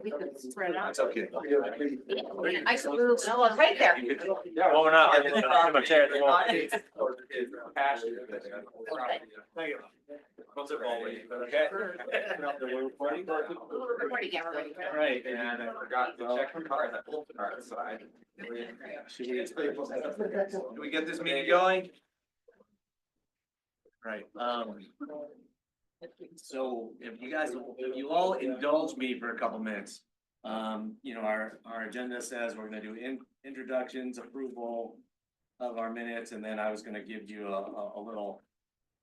We could spread out. That's okay. I suppose, no, it's right there. Yeah, well, we're not. I'm a chair at the moment. What's it called? Okay. We're recording. Recording, yeah, we're ready. Right, and I forgot to check my card, I pulled the card, so I. Do we get this meeting going? Right, so if you all indulge me for a couple minutes. You know, our agenda says we're gonna do introductions, approval of our minutes, and then I was gonna give you a little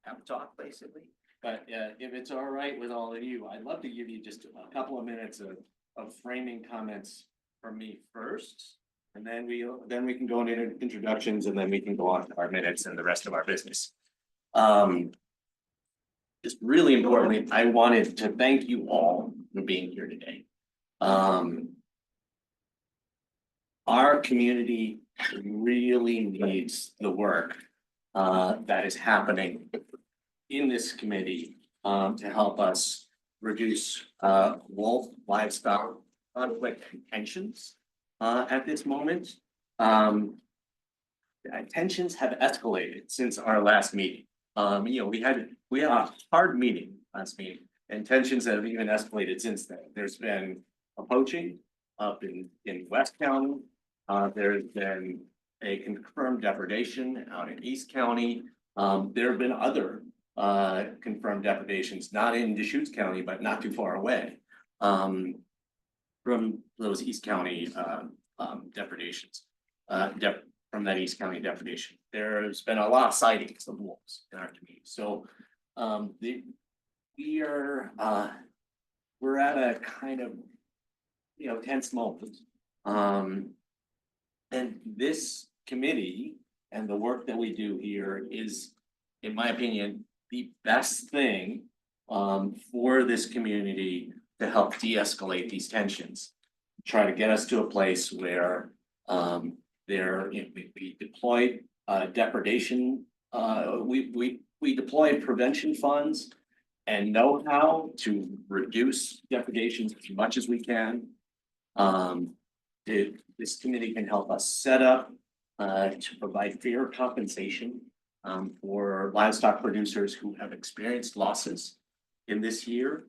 pep talk, basically. But if it's all right with all of you, I'd love to give you just a couple of minutes of framing comments from me first. And then we can go into introductions, and then we can go on to our minutes and the rest of our business. Just really importantly, I wanted to thank you all for being here today. Our community really needs the work that is happening in this committee to help us reduce wolf livestock conflict and tensions at this moment. Tensions have escalated since our last meeting. You know, we had a hard meeting last meeting, and tensions have even escalated since then. There's been a poaching up in West County. There's been a confirmed depredation out in East County. There have been other confirmed depredations, not in Deschutes County, but not too far away from those East County depredations. From that East County depredation. There's been a lot of sightings of wolves in our community. So we're at a kind of, you know, tense moment. And this committee and the work that we do here is, in my opinion, the best thing for this community to help de-escalate these tensions. Try to get us to a place where we deploy depredation. We deploy prevention funds and know-how to reduce depredations as much as we can. This committee can help us set up to provide fair compensation for livestock producers who have experienced losses in this year.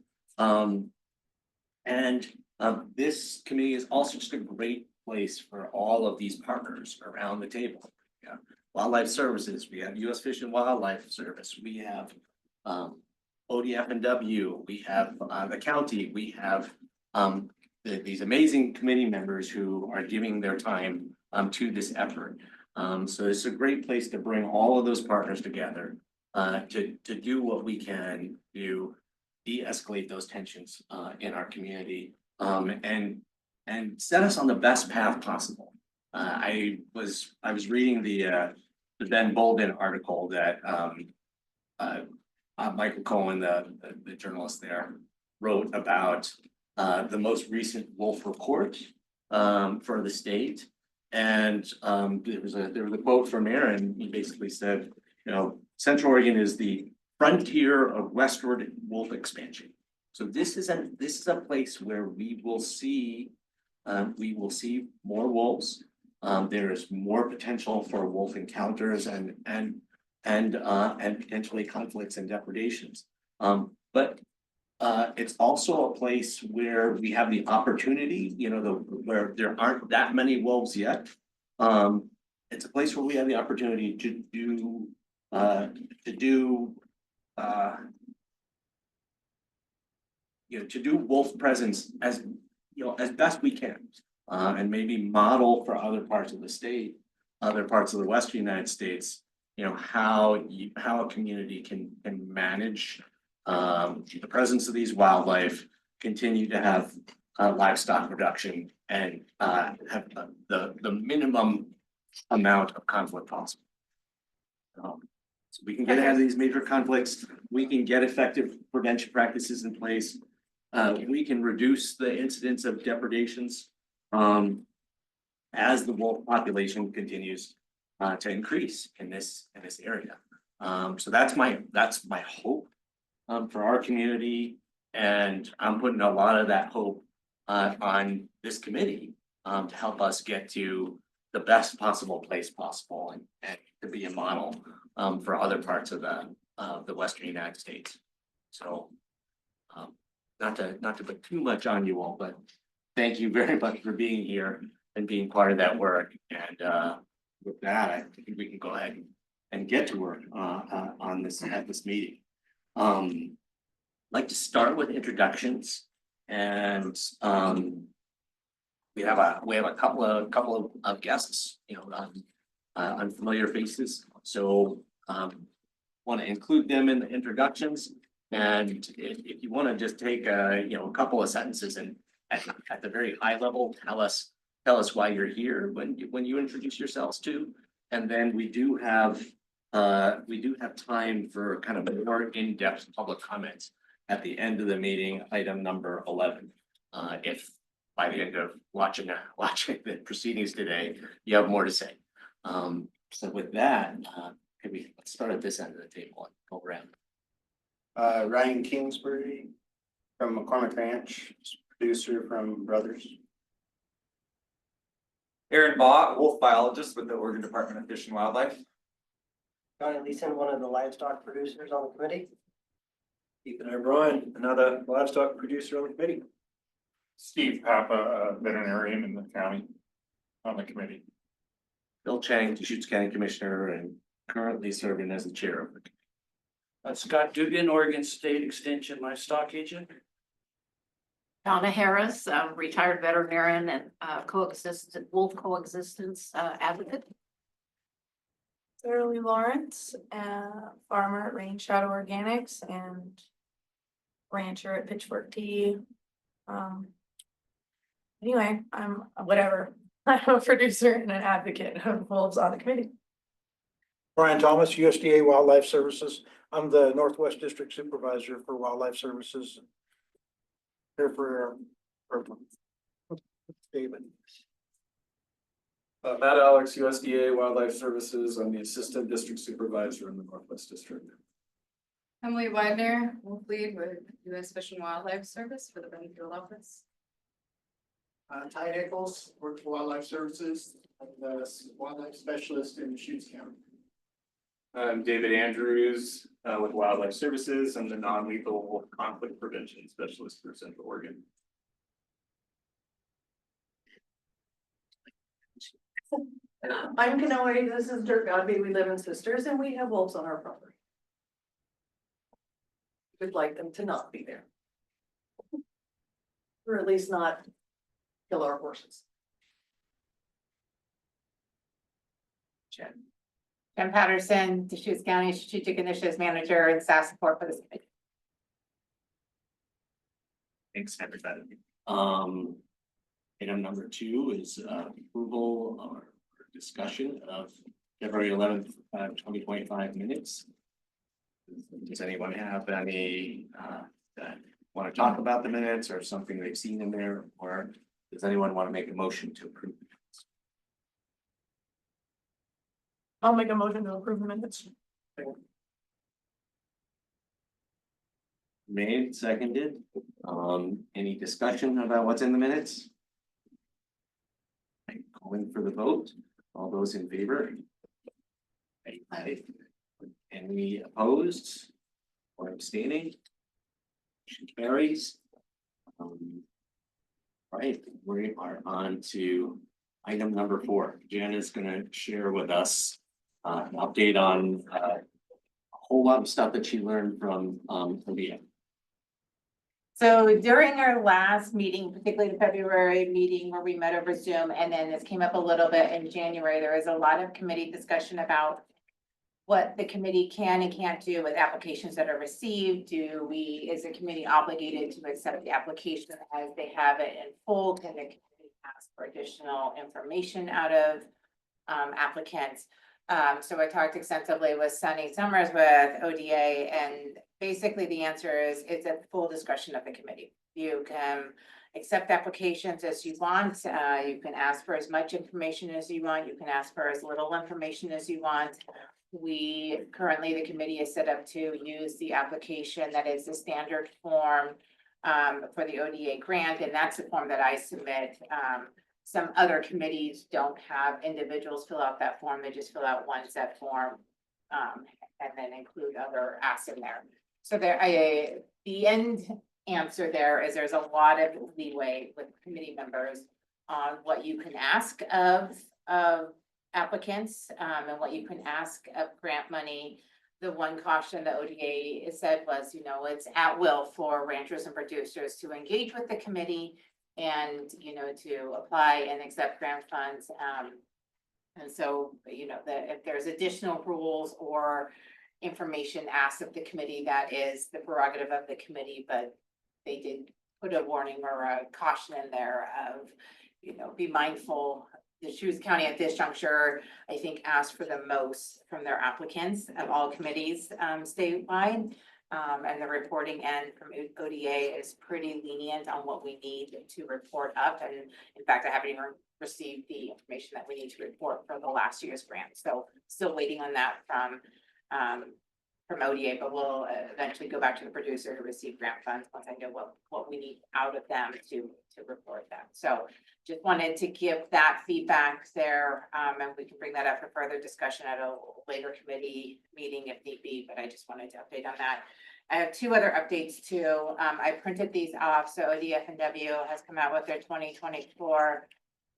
This committee is also just a great place for all of these partners around the table. Yeah. Wildlife Services, we have U.S. Fish and Wildlife Service, we have ODF&W, we have the county, we have these amazing committee members who are giving their time to this effort. So it's a great place to bring all of those partners together to do what we can to de-escalate those tensions in our community and set us on the best path possible. I was reading the Ben Bolden article that Michael Cohen, the journalist there, wrote about the most recent wolf report for the state. And there was a quote from Aaron. He basically said, you know, Central Oregon is the frontier of westward wolf expansion. So this is a place where we will see more wolves. There is more potential for wolf encounters and potentially conflicts and depredations. But it's also a place where we have the opportunity, you know, where there aren't that many wolves yet. It's a place where we have the opportunity to do wolf presence as, you know, as best we can, and maybe model for other parts of the state, other parts of the Western United States, you know, how a community can manage the presence of these wildlife, continue to have livestock production, and have the minimum amount of conflict possible. So we can get ahead of these major conflicts. We can get effective prevention practices in place. We can reduce the incidence of depredations as the wolf population continues to increase in this area. So that's my hope for our community. And I'm putting a lot of that hope on this committee to help us get to the best possible place possible and to be a model for other parts of the Western United States. So not to put too much on you all, but thank you very much for being here and being part of that work. And with that, I think we can go ahead and get to work on this at this meeting. I'd like to start with introductions, and we have a couple of guests, unfamiliar faces. So want to include them in the introductions. And if you want to just take a couple of sentences and at the very high level, tell us why you're here when you introduce yourselves too. And then we do have time for kind of more in-depth public comments at the end of the meeting, item number 11. If by the end of watching the proceedings today, you have more to say. So with that, maybe let's start at this end of the table and go around. Ryan Kingsbury from McCormick Ranch, producer from Brothers. Aaron Bott, wolf biologist with the Oregon Department of Fish and Wildlife. Johnny Leeson, one of the livestock producers on the committee. Ethan O'Brien, another livestock producer on the committee. Steve Papa, a veterinarian in the county on the committee. Bill Chang, Deschutes County Commissioner and currently serving as the chair of the committee. Scott Dugan, Oregon State Extension livestock agent. Donna Harris, retired veterinarian and wolf coexistence advocate. Shirley Lawrence, farmer at Rain Shadow Organics and rancher at Pitchfork Tea. Anyway, I'm whatever. I'm a producer and an advocate of wolves on the committee. Brian Thomas, USDA Wildlife Services. I'm the Northwest District Supervisor for Wildlife Services. Here for David. Matt Alex, USDA Wildlife Services. I'm the Assistant District Supervisor in the Northwest District. Emily Widener, wolf lead with U.S. Fish and Wildlife Service for the Benfield office. Ty Nichols, work for Wildlife Services, and wildlife specialist in Deschutes County. I'm David Andrews with Wildlife Services. I'm the non-lethal conflict prevention specialist for Central Oregon. I'm Kanoe, this is Dirk Godby, we live in Sisters and we have wolves on our property. We'd like them to not be there. Or at least not kill our horses. Jen Patterson, Deschutes County Strategic Initiatives Manager and staff support for this committee. Thanks, everybody. Item number 2 is approval or discussion of February 11th, 2025 minutes. Does anyone have any that want to talk about the minutes or something they've seen in there, or does anyone want to make a motion to approve the minutes? I'll make a motion to approve the minutes. Made, seconded. Any discussion about what's in the minutes? Calling for the vote. All those in favor? Aye. Any opposed or abstaining? Motion carries. Right, we are on to item number 4. Jana's going to share with us an update on a whole lot of stuff that she learned from Leah. So during our last meeting, particularly the February meeting where we met over Zoom, and then this came up a little bit in January, there was a lot of committee discussion about what the committee can and can't do with applications that are received. Is the committee obligated to accept the application as they have it in full? Can the committee ask for additional information out of applicants? So I talked extensively with Sunny Summers with ODA, and basically the answer is it's at full discretion of the committee. You can accept applications as you want. You can ask for as much information as you want. You can ask for as little information as you want. currently, the committee is set up to use the application that is the standard form for the ODA grant, and that's the form that I submit. Some other committees don't have individuals fill out that form, they just fill out one set form. And then include other asks in there. So the end answer there is there's a lot of leeway with committee members on what you can ask of applicants, and what you can ask of grant money. The one caution the ODA said was, it's at will for ranchers and producers to engage with the committee and, to apply and accept grant funds. And so, if there's additional rules or information asked of the committee, that is the prerogative of the committee, but they did put a warning or a caution in there of, be mindful. The Shoes County at this juncture, I think, asked for the most from their applicants of all committees statewide. And the reporting end from ODA is pretty lenient on what we need to report up. And in fact, I haven't even received the information that we need to report for the last year's grant. So still waiting on that from ODA, but we'll eventually go back to the producer who received grant funds once I know what we need out of them to report that. So just wanted to give that feedback there, and we can bring that up for further discussion at a later committee meeting if need be, but I just wanted to update on that. I have two other updates too. I printed these off, so ODF&W has come out with their 2024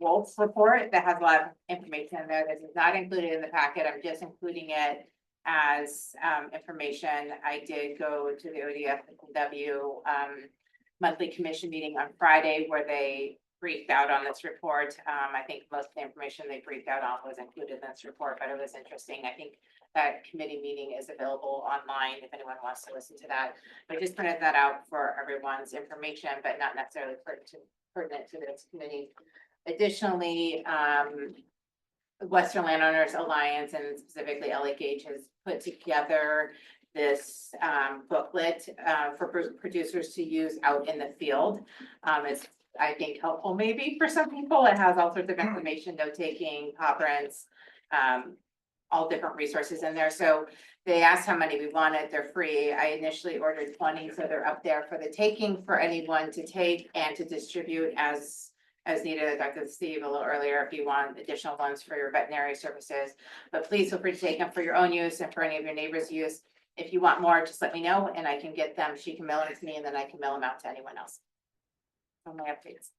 Wolf report that has a lot of information in there. This is not included in the packet. I'm just including it as information. I did go to the ODF&W monthly commission meeting on Friday where they briefed out on this report. I think most of the information they briefed out on was included in this report, but it was interesting. I think that committee meeting is available online if anyone wants to listen to that. I just printed that out for everyone's information, but not necessarily pertinent to this committee. Additionally, Western Landowners Alliance and specifically LA Gage has put together this booklet for producers to use out in the field. It's, I think, helpful maybe for some people. It has all sorts of information, note taking, pop prints, all different resources in there. So they asked how many we wanted. They're free. I initially ordered 20, so they're up there for the taking for anyone to take and to distribute as needed. I talked to Steve a little earlier if you want additional ones for your veterinary services, but please feel free to take them for your own use and for any of your neighbors' use. If you want more, just let me know and I can get them. She can mail them to me and then I can mail them out to anyone else. On my updates.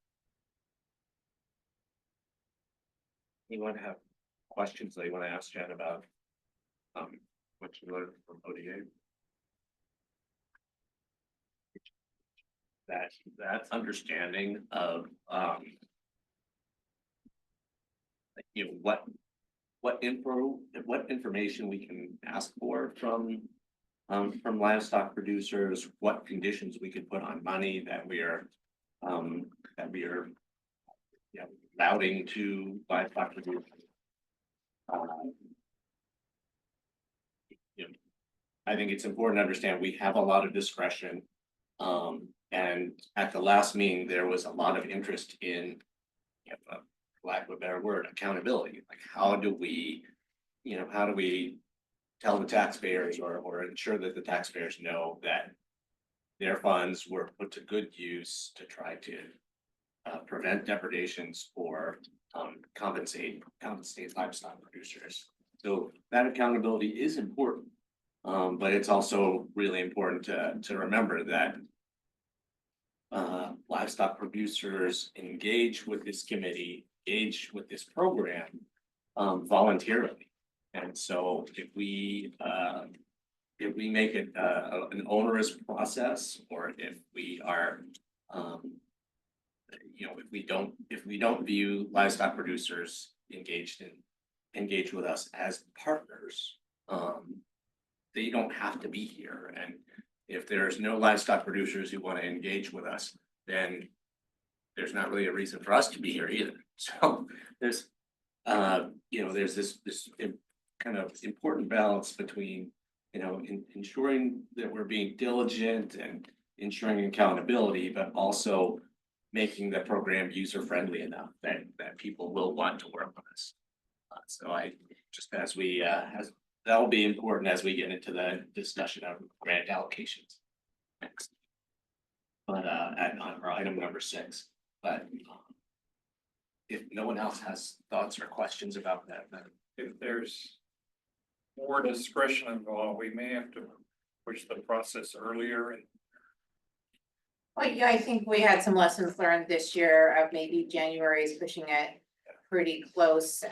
Anyone have questions that you want to ask Jen about what you learned from ODA? That understanding of what information we can ask for from livestock producers, what conditions we could put on money that we are routing to livestock producers. I think it's important to understand we have a lot of discretion. And at the last meeting, there was a lot of interest in, for lack of a better word, accountability. Like how do we tell the taxpayers or ensure that the taxpayers know that their funds were put to good use to try to prevent depredations or compensate livestock producers. So that accountability is important, but it's also really important to remember that livestock producers engage with this committee, engage with this program voluntarily. And so if we make it an onerous process, or if we are if we don't view livestock producers engage with us as partners, they don't have to be here. And if there's no livestock producers who want to engage with us, then there's not really a reason for us to be here either. So there's this kind of important balance between ensuring that we're being diligent and ensuring accountability, but also making the program user friendly enough that people will want to work with us. So I just as that will be important as we get into the discussion of grant allocations. Next. But on item number 6, but if no one else has thoughts or questions about that, then If there's more discretion involved, we may have to push the process earlier and Well, yeah, I think we had some lessons learned this year of maybe January is pushing it pretty close.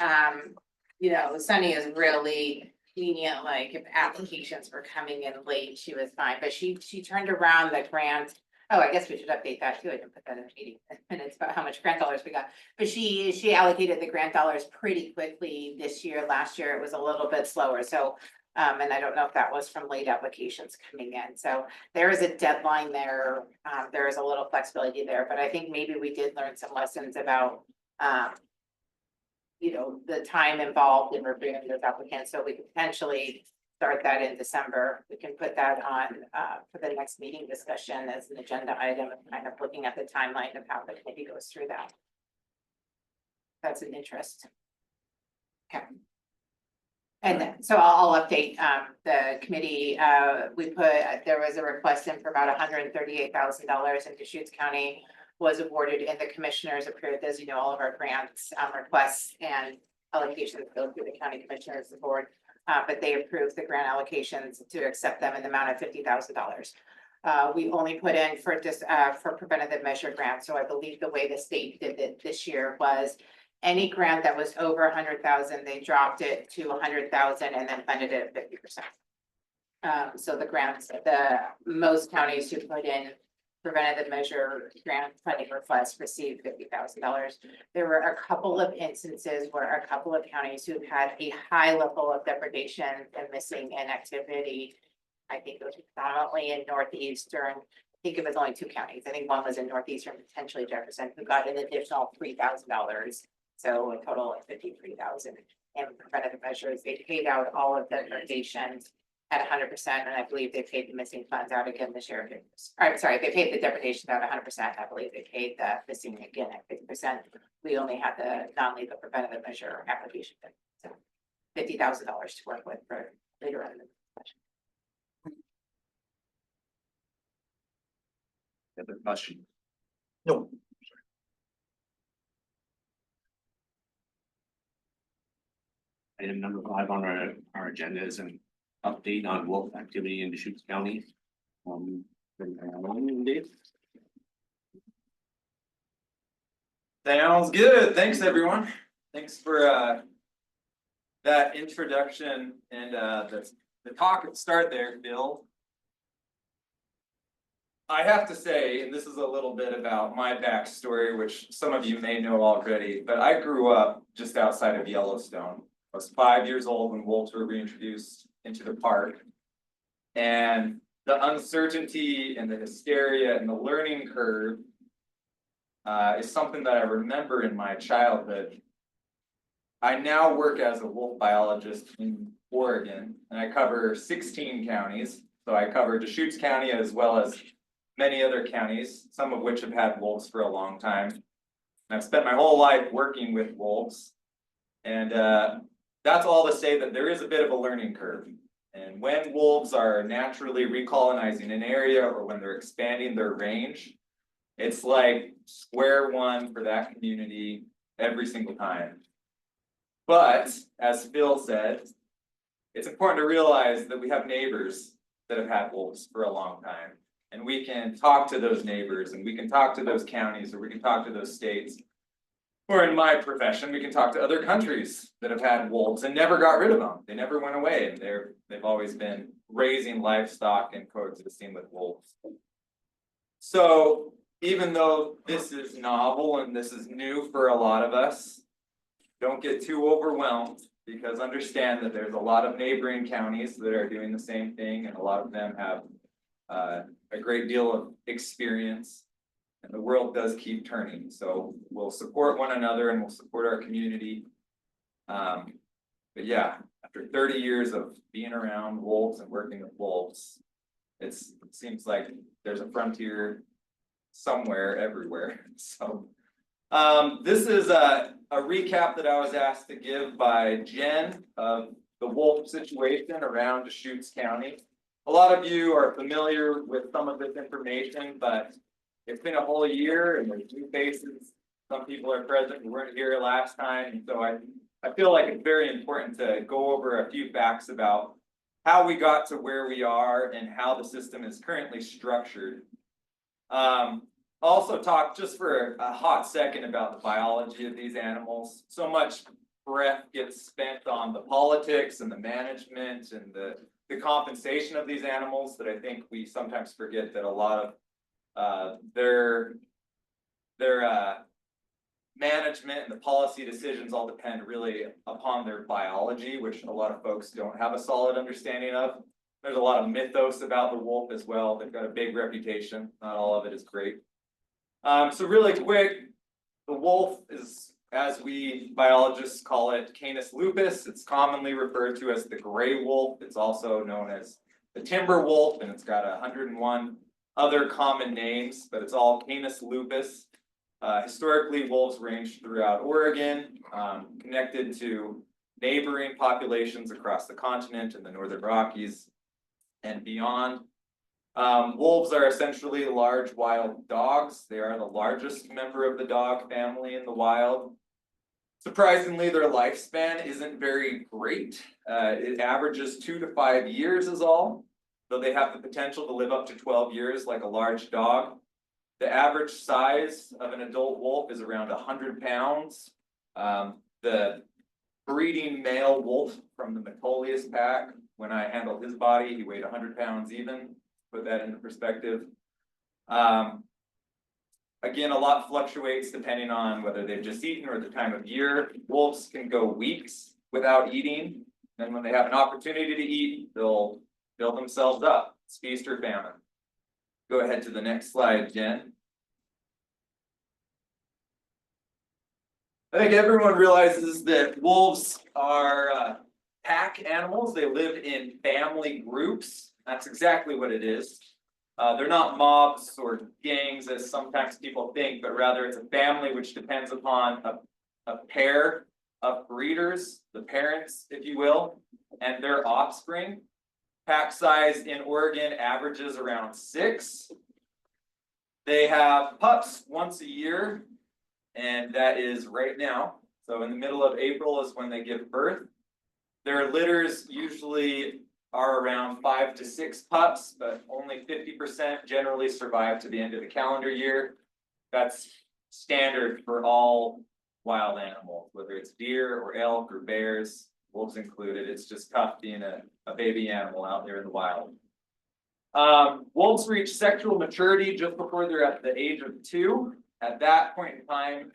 You know, Sunny is really lenient, like if applications were coming in late, she was fine, but she turned around the grant. Oh, I guess we should update that too. I didn't put that in the meeting minutes about how much grant dollars we got. But she allocated the grant dollars pretty quickly this year. Last year it was a little bit slower, so. And I don't know if that was from late applications coming in, so there is a deadline there. There is a little flexibility there, but I think maybe we did learn some lessons about. You know, the time involved in reviewing those applicants, so we could potentially start that in December. We can put that on for the next meeting discussion as an agenda item, and kind of looking at the timeline of how the committee goes through that. That's an interest. Okay. And then, so I'll update the committee. We put, there was a request in for about $138,000 in Deschutes County was awarded, and the commissioners approved, as you know, all of our grants requests and allocations go through the county commissioners board. But they approved the grant allocations to accept them in the amount of $50,000. We only put in for just for preventative measure grants. So I believe the way the state did it this year was any grant that was over 100,000, they dropped it to 100,000 and then funded it at 50%. So the grants, most counties who put in preventative measure grant funding requests received $50,000. There were a couple of instances where a couple of counties who had a high level of depredation and missing inactivity. I think it was predominantly in Northeastern. I think it was only 2 counties. I think one was in Northeastern, potentially Jefferson, who got an additional $3,000. So a total of $53,000 in preventative measures. They paid out all of the depredations at 100%, and I believe they paid the missing funds out again this year. I'm sorry, they paid the depredation out 100%. I believe they paid the missing again at 50%. We only had the non-lethal preventative measure application. So $50,000 to work with for later on in the session. other question. No. Item number 5 on our agenda is an update on wolf activity in Deschutes County. Dave? Sounds good. Thanks, everyone. Thanks for that introduction and the talk at the start there, Bill. I have to say, and this is a little bit about my backstory, which some of you may know already, but I grew up just outside of Yellowstone. I was 5 years old when wolves were reintroduced into the park. And the uncertainty and the hysteria and the learning curve is something that I remember in my childhood. I now work as a wolf biologist in Oregon, and I cover 16 counties. So I cover Deschutes County as well as many other counties, some of which have had wolves for a long time. And I've spent my whole life working with wolves. And that's all to say that there is a bit of a learning curve. And when wolves are naturally recolonizing an area or when they're expanding their range, it's like square one for that community every single time. But as Phil said, it's important to realize that we have neighbors that have had wolves for a long time. And we can talk to those neighbors, and we can talk to those counties, or we can talk to those states. Or in my profession, we can talk to other countries that have had wolves and never got rid of them. They never went away, and they've always been raising livestock and coexisting with wolves. So even though this is novel and this is new for a lot of us, don't get too overwhelmed, because understand that there's a lot of neighboring counties that are doing the same thing, and a lot of them have a great deal of experience, and the world does keep turning. So we'll support one another and we'll support our community. But yeah, after 30 years of being around wolves and working with wolves, it seems like there's a frontier somewhere, everywhere. So this is a recap that I was asked to give by Jen of the wolf situation around Deschutes County. A lot of you are familiar with some of this information, but it's been a whole year and there's new faces. Some people are present who weren't here last time, and so I feel like it's very important to go over a few facts about how we got to where we are and how the system is currently structured. Also talk just for a hot second about the biology of these animals. So much breath gets spent on the politics and the management and the compensation of these animals that I think we sometimes forget that a lot of their management and the policy decisions all depend really upon their biology, which a lot of folks don't have a solid understanding of. There's a lot of mythos about the wolf as well. They've got a big reputation. Not all of it is great. So really quick, the wolf is, as we biologists call it, Canis lupus. It's commonly referred to as the gray wolf. It's also known as the timber wolf, and it's got 101 other common names, but it's all Canis lupus. Historically, wolves ranged throughout Oregon, connected to neighboring populations across the continent and the Northern Rockies and beyond. Wolves are essentially large wild dogs. They are the largest member of the dog family in the wild. Surprisingly, their lifespan isn't very great. It averages 2 to 5 years is all, though they have the potential to live up to 12 years like a large dog. The average size of an adult wolf is around 100 pounds. The breeding male wolf from the Metolius pack, when I handled his body, he weighed 100 pounds even. Put that into perspective. Again, a lot fluctuates depending on whether they've just eaten or the time of year. Wolves can go weeks without eating. Then when they have an opportunity to eat, they'll build themselves up. It's feast or famine. Go ahead to the next slide, Jen. I think everyone realizes that wolves are pack animals. They live in family groups. That's exactly what it is. They're not mobs or gangs as sometimes people think, but rather it's a family which depends upon a pair of breeders, the parents, if you will, and their offspring. Pack size in Oregon averages around 6. They have pups once a year, and that is right now. So in the middle of April is when they give birth. Their litters usually are around 5 to 6 pups, but only 50% generally survive to the end of the calendar year. That's standard for all wild animals, whether it's deer or elk or bears, wolves included. It's just tough being a baby animal out there in the wild. Wolves reach sexual maturity just before they're at the age of 2. At that point in time,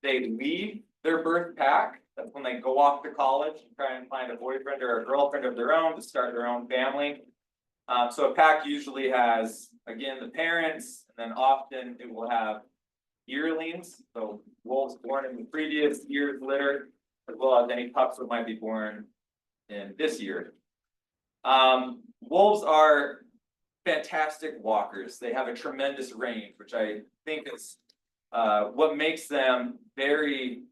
they leave their birth pack. That's when they go off to college and try and find a boyfriend or a girlfriend of their own to start their own family. So a pack usually has, again, the parents, and then often it will have yearlings. So wolves born in the previous year's litter, as well as any pups that might be born in this year. Wolves are fantastic walkers. They have a tremendous range, which I think is what makes them very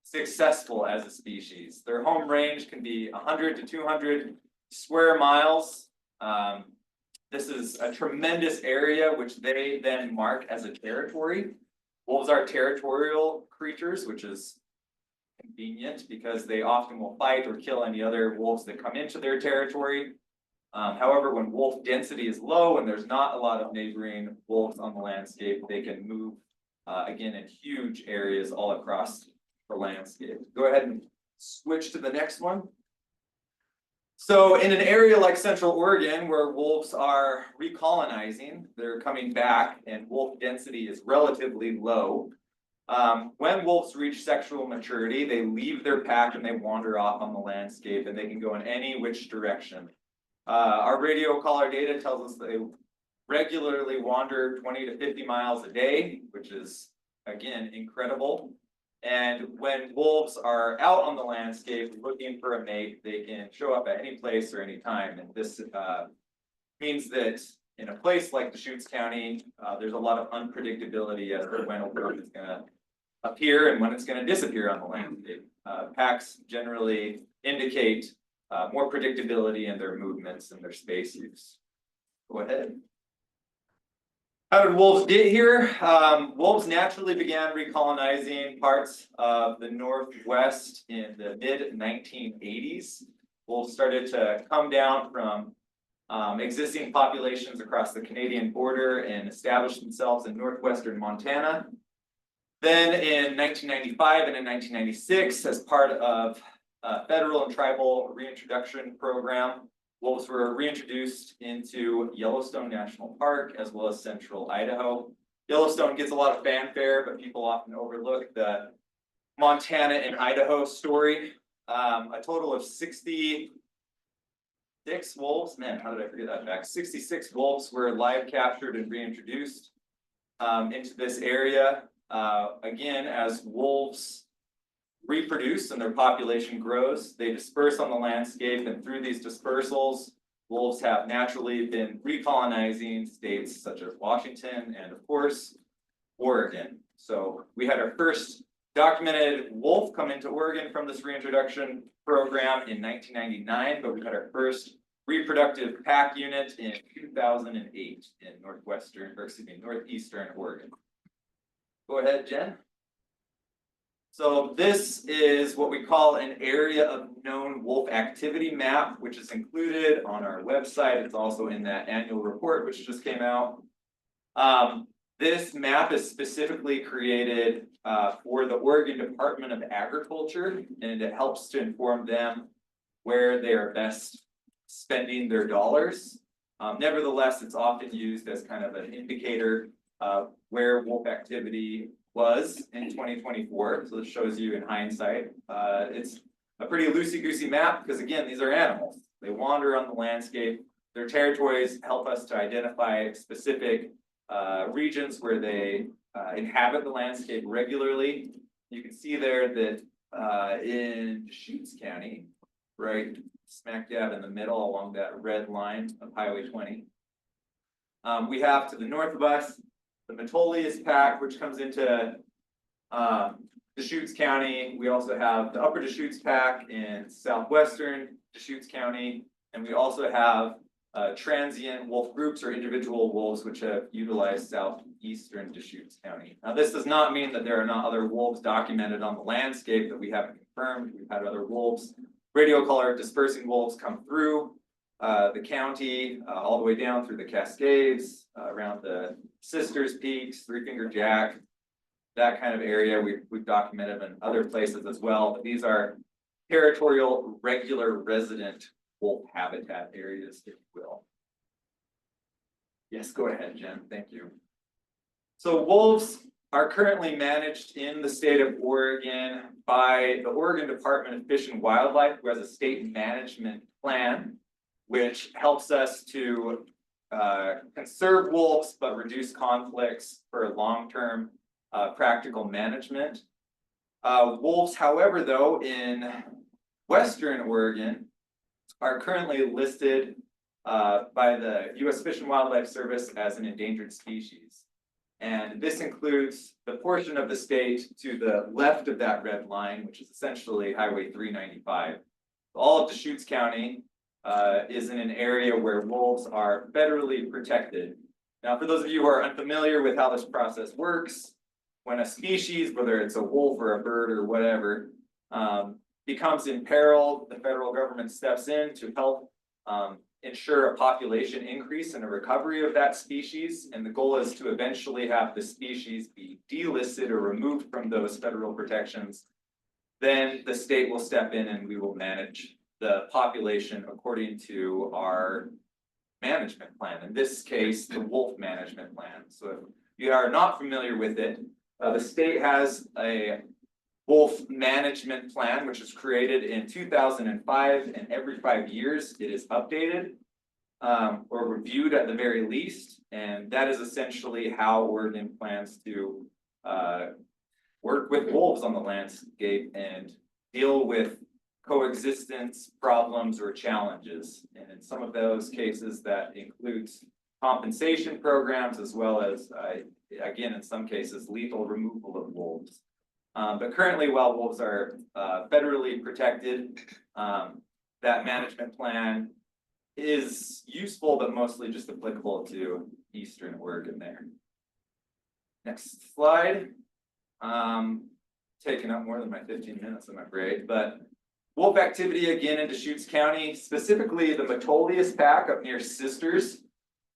successful as a species. Their home range can be 100 to 200 square miles. This is a tremendous area which they then mark as a territory. Wolves are territorial creatures, which is convenient because they often will fight or kill any other wolves that come into their territory. However, when wolf density is low and there's not a lot of neighboring wolves on the landscape, they can move again in huge areas all across the landscape. Go ahead and switch to the next one. So in an area like Central Oregon where wolves are recolonizing, they're coming back and wolf density is relatively low. When wolves reach sexual maturity, they leave their pack and they wander off on the landscape, and they can go in any which direction. Our radio collar data tells us they regularly wander 20 to 50 miles a day, which is, again, incredible. And when wolves are out on the landscape looking for a mate, they can show up at any place or any time. And this means that in a place like Deschutes County, there's a lot of unpredictability as to when a wolf is going to appear and when it's going to disappear on the landscape. Packs generally indicate more predictability in their movements and their space use. Go ahead. How did wolves get here? Wolves naturally began recolonizing parts of the Northwest in the mid-1980s. Wolves started to come down from existing populations across the Canadian border and establish themselves in northwestern Montana. Then in 1995 and in 1996, as part of a federal and tribal reintroduction program, wolves were reintroduced into Yellowstone National Park as well as central Idaho. Yellowstone gets a lot of fanfare, but people often overlook the Montana and Idaho story. A total of 66 wolves, man, how did I forget that fact? 66 wolves were live captured and reintroduced into this area. Again, as wolves reproduce and their population grows, they disperse on the landscape, and through these dispersals, wolves have naturally been recolonizing states such as Washington and, of course, Oregon. So we had our first documented wolf come into Oregon from this reintroduction program in 1999, but we had our first reproductive pack unit in 2008 in northeastern Oregon. Go ahead, Jen. So this is what we call an area of known wolf activity map, which is included on our website. It's also in that annual report, which just came out. This map is specifically created for the Oregon Department of Agriculture, and it helps to inform them where they are best spending their dollars. Nevertheless, it's often used as kind of an indicator of where wolf activity was in 2024. So this shows you in hindsight. It's a pretty loosey-goosey map because, again, these are animals. They wander on the landscape. Their territories help us to identify specific regions where they inhabit the landscape regularly. You can see there that in Deschutes County, right smack dab in the middle along that red line of Highway 20, we have to the north of us the Metolius Pack, which comes into Deschutes County. We also have the Upper Deschutes Pack in southwestern Deschutes County, and we also have transient wolf groups or individual wolves which have utilized southeastern Deschutes County. Now, this does not mean that there are not other wolves documented on the landscape that we haven't confirmed. We've had other wolves, radio color dispersing wolves come through the county, all the way down through the Cascades, around the Sisters Peaks, Three Finger Jack, that kind of area. We've documented in other places as well, but these are territorial, regular resident wolf habitat areas, if you will. Yes, go ahead, Jen. Thank you. So wolves are currently managed in the state of Oregon by the Oregon Department of Fish and Wildlife, who has a state management plan, which helps us to conserve wolves, but reduce conflicts for long-term practical management. Wolves, however, though, in Western Oregon are currently listed by the U.S. Fish and Wildlife Service as an endangered species. And this includes the portion of the state to the left of that red line, which is essentially Highway 395. All of Deschutes County is in an area where wolves are federally protected. Now, for those of you who are unfamiliar with how this process works, when a species, whether it's a wolf or a bird or whatever, becomes in peril, the federal government steps in to help ensure a population increase and a recovery of that species. And the goal is to eventually have the species be delisted or removed from those federal protections. Then the state will step in and we will manage the population according to our management plan. In this case, the wolf management plan. So if you are not familiar with it, the state has a wolf management plan, which was created in 2005, and every 5 years it is updated or reviewed at the very least. And that is essentially how Oregon plans to work with wolves on the landscape and deal with coexistence problems or challenges. And in some of those cases, that includes compensation programs, as well as, again, in some cases, lethal removal of wolves. But currently, while wolves are federally protected, that management plan is useful, but mostly just applicable to eastern Oregon there. Next slide. Taking up more than my 15 minutes, I'm afraid, but wolf activity again in Deschutes County, specifically the Metolius pack up near Sisters.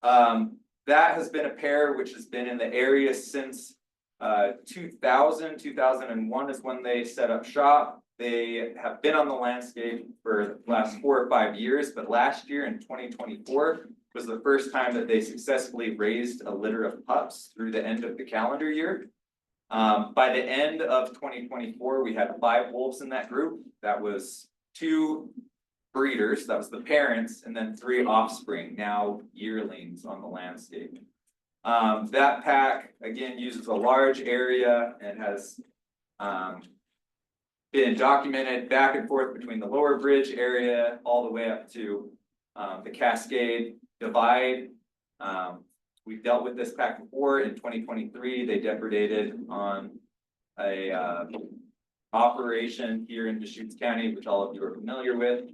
That has been a pair which has been in the area since 2001 is when they set up shop. They have been on the landscape for the last 4 or 5 years, but last year in 2024 was the first time that they successfully raised a litter of pups through the end of the calendar year. By the end of 2024, we had 5 wolves in that group. That was 2 breeders, that was the parents, and then 3 offspring, now yearlings on the landscape. That pack, again, uses a large area and has been documented back and forth between the lower bridge area all the way up to the Cascade Divide. We've dealt with this pack before. In 2023, they depredated on a operation here in Deschutes County, which all of you are familiar with.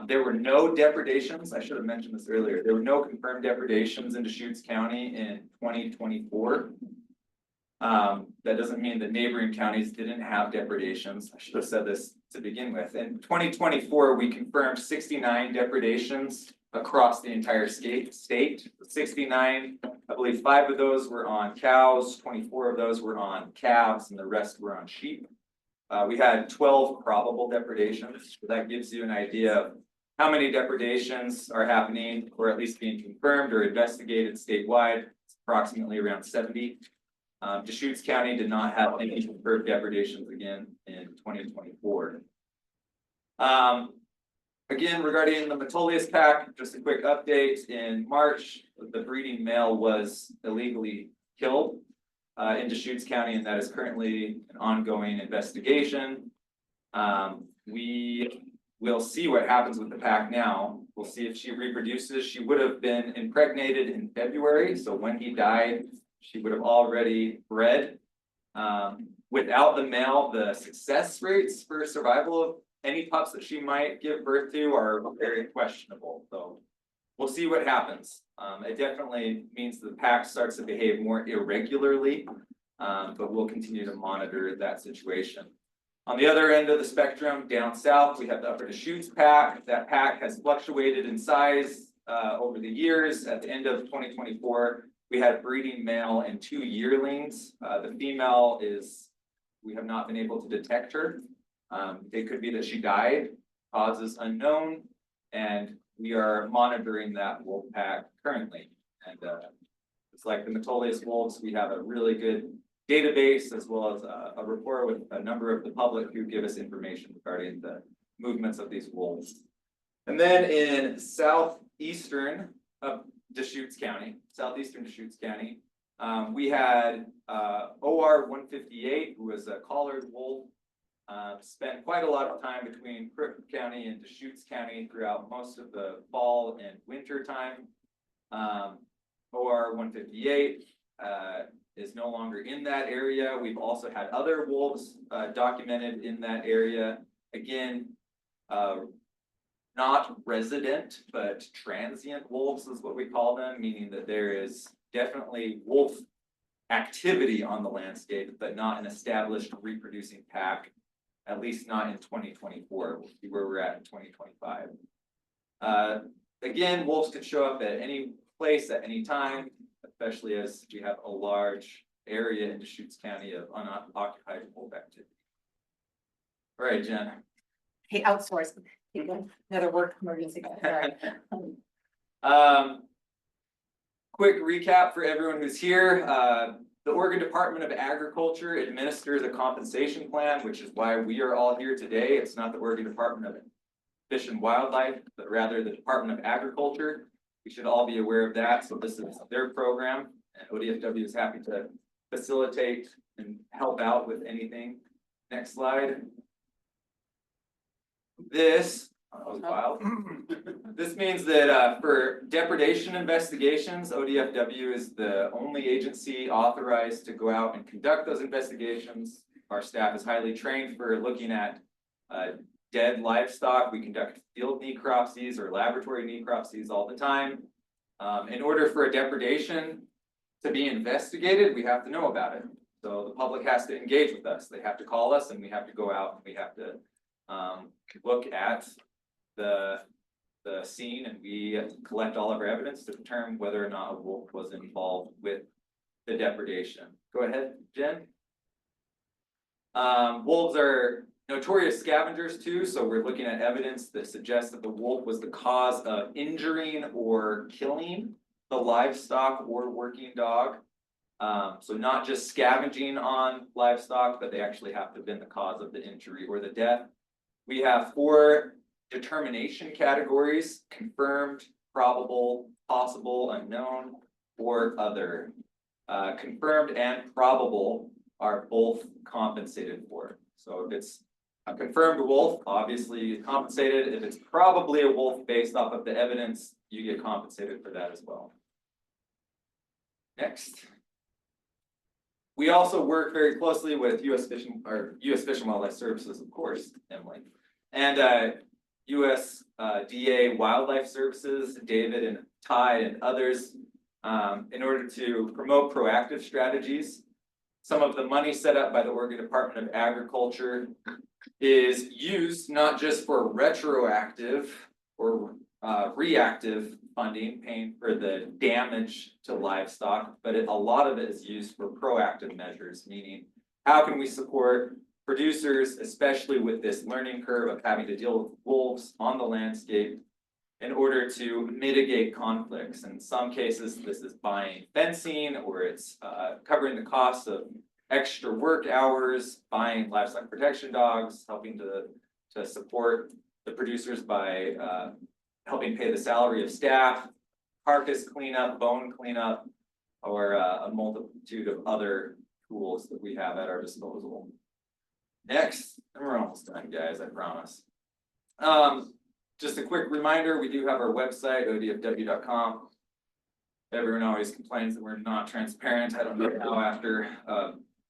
There were no depredations. I should have mentioned this earlier. There were no confirmed depredations in Deschutes County in 2024. That doesn't mean that neighboring counties didn't have depredations. I should have said this to begin with. In 2024, we confirmed 69 depredations across the entire state. 69, I believe 5 of those were on cows, 24 of those were on calves, and the rest were on sheep. We had 12 probable depredations, so that gives you an idea of how many depredations are happening, or at least being confirmed or investigated statewide. It's approximately around 70. Deschutes County did not have any confirmed depredations again in 2024. Again, regarding the Metolius pack, just a quick update. In March, the breeding male was illegally killed in Deschutes County, and that is currently an ongoing investigation. We will see what happens with the pack now. We'll see if she reproduces. She would have been impregnated in February, so when he died, she would have already bred. Without the male, the success rates for survival of any pups that she might give birth to are very questionable. So we'll see what happens. It definitely means the pack starts to behave more irregularly, but we'll continue to monitor that situation. On the other end of the spectrum, down south, we have the Upper Deschutes pack. That pack has fluctuated in size over the years. At the end of 2024, we had a breeding male and 2 yearlings. The female is, we have not been able to detect her. It could be that she died, causes unknown, and we are monitoring that wolf pack currently. And it's like the Metolius wolves, we have a really good database as well as a rapport with a number of the public who give us information regarding the movements of these wolves. And then in southeastern Deschutes County, we had OR 158, who was a collared wolf. Spent quite a lot of time between Crook County and Deschutes County throughout most of the fall and winter time. OR 158 is no longer in that area. We've also had other wolves documented in that area. Again, not resident, but transient wolves is what we call them, meaning that there is definitely wolf activity on the landscape, but not an established reproducing pack. At least not in 2024, we'll see where we're at in 2025. Again, wolves could show up at any place at any time, especially as we have a large area in Deschutes County of unoccupied wolf activity. All right, Jen. Hey, outsource. Another work emergency. Sorry. Quick recap for everyone who's here. The Oregon Department of Agriculture administers a compensation plan, which is why we are all here today. It's not the Oregon Department of Fish and Wildlife, but rather the Department of Agriculture. We should all be aware of that. So this is their program, and ODFW is happy to facilitate and help out with anything. Next slide. This That was wild. This means that for depredation investigations, ODFW is the only agency authorized to go out and conduct those investigations. Our staff is highly trained for looking at dead livestock. We conduct field necropsies or laboratory necropsies all the time. In order for a depredation to be investigated, we have to know about it. So the public has to engage with us. They have to call us and we have to go out and we have to look at the scene, and we collect all of our evidence to determine whether or not a wolf was involved with the depredation. Go ahead, Jen. Wolves are notorious scavengers too, so we're looking at evidence that suggests that the wolf was the cause of injuring or killing the livestock or working dog. So not just scavenging on livestock, but they actually have to have been the cause of the injury or the death. We have 4 determination categories: confirmed, probable, possible, unknown, or other. Confirmed and probable are both compensated for. So if it's a confirmed wolf, obviously you get compensated. If it's probably a wolf based off of the evidence, you get compensated for that as well. Next. We also work very closely with U.S. Fish and Wildlife Services, of course, Emily, and USDA Wildlife Services, David and Ty and others, in order to promote proactive strategies. Some of the money set up by the Oregon Department of Agriculture is used not just for retroactive or reactive funding, paying for the damage to livestock, but a lot of it is used for proactive measures, meaning how can we support producers, especially with this learning curve of having to deal with wolves on the landscape, in order to mitigate conflicts. In some cases, this is buying fencing, or it's covering the costs of extra work hours, buying livestock protection dogs, helping to support the producers by helping pay the salary of staff, carcass cleanup, bone cleanup, or a multitude of other tools that we have at our disposal. Next, and we're almost done, guys, I promise. Just a quick reminder, we do have our website, odfw.com. Everyone always complains that we're not transparent. I don't know how after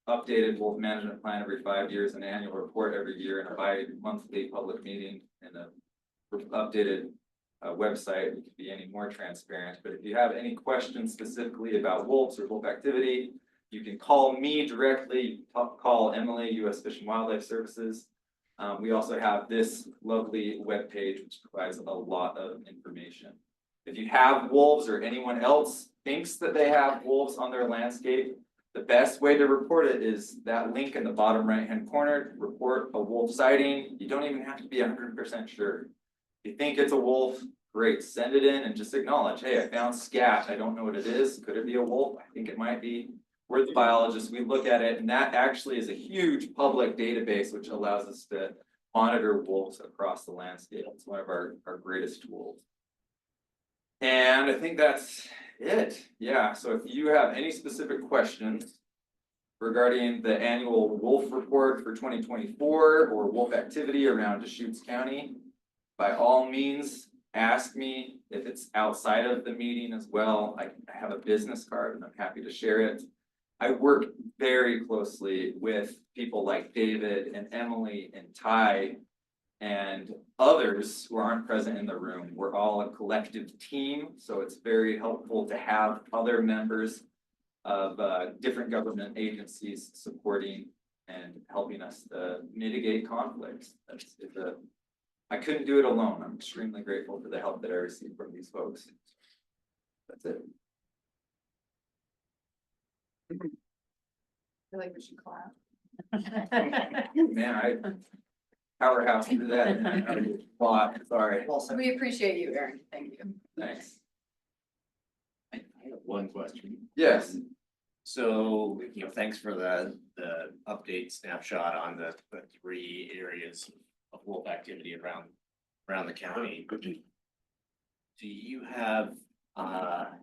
updated wolf management plan every 5 years, an annual report every year, and a bi-monthly public meeting, and a updated website, we could be any more transparent. But if you have any questions specifically about wolves or wolf activity, you can call me directly, call Emily, U.S. Fish and Wildlife Services. We also have this lovely webpage, which provides a lot of information. If you have wolves or anyone else thinks that they have wolves on their landscape, the best way to report it is that link in the bottom right-hand corner, report a wolf sighting. You don't even have to be 100% sure. If you think it's a wolf, great, send it in and just acknowledge, hey, I found scat. I don't know what it is. Could it be a wolf? I think it might be. We're the biologists, we look at it, and that actually is a huge public database which allows us to monitor wolves across the landscape. It's one of our greatest tools. And I think that's it. Yeah, so if you have any specific questions regarding the annual wolf report for 2024 or wolf activity around Deschutes County, by all means, ask me. If it's outside of the meeting as well, I have a business card and I'm happy to share it. I work very closely with people like David and Emily and Ty and others who aren't present in the room. We're all a collective team, so it's very helpful to have other members of different government agencies supporting and helping us to mitigate conflicts. I couldn't do it alone. I'm extremely grateful for the help that I received from these folks. That's it. I feel like we should clap. Man, I powerhouse through that. Sorry. We appreciate you, Aaron. Thank you. Thanks. I have one question. Yes. So, thanks for the update snapshot on the 3 areas of wolf activity around the county. Do you have, I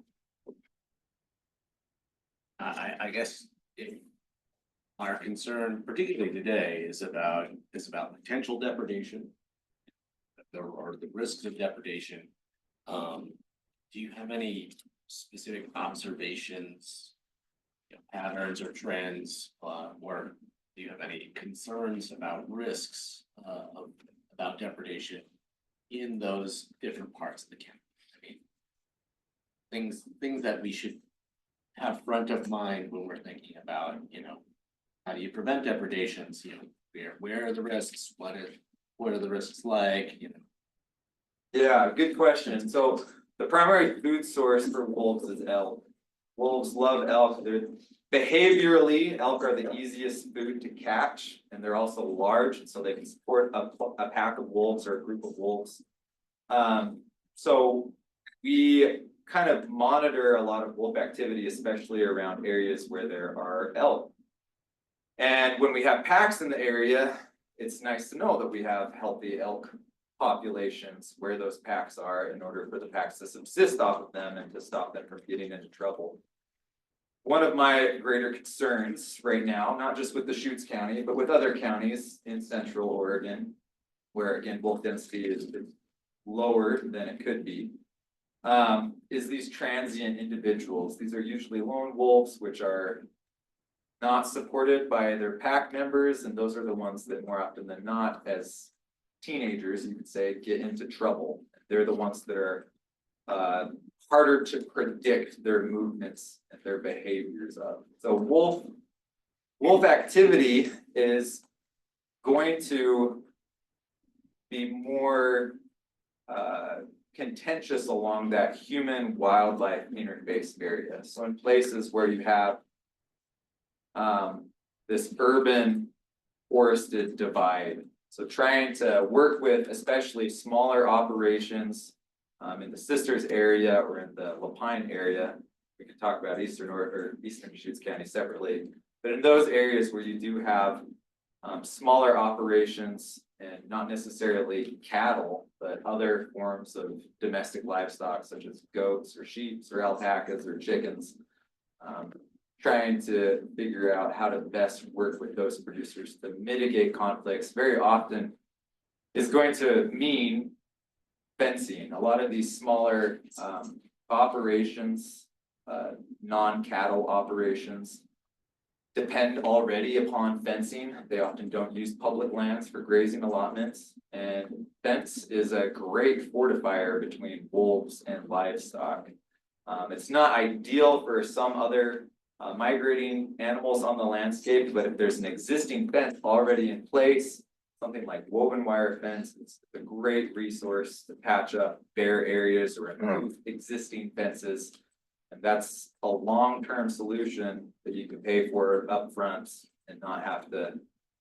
guess, if our concern, particularly today, is about potential depredation. the risks of depredation. Do you have any specific observations, patterns or trends, or do you have any concerns about risks about depredation in those different parts of the county? I mean, things that we should have front of mind when we're thinking about, how do you prevent depredations? Where are the risks? What are the risks like? Yeah, good question. So the primary food source for wolves is elk. Wolves love elk. Behaviorally, elk are the easiest food to catch, and they're also large, and so they can support a pack of wolves or a group of wolves. So we kind of monitor a lot of wolf activity, especially around areas where there are elk. And when we have packs in the area, it's nice to know that we have healthy elk populations where those packs are in order for the packs to subsist off of them and to stop them from getting into trouble. One of my greater concerns right now, not just with Deschutes County, but with other counties in central Oregon, where again, wolf density is lower than it could be, is these transient individuals. These are usually lone wolves, which are not supported by their pack members, and those are the ones that more often than not, as teenagers, you could say, get into trouble. They're the ones that are harder to predict their movements and their behaviors of. So wolf activity is going to be more contentious along that human wildlife interface area. So in places where you have this urban forested divide. So trying to work with especially smaller operations in the Sisters area or in the Lapine area. We could talk about Eastern Deschutes County separately, but in those areas where you do have smaller operations and not necessarily cattle, but other forms of domestic livestock such as goats or sheep or alpacas or chickens, trying to figure out how to best work with those producers to mitigate conflicts very often is going to mean fencing. A lot of these smaller operations, non-cattle operations, depend already upon fencing. They often don't use public lands for grazing allotments, and fence is a great fortifier between wolves and livestock. It's not ideal for some other migrating animals on the landscape, but if there's an existing fence already in place, something like woven wire fence, it's a great resource to patch up bare areas or remove existing fences. And that's a long-term solution that you can pay for upfront and not have to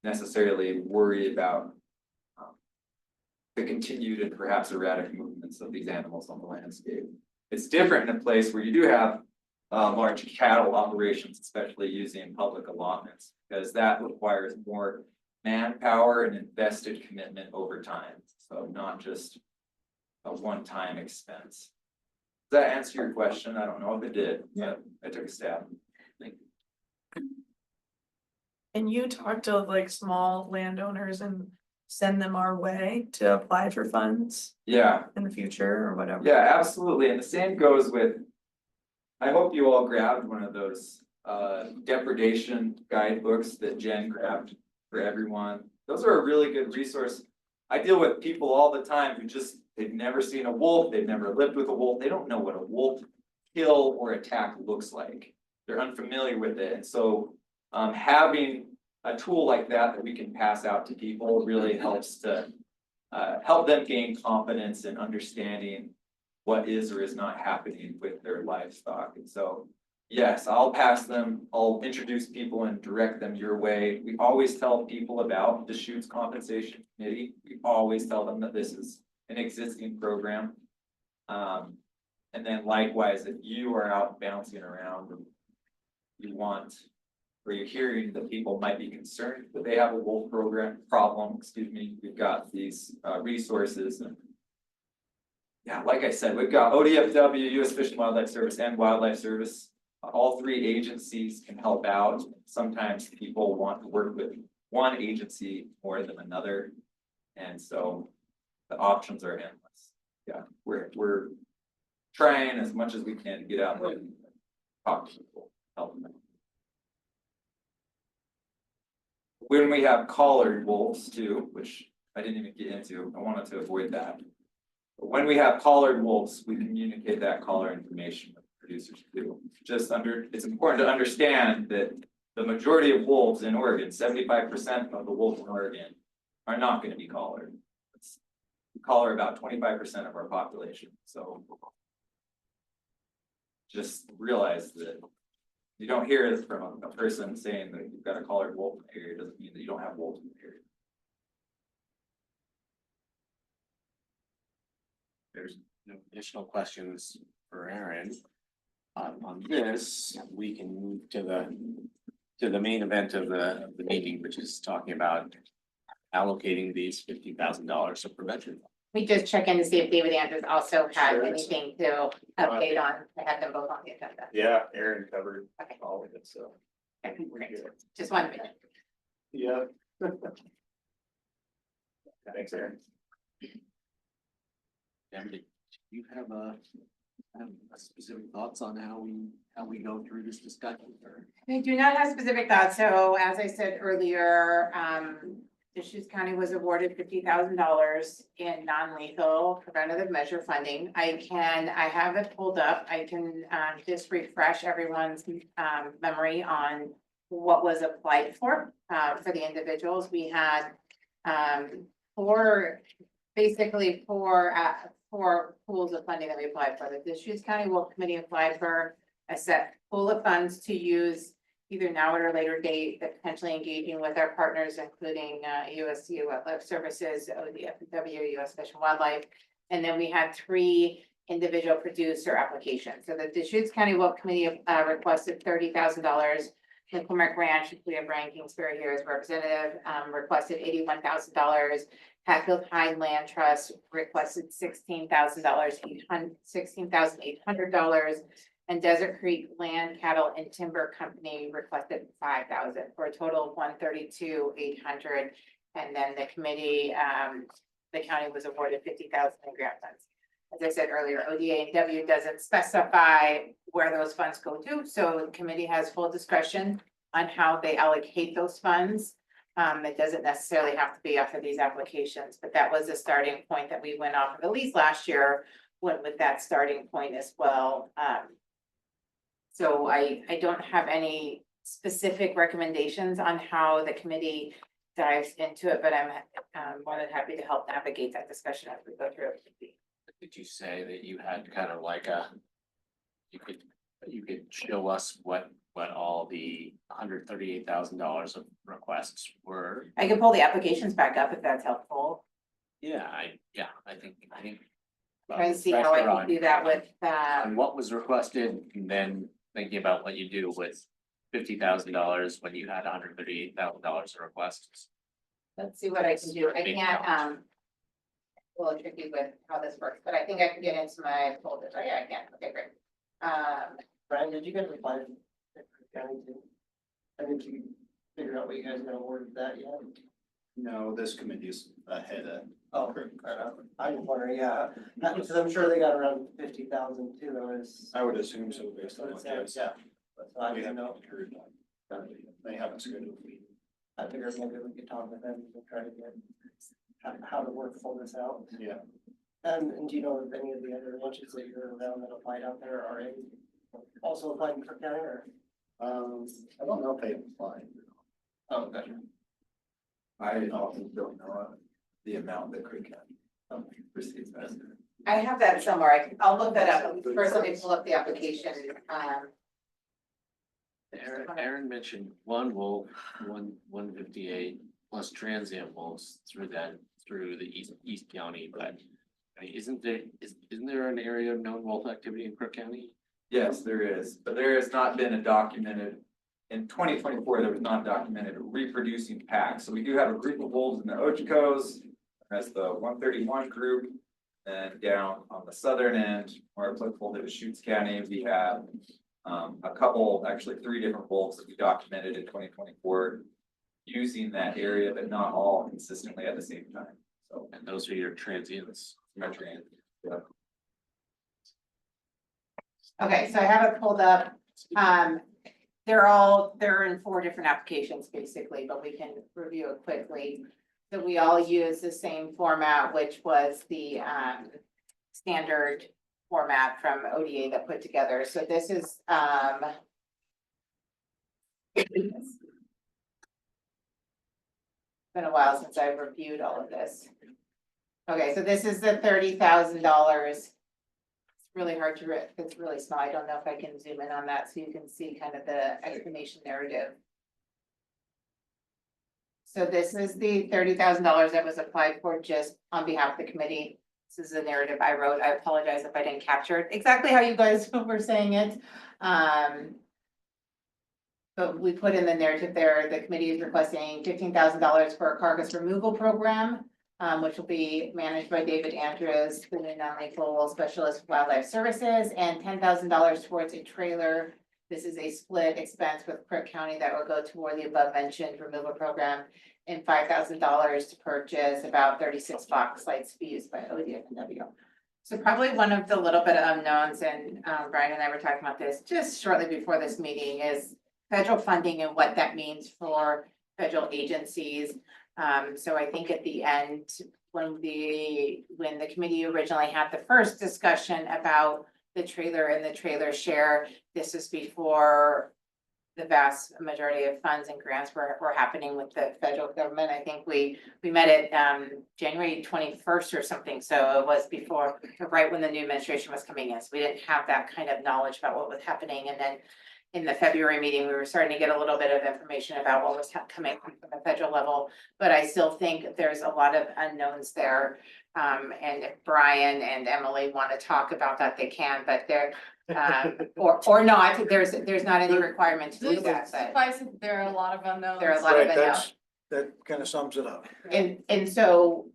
necessarily worry about the continued and perhaps erratic movements of these animals on the landscape. It's different in a place where you do have large cattle operations, especially using public allotments, because that requires more manpower and invested commitment over time. So not just a one-time expense. Does that answer your question? I don't know if it did, but I took a stab. And you talk to like small landowners and send them our way to apply for funds Yeah, in the future or whatever? yeah, absolutely. And the same goes with, I hope you all grabbed one of those depredation guidebooks that Jen grabbed for everyone. Those are a really good resource. I deal with people all the time who they've never seen a wolf, they've never lived with a wolf, they don't know what a wolf kill or attack looks like. They're unfamiliar with it. And so having a tool like that we can pass out to people really helps to help them gain confidence in understanding what is or is not happening with their livestock. And so, yes, I'll introduce people and direct them your way. We always tell people about the Deschutes Compensation Committee. We always tell them that this is an existing program. And then likewise, if you are out bouncing around and you're hearing that people might be concerned that they have a wolf problem, we've got these resources. And yeah, like I said, we've got ODFW, U.S. Fish and Wildlife Service, and Wildlife Service. All three agencies can help out. Sometimes people want to work with one agency more than another. And so the options are endless. Yeah, we're trying as much as we can to get out there and talk to people, help them. When we have collared wolves too, which I didn't even get into, I wanted to avoid that. But when we have collared wolves, we communicate that collar information with producers too. It's important to understand that the majority of wolves in Oregon, 75% of the wolves in Oregon are not gonna be collared. We collar about 25% of our population, so just realize that you don't hear it from a person saying that you've got a collared wolf in the area, doesn't mean that you don't have wolves in the area. There's no additional questions for Aaron. On this, we can move to the main event of the meeting, which is talking about allocating these $50,000 of prevention. We just check in to see if David Andrews also had anything to update on, to have them both on the agenda. Yeah, Aaron covered Okay. all of it, so. Okay, great. Just 1 minute. Yeah. Thanks, Aaron. Devin, do you have specific thoughts on how we go through this discussion? Or? I do not have specific thoughts, so as I said earlier, Deschutes County was awarded $50,000 in non-lethal preventative measure funding. I have it pulled up, I can just refresh everyone's memory on what was applied for the individuals. We had four pools of funding that we applied for. The Deschutes County Wolf Committee applied for a set pool of funds to use either now or at a later date, but potentially engaging with our partners, including USDA Wildlife Services, ODFW, US Fish and Wildlife. And then we had 3 individual producer applications. So the Deschutes County Wolf Committee requested $30,000. McCormick Ranch, we have Brian Kingsbury here as representative, requested $81,000. Hatfield High Land Trust requested $16,800. And Desert Creek Land, Cattle and Timber Company requested $5,000 for a total of $132,800. And then the committee, the county was awarded $50,000 in grant funds. As I said earlier, ODA&W doesn't specify where those funds go to, so the committee has full discretion on how they allocate those funds. It doesn't necessarily have to be off of these applications, but that was a starting point that we went off of, at least last year, went with that starting point as well. So I don't have any specific recommendations on how the committee dives into it, but I'm more than happy to help navigate that discussion as we go through it. Did you say that you had kind of like you could show us what all the $138,000 of requests were? I can pull the applications back up if that's helpful. Yeah, I think. Try to see how I can do that with And what was requested, and then thinking about what you do with $50,000 when you had $138,000 of requests. let's see what I can do. I can't a little tricky with how this works, but I think I can get into my folders. Oh, yeah, I can. Okay, great. Brian, did you guys apply to county too? I think you figured out what you guys got awarded that yet? No, this committee's ahead of. Oh, I was wondering, yeah, because I'm sure they got around 50,000 too, I would assume so based on what you guys. yeah. So I We didn't know, haven't heard that. They haven't scheduled a meeting. I figured maybe we could talk with them and try to get how to work full this out. Yeah. And do you know if any of the other ranches that you're around that applied out there are also applying for county or? I don't know if they applied. Oh, gotcha. I often don't know the amount that Creek County receives. I have that somewhere. I'll look that up. First, let me pull up the application. Aaron mentioned one wolf, 158 plus transient wolves through the East County, but I mean, isn't there an area of known wolf activity in Crook County? Yes, there is, but there has not been a documented, in 2024, there was not documented reproducing pack. So we do have a group of wolves in the Ochocos, that's the 131 group. And down on the southern end, more applicable to Deschutes County, we have a couple, actually 3 different wolves that we documented in 2024 using that area, but not all consistently at the same time. So, And those are your transients. Metro. Okay, so I have it pulled up. They're in 4 different applications basically, but we can review it quickly. So we all use the same format, which was the standard format from ODA that put together. So this is it's been a while since I've reviewed all of this. Okay, so this is the $30,000. It's really hard to read, it's really small. I don't know if I can zoom in on that so you can see kind of the explanation narrative. So this is the $30,000 that was applied for just on behalf of the committee. This is the narrative I wrote. I apologize if I didn't capture it exactly how you guys were saying it. But we put in the narrative there, the committee is requesting $15,000 for a carcass removal program, which will be managed by David Andrews, the new non-lethal specialist of wildlife services, and $10,000 towards a trailer. This is a split expense with Crook County that will go toward the above mentioned removal program, and $5,000 to purchase about 36 box lights to be used by ODFW. So probably one of the little bit of unknowns, and Brian and I were talking about this just shortly before this meeting, is federal funding and what that means for federal agencies. So I think at the end, when the committee originally had the first discussion about the trailer and the trailer share, this is before the vast majority of funds and grants were happening with the federal government. I think we met at January 21st or something, so it was before, right when the new administration was coming in. So we didn't have that kind of knowledge about what was happening, and then in the February meeting, we were starting to get a little bit of information about what was coming from the federal level, but I still think there's a lot of unknowns there. And if Brian and Emily want to talk about that, they can, but they're, or not, there's not any requirement to do that, but Suffice it, there are a lot of unknowns. there are a lot of Right, unknowns. that kind of sums it up. And so,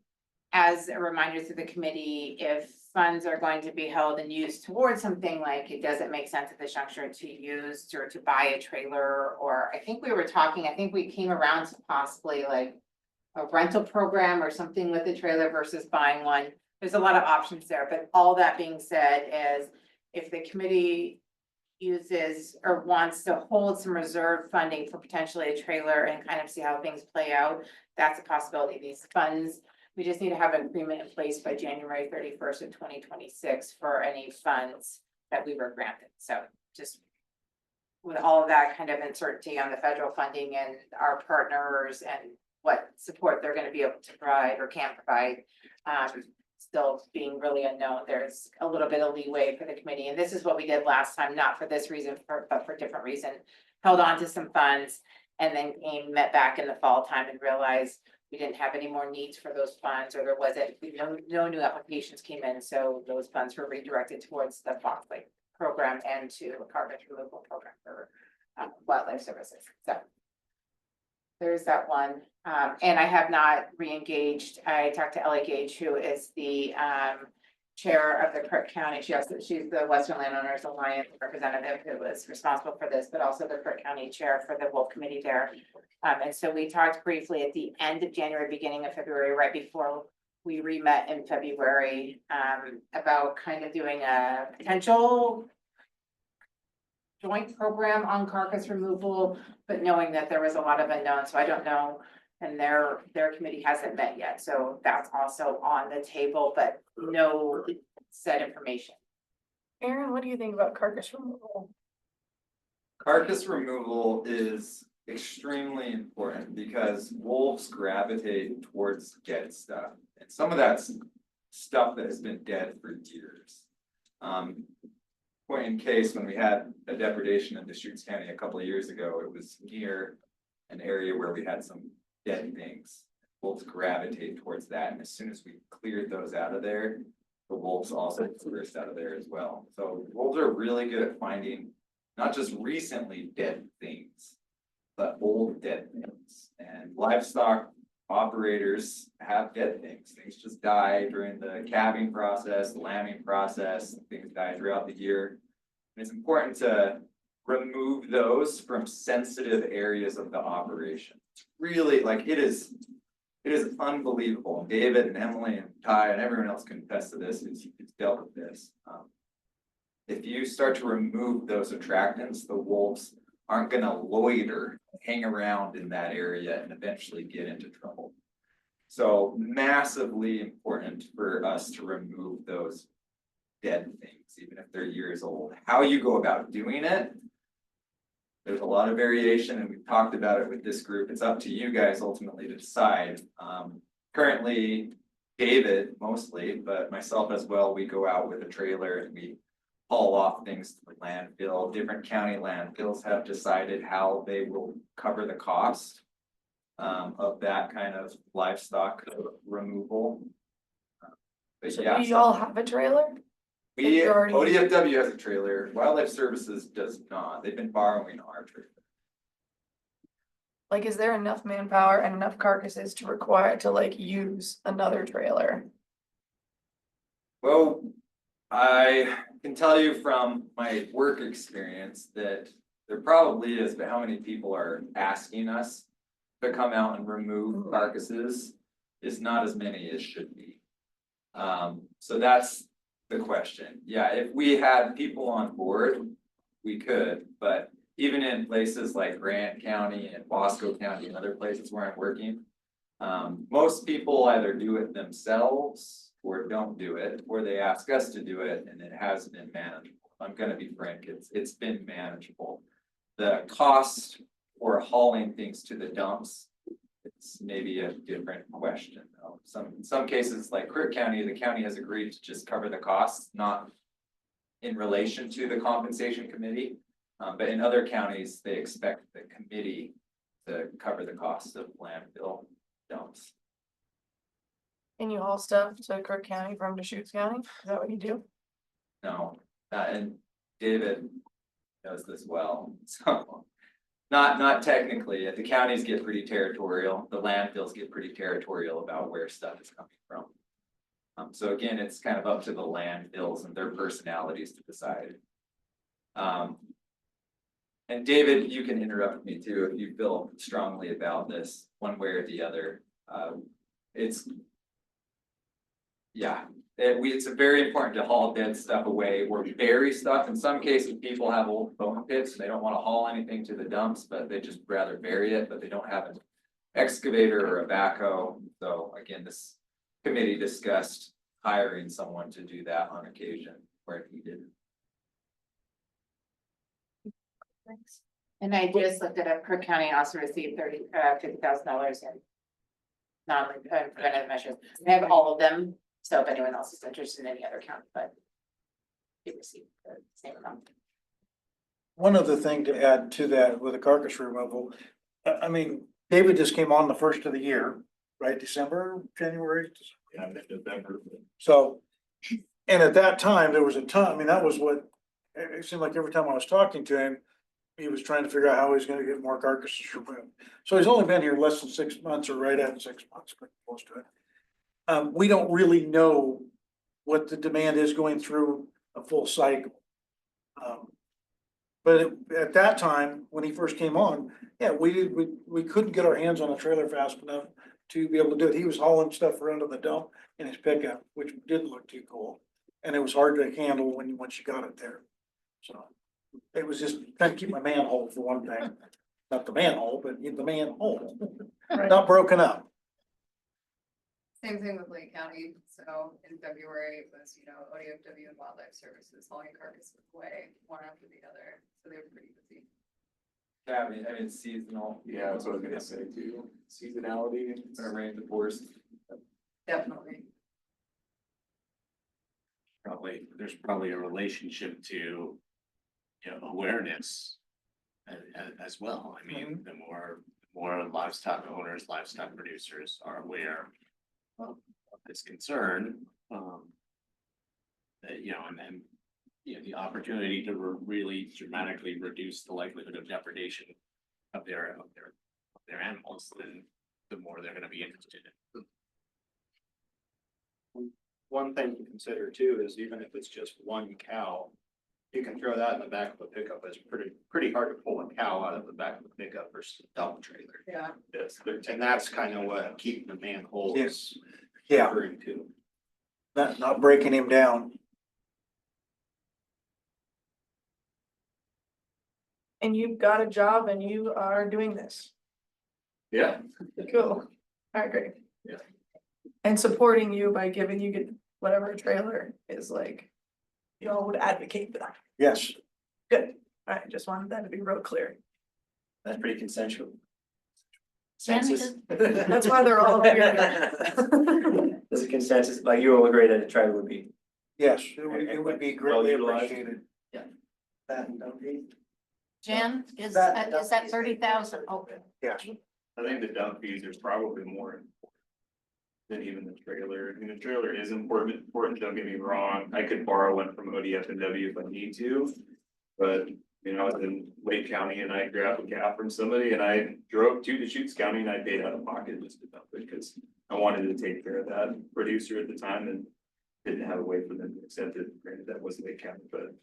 as a reminder to the committee, if funds are going to be held and used towards something, like it doesn't make sense at this juncture to use or to buy a trailer, or I think we came around to possibly like a rental program or something with the trailer versus buying one. There's a lot of options there, but all that being said is if the committee uses or wants to hold some reserve funding for potentially a trailer and kind of see how things play out, that's a possibility. These funds, we just need to have an agreement in place by January 31st of 2026 for any funds that we were granted. So just with all of that kind of uncertainty on the federal funding and our partners and what support they're going to be able to provide or can provide, still being really unknown, there's a little bit of leeway for the committee. And this is what we did last time, not for this reason, but for different reason, held on to some funds and then met back in the fall time and realized we didn't have any more needs for those funds, or there wasn't, no new applications came in, so those funds were redirected towards the Fox Lake program and to a carpet removal program for wildlife services. So there's that one. And I have not re-engaged. I talked to Ellie Gage, who is the chair of the Crook County. She's the Western Landowners Alliance representative who was responsible for this, but also the Crook County chair for the Wolf Committee there. And so we talked briefly at the end of January, beginning of February, right before we re-met in February, about kind of doing a potential joint program on carcass removal, but knowing that there was a lot of unknowns, so I don't know. And their committee hasn't met yet, so that's also on the table, but no set information. Aaron, what do you think about carcass removal? Carcass removal is extremely important because wolves gravitate towards dead stuff. And some of that's stuff that has been dead for years. Point in case, when we had a depredation in Deschutes County a couple of years ago, it was near an area where we had some dead things. Wolves gravitate towards that, and as soon as we cleared those out of there, the wolves also dispersed out of there as well. So wolves are really good at finding not just recently dead things, but old dead things. And livestock operators have dead things. Things just die during the calving process, the lambing process, things die throughout the year. And it's important to remove those from sensitive areas of the operation. It's really, like, it is It is unbelievable. David and Emily and Ty and everyone else can attest to this, who's dealt with this. If you start to remove those attractants, the wolves aren't gonna loiter, hang around in that area and eventually get into trouble. So massively important for us to remove those dead things, even if they're years old. How you go about doing it, there's a lot of variation, and we've talked about it with this group. It's up to you guys ultimately to decide. Currently, David mostly, but myself as well, we go out with a trailer and we haul off things to the landfill. Different county landfills have decided how they will cover the cost of that kind of livestock removal. But So yeah, do y'all have a trailer? we, you already- ODFW has a trailer, Wildlife Services does not, they've been borrowing our trailer. Like, is there enough manpower and enough carcasses to require to like use another trailer? Well, I can tell you from my work experience that there probably is, but how many people are asking us to come out and remove carcasses is not as many as should be. So that's the question. Yeah, if we had people on board, we could, but even in places like Grant County and Bosco County and other places where I'm working, most people either do it themselves or don't do it, or they ask us to do it, and it has been manageable. I'm gonna be frank, it's been manageable. The cost for hauling things to the dumps, it's maybe a different question though. In some cases, like Crook County, the county has agreed to just cover the costs, not in relation to the compensation committee. But in other counties, they expect the committee to cover the cost of landfill dumps. Can you haul stuff to Crook County from Deschutes County? Is that what you do? No, and David does this well, so. Not technically, the counties get pretty territorial, the landfills get pretty territorial about where stuff is coming from. So again, it's kind of up to the landfills and their personalities to decide. And David, you can interrupt me too if you feel strongly about this, one way or the other. It's very important to haul dead stuff away or bury stuff. In some cases, people have old bone pits, and they don't want to haul anything to the dumps, but they just rather bury it, but they don't have an excavator or a backhoe. So again, this committee discussed hiring someone to do that on occasion where needed. Thanks. And I just looked it up, Crook County also received $50,000 in non-preventive measures. They have all of them, so if anyone else is interested in any other county, but they received the same amount. One other thing to add to that with the carcass removal, I mean, David just came on the first of the year, right? December, January? Yeah, November. So, and at that time, there was a ton, I mean, that was what, it seemed like every time I was talking to him, he was trying to figure out how he's gonna get more carcasses removed. So he's only been here less than 6 months or right at 6 months, pretty close to it. We don't really know what the demand is going through a full cycle. But at that time, when he first came on, yeah, we couldn't get our hands on a trailer fast enough to be able to do it. He was hauling stuff around to the dump in his pickup, which didn't look too cool. And it was hard to handle once you got it there. So it was just trying to keep my manhole for one thing. Not the manhole, but the manhole, not broken up. Same thing with Lake County, so in February, it was, ODFW and Wildlife Services hauling carcasses away, one after the other, so they were pretty busy. Yeah, I mean, it's seasonal. Yeah, that's what I was gonna say too, seasonality. It's gonna rain, of course. Definitely. There's probably a relationship to, awareness as well. I mean, the more livestock owners, livestock producers are aware of this concern, that, and the opportunity to really dramatically reduce the likelihood of depredation of their animals, then the more they're gonna be interested in. One thing to consider too is even if it's just one cow, You can throw that in the back of a pickup, it's pretty hard to pull a cow out of the back of a pickup versus a dump trailer. Yeah. And that's kind of what keeping the manhole is Yeah, referring to. not breaking him down. And you've got a job and you are doing this. Yeah. Cool. Alright, great. Yeah. And supporting you by giving you whatever trailer is like, you all would advocate for that. Yes. Good. Alright, just wanted that to be real clear. That's pretty consensual. Consensus. That's why they're all here. There's a consensus, like you all agree that a trailer would be. Yes, it would be greatly Well utilized. appreciated. That and don't be. Jen, is That- that 30,000? Okay. Yes. I think the dump fees are probably more important than even the trailer. I mean, the trailer is important, don't get me wrong. I could borrow one from ODF and W if I need to. But, you know, I was in Lake County and I grabbed a cab from somebody and I drove to Deschutes County and I paid out of pocket just to dump it because I wanted to take care of that producer at the time and didn't have a way for them to accept it. Granted, that was Lake County, but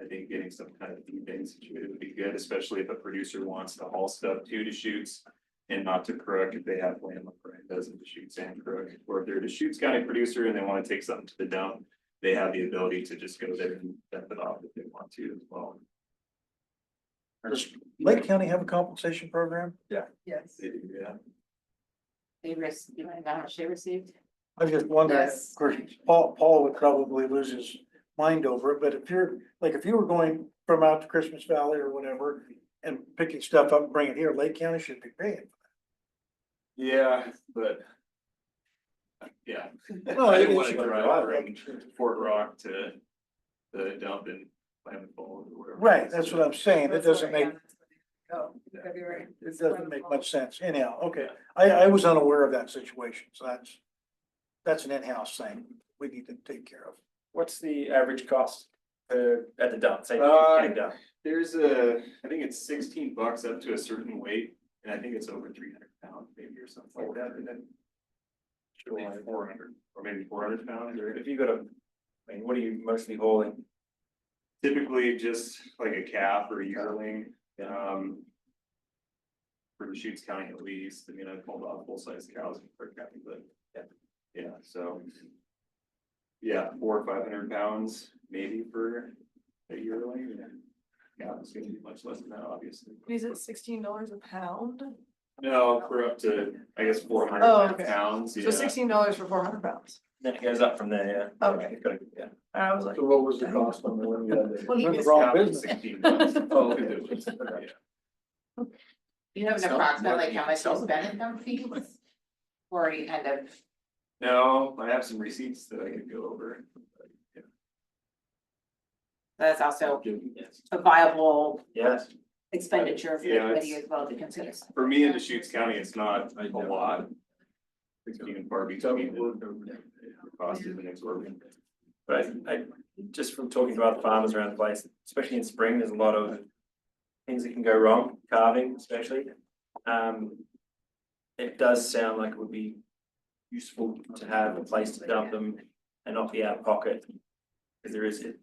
I think getting some kind of fee thing situated would be good, especially if a producer wants to haul stuff to Deschutes and not to Crook if they have land like Brian does in Deschutes and Crook. Or if they're a Deschutes County producer and they want to take something to the dump, they have the ability to just go there and dump it off if they want to as well. Does Lake County have a compensation program? Yes. They do, yeah. You want to know how much they received? I was just wondering, Yes. of course, Paul would probably lose his mind over it, but if you were going from out to Christmas Valley or whatever and picking stuff up and bringing it here, Lake County should be paying. Yeah, but. Yeah. No, I it didn't want is to what drive it from Fort Rock to the dump in Klamath Falls or wherever. Right, that's what I'm saying. It That's doesn't where, make, yeah, that's where they go. February. it doesn't make much sense anyhow. Okay, I was unaware of that situation, so that's an in-house thing we need to take care of. What's the average cost at the dump, say, getting done? There's I think it's $16 up to a certain weight, and I think it's over 300 pounds maybe or something like that, and then. Maybe 400 or maybe 400 pounds, or If you got I mean, what are you mostly hauling? typically just like a calf or a yearling, for Deschutes County at least. I mean, I've pulled off full-size cows in Clark County, but yeah, so. Yeah, 400 or 500 pounds maybe for a yearling. Yeah, it's gonna be much less than that, obviously. Is it $16 a pound? No, we're up to, I guess, 400 Oh, okay. pounds, So yeah. $16 for 400 pounds. Then it goes up from there, yeah. Okay. Yeah. I was like. So what was the cost on the one you had? Well, We're in the it's- wrong Yeah, business. $16. Oh, okay. Yeah. Do you have an Sell- approximate, like you how can much sell you them. spent in dump fees? Or are you kind of, No, I have some receipts that I could go over. that's also Yes. a viable Yes. expenditure for the Yeah, committee it's- as well to consider. For me in Deschutes County, it's not a lot. It's even far between. The cost is an exorbitant. But I, just from talking to other farmers around the place, especially in spring, there's a lot of things that can go wrong, calving especially. It does sound like it would be useful to have a place to dump them and not be out of pocket. Because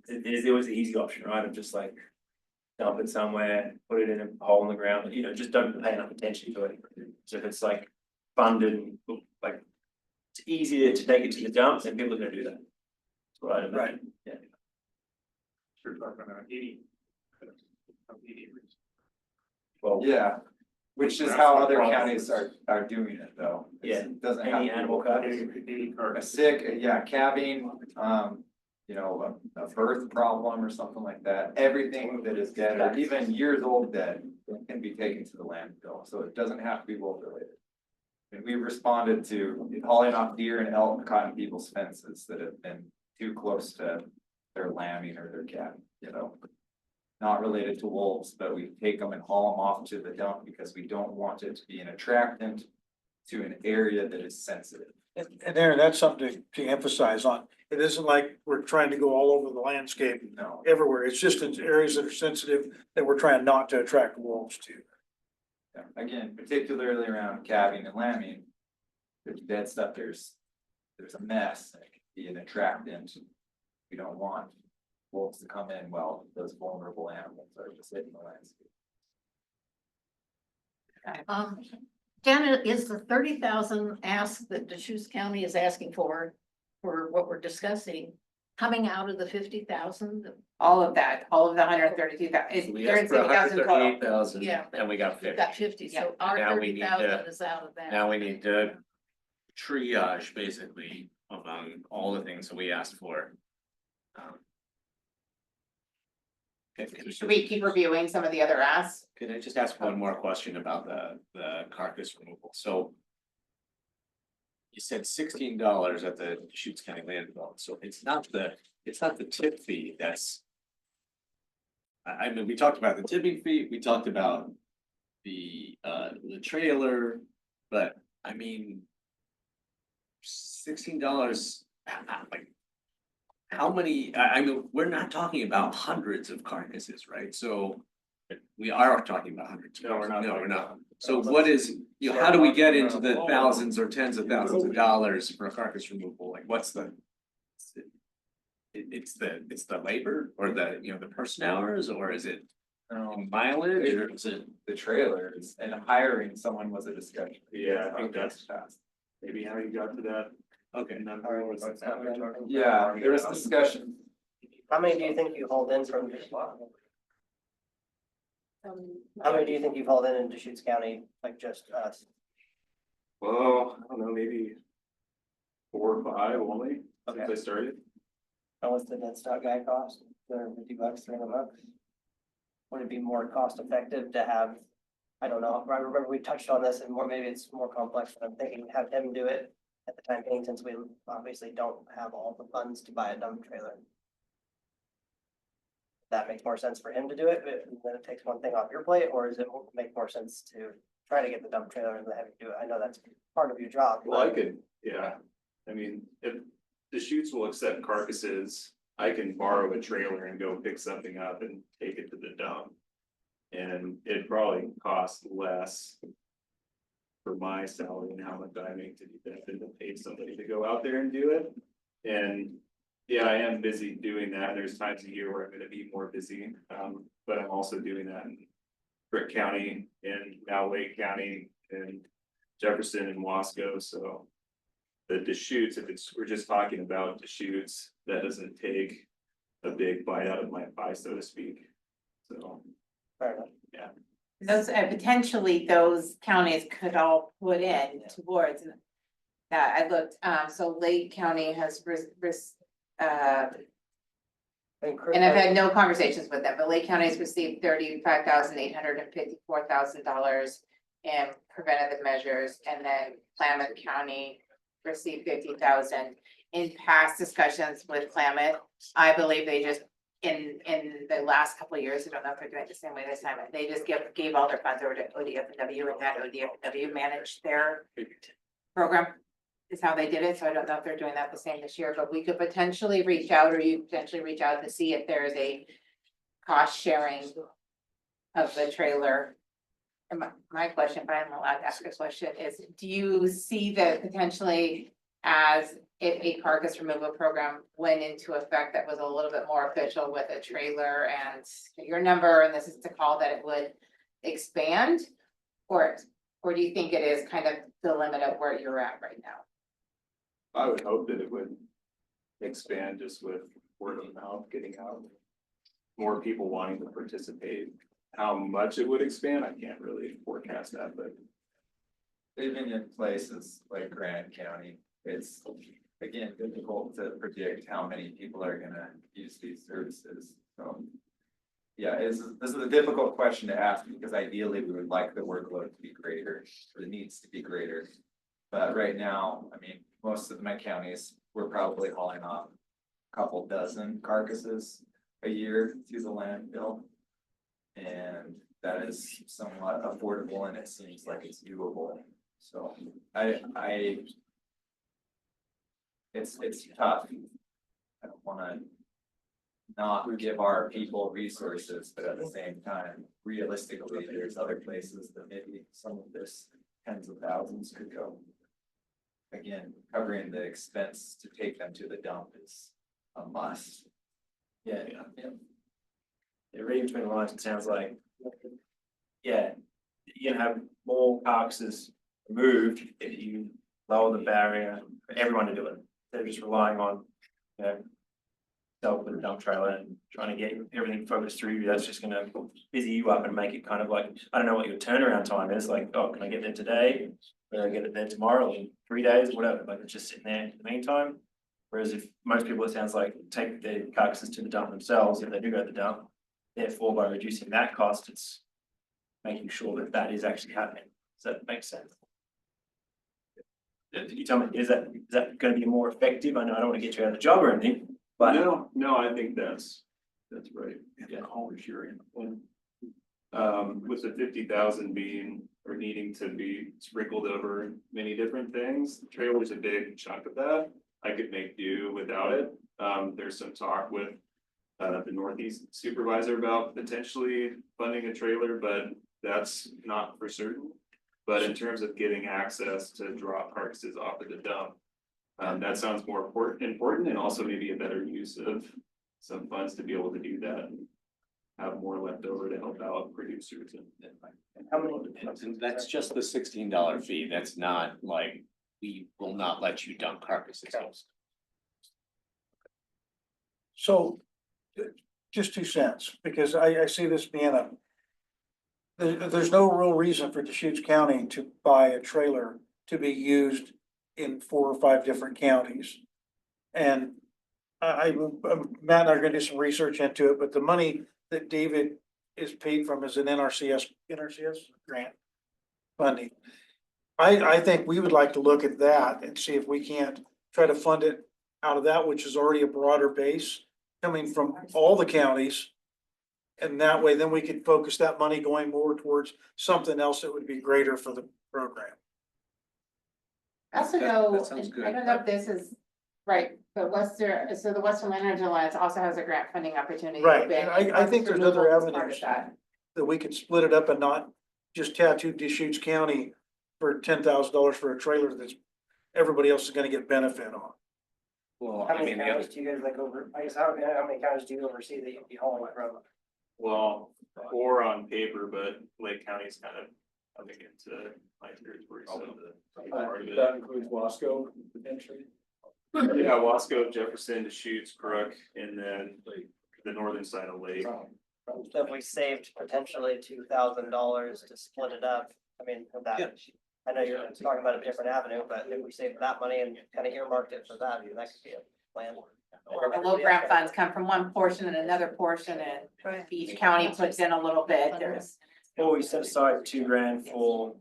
there's always the easy option, right, of just like dump it somewhere, put it in a hole in the ground, you know, just don't pay enough attention to it. So if it's like funded, like it's easier to take it to the dump, then people are gonna do that. That's what I'd imagine. Yeah. Sure, talking about 80. Well, Yeah, which is That's how the other problem. counties are doing it though. Yeah. It doesn't have any to animal be carcass. a sick, yeah, calving, you know, a birth problem or something like that. Everything that is dead or even years old dead can be taken to the landfill, so it doesn't have to be wolf related. And we responded to hauling off deer and elk caught in people's fences that have been too close to their lambing or their cat, you know. Not related to wolves, but we take them and haul them off to the dump because we don't want it to be an attractant to an area that is sensitive. And Aaron, that's something to emphasize on. It isn't like we're trying to go all over the landscape No, everywhere. It's just in areas that are sensitive that we're trying not to attract wolves to. yeah, again, particularly around calving and lambing. There's dead stuff, there's a mess that could be an attractant we don't want wolves to come in while those vulnerable animals are just hitting the landscape. Janet, is the 30,000 ask that Deschutes County is asking for what we're discussing, coming out of the 50,000? All of that, all of the 132,000, We asked for 138,000 total. 138,000 Yeah. and we got We've 50. got 50, so our Now we need to- 30,000 is out of that. Now we need to triage basically among all the things that we asked for. Should we keep reviewing some of the other asks? Could I just ask one more question about the carcass removal? So you said $16 at the Deschutes County landfill, so it's not the tip fee that's. I mean, we talked about the tipping fee, we talked about the trailer, but I mean. $16, like. How many, I mean, we're not talking about hundreds of carcasses, right? So. We are talking about hundreds. No, we're not. No, we're not. So what is, you know, how do we get into the thousands or tens of thousands of dollars for a carcass removal? Like, what's the? It's the labor or the, you know, the person hours, or is it mileage, or is it? The trailers and hiring someone was a discussion. Yeah, I think that's maybe how you got to that. Okay. Number was. Yeah, there was discussion. How many do you think you hauled in from Deschutes? How many do you think you've hauled in Deschutes County, like just us? Well, I don't know, maybe 4 or 5 only since Okay. I started. And what's the dead stock guy cost? $250, $300? Would it be more cost effective to have, I don't know, I remember we touched on this and more, maybe it's more complex than I'm thinking, have him do it at the time being, since we obviously don't have all the funds to buy a dump trailer. That makes more sense for him to do it, but then it takes one thing off your plate, or does it make more sense to try to get the dump trailer and have you do it? I know that's part of your job. Well, I could, yeah, I mean, if the chutes will accept carcasses, I can borrow a trailer and go pick something up and take it to the dump. And it'd probably cost less for my salary and how much I make to do that than to pay somebody to go out there and do it. And yeah, I am busy doing that. There's times a year where I'm gonna be more busy, but I'm also doing that in Brick County and now Lake County and Jefferson and Wasco, so. The Deschutes, if it's, we're just talking about Deschutes, that doesn't take a big bite out of my pie, so to speak. So, Fair enough. Those, potentially those counties could all put in towards that. I looked, so Lake County has and I've had no conversations with them, but Lake County has received $35,854,000 in preventative measures, and then Klamath County received 50,000. In past discussions with Klamath, I believe they just, in the last couple of years, I don't know if they're doing it the same way this time, they just gave all their funds over to ODF&W, and had ODF&W manage their program. Is how they did it, so I don't know if they're doing that the same this year, but we could potentially reach out, or you potentially reach out to see if there's a cost sharing of the trailer. And my question, if I'm allowed to ask a question, is do you see that potentially as if a carcass removal program went into effect that was a little bit more official with a trailer and your number, and this is the call, that it would expand? Or do you think it is kind of the limit of where you're at right now? I would hope that it would expand just with word of mouth getting out. More people wanting to participate. How much it would expand, I can't really forecast that, but. Even in places like Grant County, it's again difficult to predict how many people are gonna use these services, so. Yeah, this is a difficult question to ask, because ideally we would like the workload to be greater, or the needs to be greater. But right now, I mean, most of my counties, we're probably hauling off a couple dozen carcasses a year through the landfill. And that is somewhat affordable, and it seems like it's doable. So it's tough. I don't wanna not give our people resources, but at the same time, realistically, there's other places that maybe some of this tens of thousands could go. Again, covering the expense to take them to the dump is a must. Yeah, yeah. Yeah, reading between the lines, it sounds like, yeah, you're gonna have more carcasses removed if you lower the barrier for everyone to do it. They're just relying on, you know, self with a dump trailer and trying to get everything focused through you. That's just gonna busy you up and make it kind of like, I don't know what your turnaround time is, like, oh, can I get there today? Or I get it there tomorrow, in 3 days, whatever, like it's just sitting there in the meantime. Whereas if most people, it sounds like, take their carcasses to the dump themselves, if they do go to the dump, therefore by reducing that cost, it's making sure that that is actually happening. Does that make sense? Did you tell me, is that gonna be more effective? I know I don't wanna get you out of the job or anything, but. No, I think that's right. Yeah. Always you're in. With the 50,000 being or needing to be sprinkled over many different things, the trailer's a big chunk of that. I could make do without it. There's some talk with the Northeast supervisor about potentially funding a trailer, but that's not for certain. But in terms of getting access to drop carcasses off of the dump, that sounds more important and also maybe a better use of some funds to be able to do that and have more left over to help out producers and. How many? And that's just the $16 fee. That's not like, we will not let you dump carcasses. So, just 2 cents, because I see this being there's no real reason for Deschutes County to buy a trailer to be used in 4 or 5 different counties. And Matt and I are gonna do some research into it, but the money that David is paid from is an NRCS grant funding. I think we would like to look at that and see if we can't try to fund it out of that, which is already a broader base coming from all the counties. And that way, then we could focus that money going more towards something else that would be greater for the program. I also That know, sounds and good. I don't know if this is right, but the Western Land Alliance also has a grant funding opportunity. Right, but and I think there's other removal is part of avenues. that. That we could split it up and not just tattoo Deschutes County for $10,000 for a trailer that's everybody else is gonna get benefit on. Well, How I many mean, the counties other, do you guys like how many counties do you oversee that you'd be hauling from? Well, 4 on paper, but Lake County's kind of coming into my territory, so. Part of it. That includes Wasco potentially. Yeah, Wasco, Jefferson, Deschutes, Crook, and then the northern side of Lake. So if we saved potentially $2,000 to split it up, I mean, with that, I know you're talking about a different avenue, but if we saved that money and kind of earmarked it for that, that could be a plan. Or the low grant funds come from one portion and another portion, and each county puts in a little bit, there's. Or we set aside $2,000 for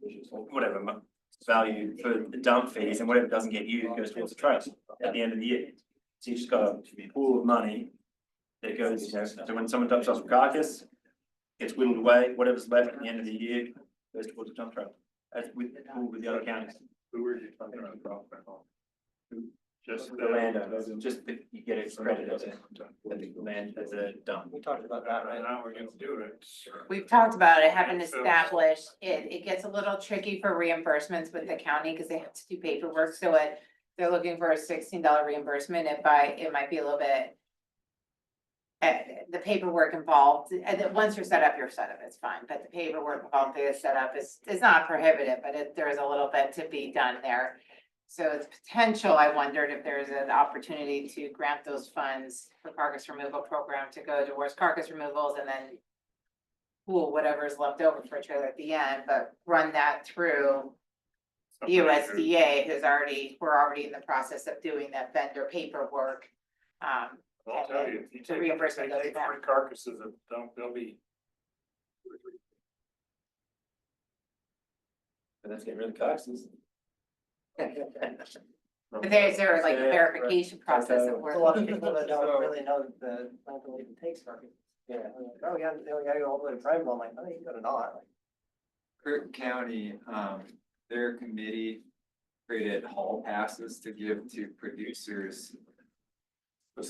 whatever value for the dump fees, and whatever doesn't get used goes towards the trails at the end of the year. So you just got a pool of money that goes, you know, so when someone dumps off a carcass, gets whittled away, whatever's left at the end of the year goes towards the dump trail. As with the other counties. Who were you talking about? Just The landowners, just that you get it credited as a land, as a dump. We talked about that, right? Now we're gonna do it. We've talked about it, haven't established, it gets a little tricky for reimbursements with the county, because they have to do paperwork, so they're looking for a $16 reimbursement, it might be a little bit. The paperwork involved, and then once you're set up, it's fine, but the paperwork involved, the setup is not prohibitive, but there is a little bit to be done there. So it's potential, I wondered if there's an opportunity to grant those funds for carcass removal program to go towards carcass removals and then pool whatever is left over for a trailer at the end, but run that through USDA, we're already in the process of doing that vendor paperwork. I'll tell you, if you The take, reimbursement they goes take back. 3 carcasses of dump, they'll be. But that's getting rid of carcasses. But is there like a Yeah, verification process of There's a lot of where? people that don't really know that the landfill even takes carcasses. Yeah. Oh, yeah, they gotta go all the way to Prineville, I'm like, oh, you go to not. Kirk County, their committee created hall passes to give to producers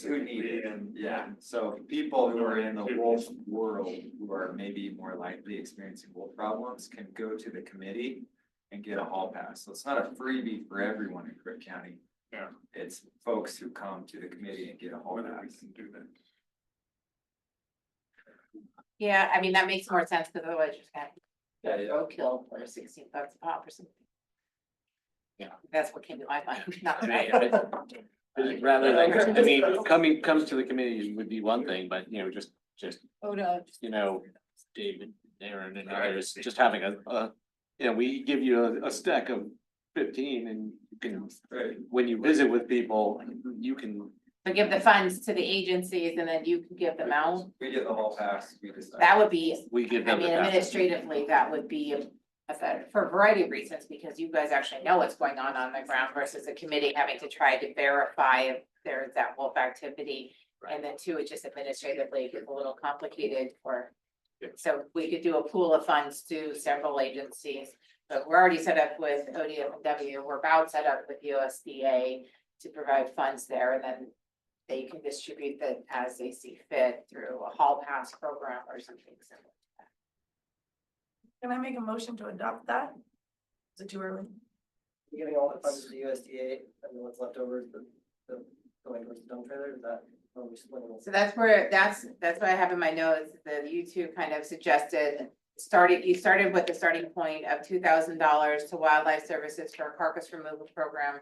who need it. Yeah, so people who are in the wolf world, who are maybe more likely experiencing wolf problems, can go to the committee and get a hall pass. So it's not a freebie for everyone in Kirk County. Yeah. It's folks who come to the committee and get a hall pass. Can do that. Yeah, I mean, that makes more sense, because otherwise you're just gonna Yeah, yeah. roadkill for $16 a pop or something. Yeah. That's what came to my mind, not. I mean, rather than, I mean, comes to the committees would be one thing, but you know, just, Oh, no. you know, David, Aaron and others, just having you know, we give you a stack of 15 and you can, Right. when you visit with people, you can. So give the funds to the agencies and then you can give them out. We get the hall pass, we just. That would be, We give I them the mean, pass. administratively, that would be a better, for a variety of reasons, because you guys actually know what's going on the ground versus a committee having to try to verify if there's that wolf activity. And then two, it just administratively gets a little complicated for, so we could do a pool of funds to several agencies. But we're already set up with ODFW, we're about set up with USDA to provide funds there, and then they can distribute that as they see fit through a hall pass program or something similar. Can I make a motion to adopt that? Is it too early? Giving all the funds to the USDA and then what's left over is the going towards the dump trailer, is that? Or are we splitting it? So that's where, that's what I have in my notes, that you two kind of suggested. You started with the starting point of $2,000 to Wildlife Services for a carcass removal program.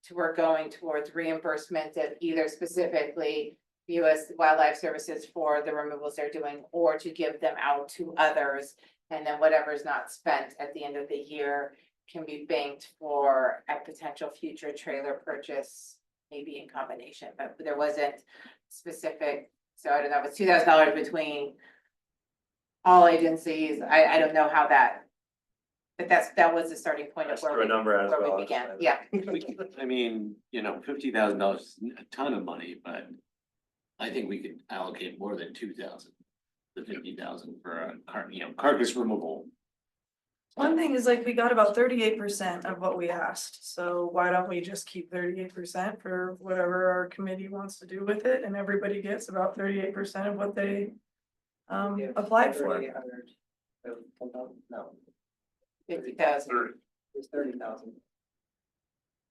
To work going towards reimbursement of either specifically US Wildlife Services for the removals they're doing, or to give them out to others. And then whatever's not spent at the end of the year can be banked for a potential future trailer purchase, maybe in combination, but there wasn't specific. So I don't know, if it's $2,000 between all agencies. I don't know how that, but that was the starting point of Let's where throw a number out as where well. we began, yeah. I mean, you know, $50,000 is a ton of money, but I think we could allocate more than 2,000. The 50,000 for a carcass removal. One thing is like, we got about 38% of what we asked, so why don't we just keep 38% for whatever our committee wants to do with it, and everybody gets about 38% of what they applied for. 3,800. No, 50,000. it's 30,000.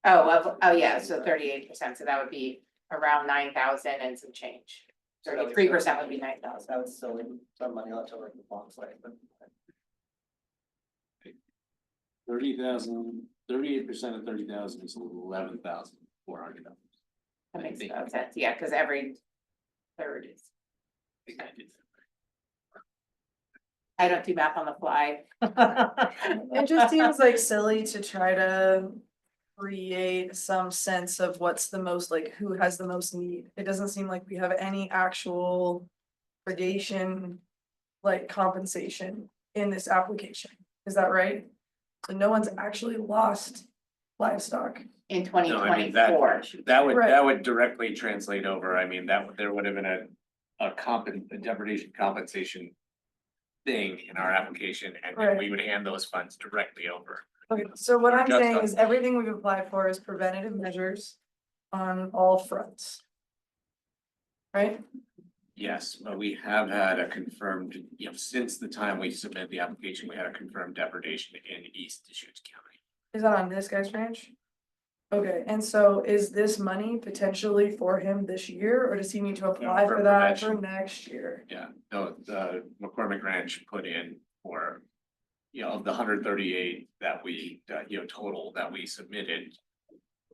Oh, yeah, so 38%, so that would be around 9,000 and some change. 33% would be 9,000. That was still some money left over in the box, like, but 30,000, 38% of 30,000 is $11,400. That makes no sense, yeah, because every third is. I don't do math on the fly. It just seems like silly to try to create some sense of what's the most, like, who has the most need. It doesn't seem like we have any actual predation, like, compensation in this application. Is that right? So no one's actually lost livestock. In No, I mean, that 2024. that would directly translate over. I mean, there would have been a depredation compensation thing in our application, and then we would hand those funds directly over. Okay, so what I'm Just saying on- is everything we've applied for is preventative measures on all fronts. Right? Yes, but we have had a confirmed, you know, since the time we submitted the application, we had a confirmed depredation in East Deschutes County. Is that on this guy's ranch? Okay, and so is this money potentially for him this year, or does he need to apply for for that for prevention. next year? Yeah, no, the McCormick Ranch put in for, you know, of the 138 that we, total that we submitted.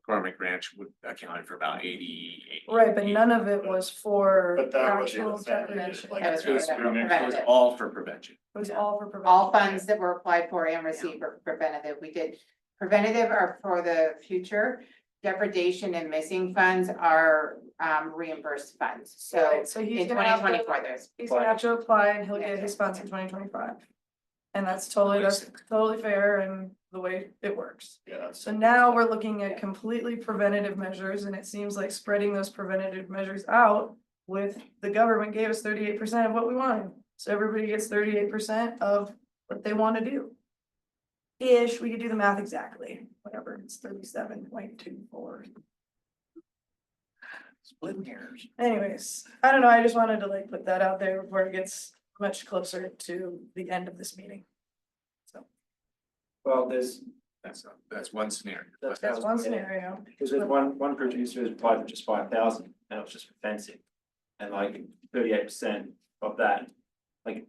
McCormick Ranch would account for about 80. Right, but none of it was for But that was actual the thing, depredation. like, That was It was preventative. all for prevention. It was all for prevention. All funds that were applied for and received were preventative. We did preventative are for the future. Depredation and missing funds are reimbursed funds. So Right, so he's in gonna have 2024, to, there's. he's gonna have to apply and he'll get his funds in 2025. And that's totally fair and the way it works. Yeah. So now we're looking at completely preventative measures, and it seems like spreading those preventative measures out with the government gave us 38% of what we wanted. So everybody gets 38% of what they want to do. Ish, we could do the math exactly, whatever, it's 37.24. Splitting hairs. Anyways, I don't know, I just wanted to like put that out there before it gets much closer to the end of this meeting. Well, there's, That's one scenario. That's one scenario. because there's one producer who's applied for just 5,000, and it was just for fencing. And like 38% of that like.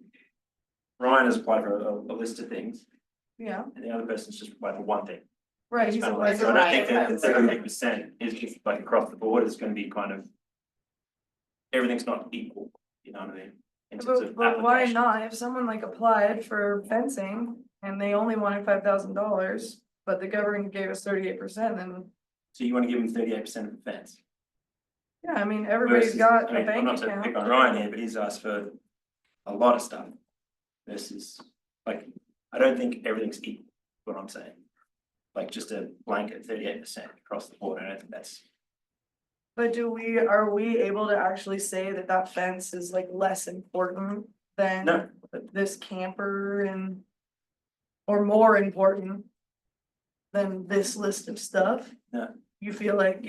Ryan has applied for a list of things, Yeah, and the other person's just applied for one thing. right, he's So applied I for don't think that Right. the 38% is just like across the board, it's gonna be kind of. Everything's not equal, you know what I mean? In terms of But why application. not? If someone like applied for fencing and they only wanted $5,000, but the government gave us 38%, then, So you wanna give them 38% of the fence? yeah, I mean, everybody's Versus- got I a mean, I'm bank not to pick account. on Ryan here, but he's asked for a lot of stuff. Versus, like, I don't think everything's equal, what I'm saying. Like just a blanket 38% across the board, I don't think that's. But are we able to actually say that that fence is like less important than No. this camper and, or more important than this list of stuff? No. You feel like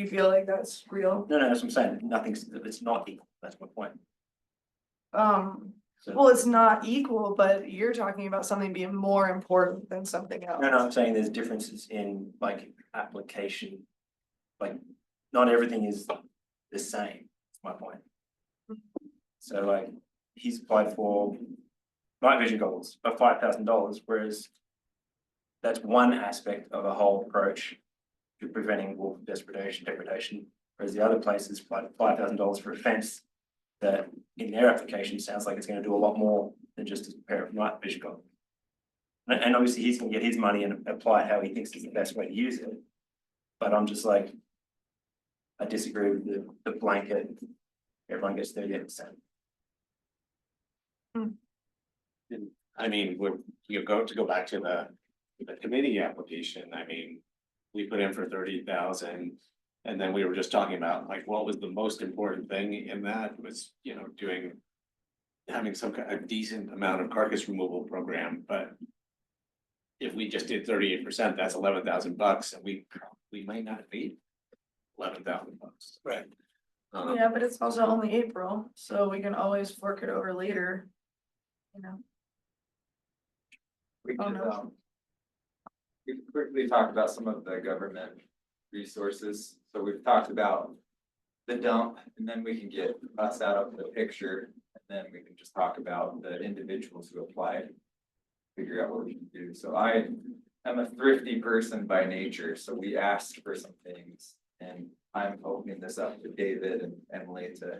that's real? No, that's what I'm saying, it's not equal, that's my point. So, Well, it's not equal, but you're talking about something being more important than something else. no, I'm saying there's differences in like application. Like, not everything is the same, that's my point. So like, he's applied for night vision goggles of $5,000, whereas. That's one aspect of a whole approach to preventing wolf depredation, whereas the other place is like $5,000 for a fence. That in their application sounds like it's gonna do a lot more than just a pair of night vision goggles. And obviously he's gonna get his money and apply it how he thinks is the best way to use it. But I'm just like. I disagree with the blanket, everyone gets 38%. I mean, you go back to the committee application, I mean, we put in for 30,000. And then we were just talking about like, what was the most important thing in that was, you know, having some kind of decent amount of carcass removal program, but. If we just did 38%, that's $11,000 and we might not need $11,000. Right. Yeah, but it's also only April, so we can always fork it over later. You know, We Oh, could, no. we could quickly talk about some of the government resources. So we've talked about the dump, and then we can get us out of the picture, and then we can just talk about the individuals who applied. Figure out what we can do. So I am a thrifty person by nature, so we asked for some things, and I'm opening this up to David and Emily to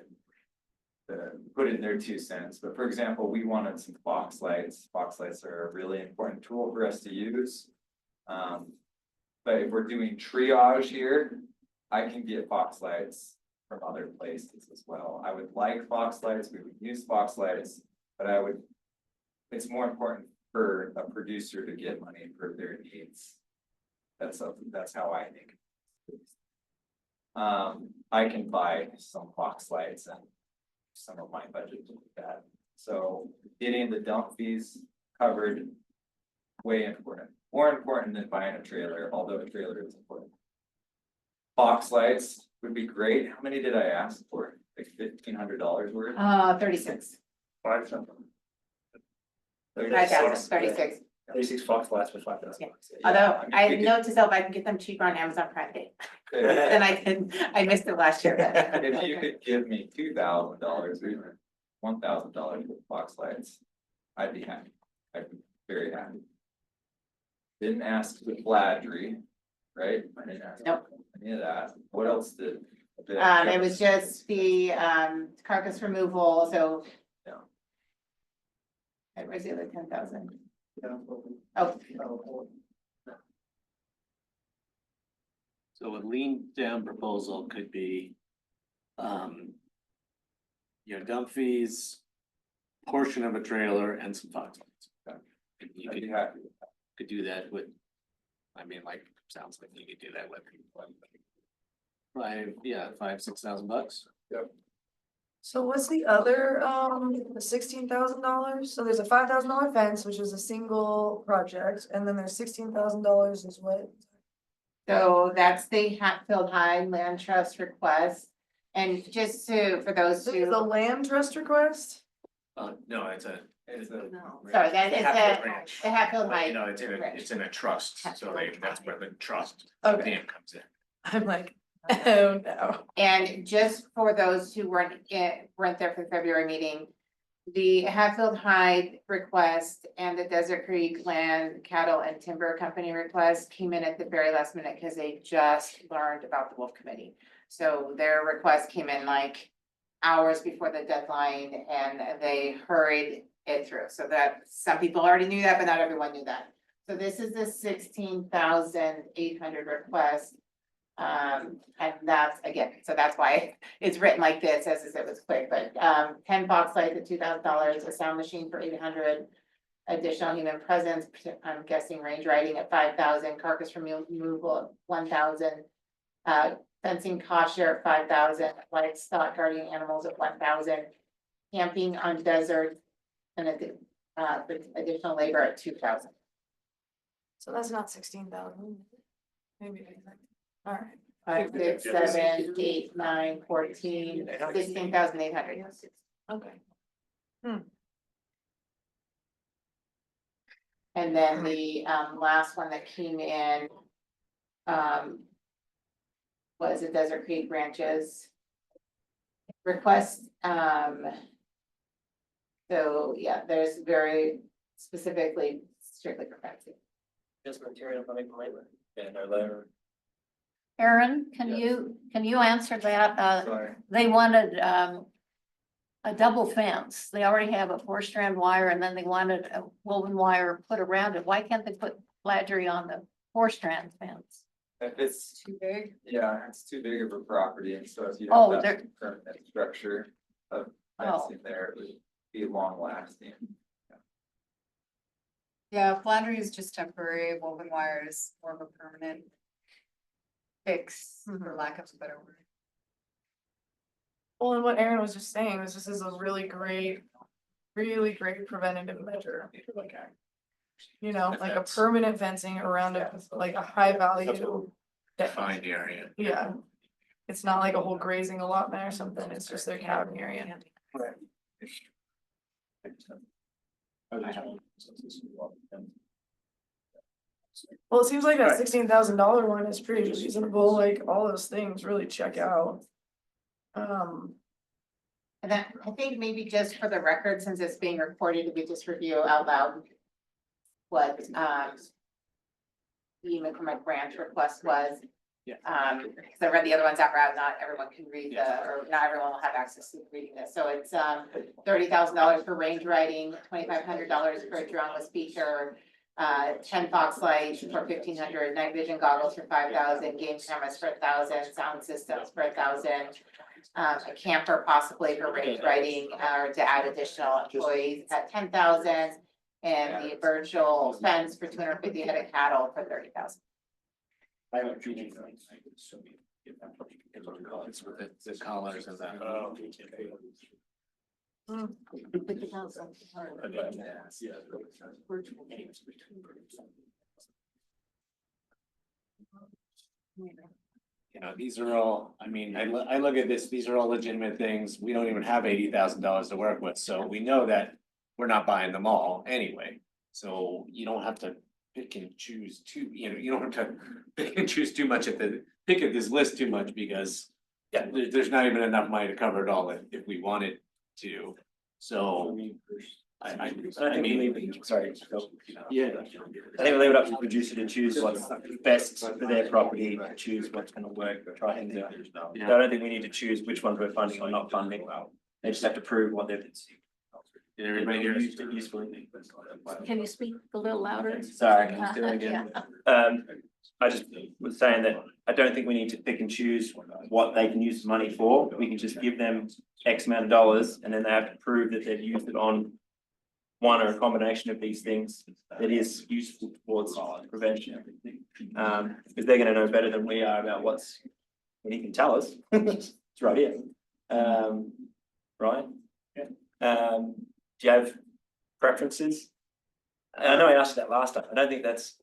put in their 2 cents. But for example, we wanted some box lights. Box lights are a really important tool for us to use. But if we're doing triage here, I can get box lights from other places as well. I would like box lights, we would use box lights, but it's more important for a producer to get money for their needs. That's how I think. I can buy some box lights and some of my budget to do that. So getting the dump fees covered, way important, more important than buying a trailer, although a trailer is important. Box lights would be great. How many did I ask for? Like $1,500 worth? 36. 5,000. 36. 36 fox lights for $5,000. Although mean, I we could- note to self, I can get them cheaper on Amazon Prime Day. If Then I missed it last year. you could give me $2,000, even $1,000 with box lights, I'd be happy. I'd be very happy. Didn't ask the flattery, right? I didn't ask Nope. any of that. What else did? It was just the carcass removal, so. Yeah. Where's the other 10,000? Oh, So a lean down proposal could be. Dump fees, portion of a trailer and some fox lights. You I'd be could, happy. could do that with, I mean, like, sounds like you could do that with. $5,000-6,000. so what's the other, the $16,000? So there's a $5,000 fence, which is a single project, and then there's $16,000 is what? so that's the Hatfield High Land Trust request. And just for those This is the who, land trust request? No, it's a. sorry, that is Hatfield the Ranch. Hatfield Well, High. you know, it's in a trust, so that's where the trust Okay. name comes in. I'm like, oh no. And just for those who weren't there for the February meeting, The Hatfield High request and the Desert Creek Land Cattle and Timber Company request came in at the very last minute because they just learned about the Wolf Committee. So their request came in like hours before the deadline and they hurried it through. So that some people already knew that, but not everyone knew that. So this is the 16,800 request. And that's, again, so that's why it's written like this, as if it was quick, but, 10 box lights at $2,000, a sound machine for 800. Additional human presence, I'm guessing range riding at 5,000, carcass removal at 1,000. Fencing cost share at 5,000, livestock guarding animals at 1,000. Camping on desert and additional labor at 2,000. So that's not 16,000. Maybe. All right. 5, 6, 7, 8, 9, 14, 16,800. Okay. And then the last one that came in was the Desert Creek Ranches request. So yeah, there's very specifically strictly for fencing. Just material coming from labor. Yeah, no labor. Aaron, can you answer that? Sorry. They wanted, a double fence. They already have a 4-strand wire and then they wanted a woven wire put around it. Why can't they put flattery on the 4-strand fence? If it's, Too big? yeah, it's too big of a property, and so if you Oh, have they're- that permanent structure of Oh. fencing there, it would be long lasting. Yeah, flattery is just temporary, woven wire is more of a permanent fix, for lack of a better word. Well, and what Aaron was just saying was this is a really great preventative measure. You know, like a permanent fencing around a, like a high value. Defined area. Yeah. It's not like a whole grazing allotment or something, it's just their calving area. Well, it seems like that $16,000 one is pretty reasonable, like all those things really check out. And then I think maybe just for the record, since it's being recorded, we just review out loud what the McCormick Branch request was. Yeah. Because I read the other ones out loud, not everyone can read or not everyone will have access to reading this. So it's $30,000 for range riding, $2,500 for a drone with speaker, 10 fox lights for 1,500, night vision goggles for 5,000, game cameras for 1,000, sound systems for 1,000. A camper possibly for range riding or to add additional employees at 10,000. And the virtual fence for 250 head of cattle for 30,000. It's with the collars and that. You know, these are all, I mean, I look at this, these are all legitimate things. We don't even have $80,000 to work with, so we know that we're not buying them all anyway. So you don't have to pick and choose you don't have to pick and choose too much pick at this list too much because yeah, there's not even enough money to cover it all if we wanted to. So I mean, Sorry. yeah. I think we leave it up to the producer to choose what's best for their property, to choose what's gonna work, try things out. I don't think we need to choose which ones we're funding or not funding. They just have to prove what they've. Did everybody hear? Usefully. Can you speak a little louder? Sorry, can you do it again? I just was saying that I don't think we need to pick and choose what they can use the money for. We can just give them X amount of dollars and then they have to prove that they've used it on one or a combination of these things that is useful towards prevention. Because they're gonna know better than we are about what he can tell us. It's right here. Right? Do you have preferences? I know I asked you that last time. I don't think that's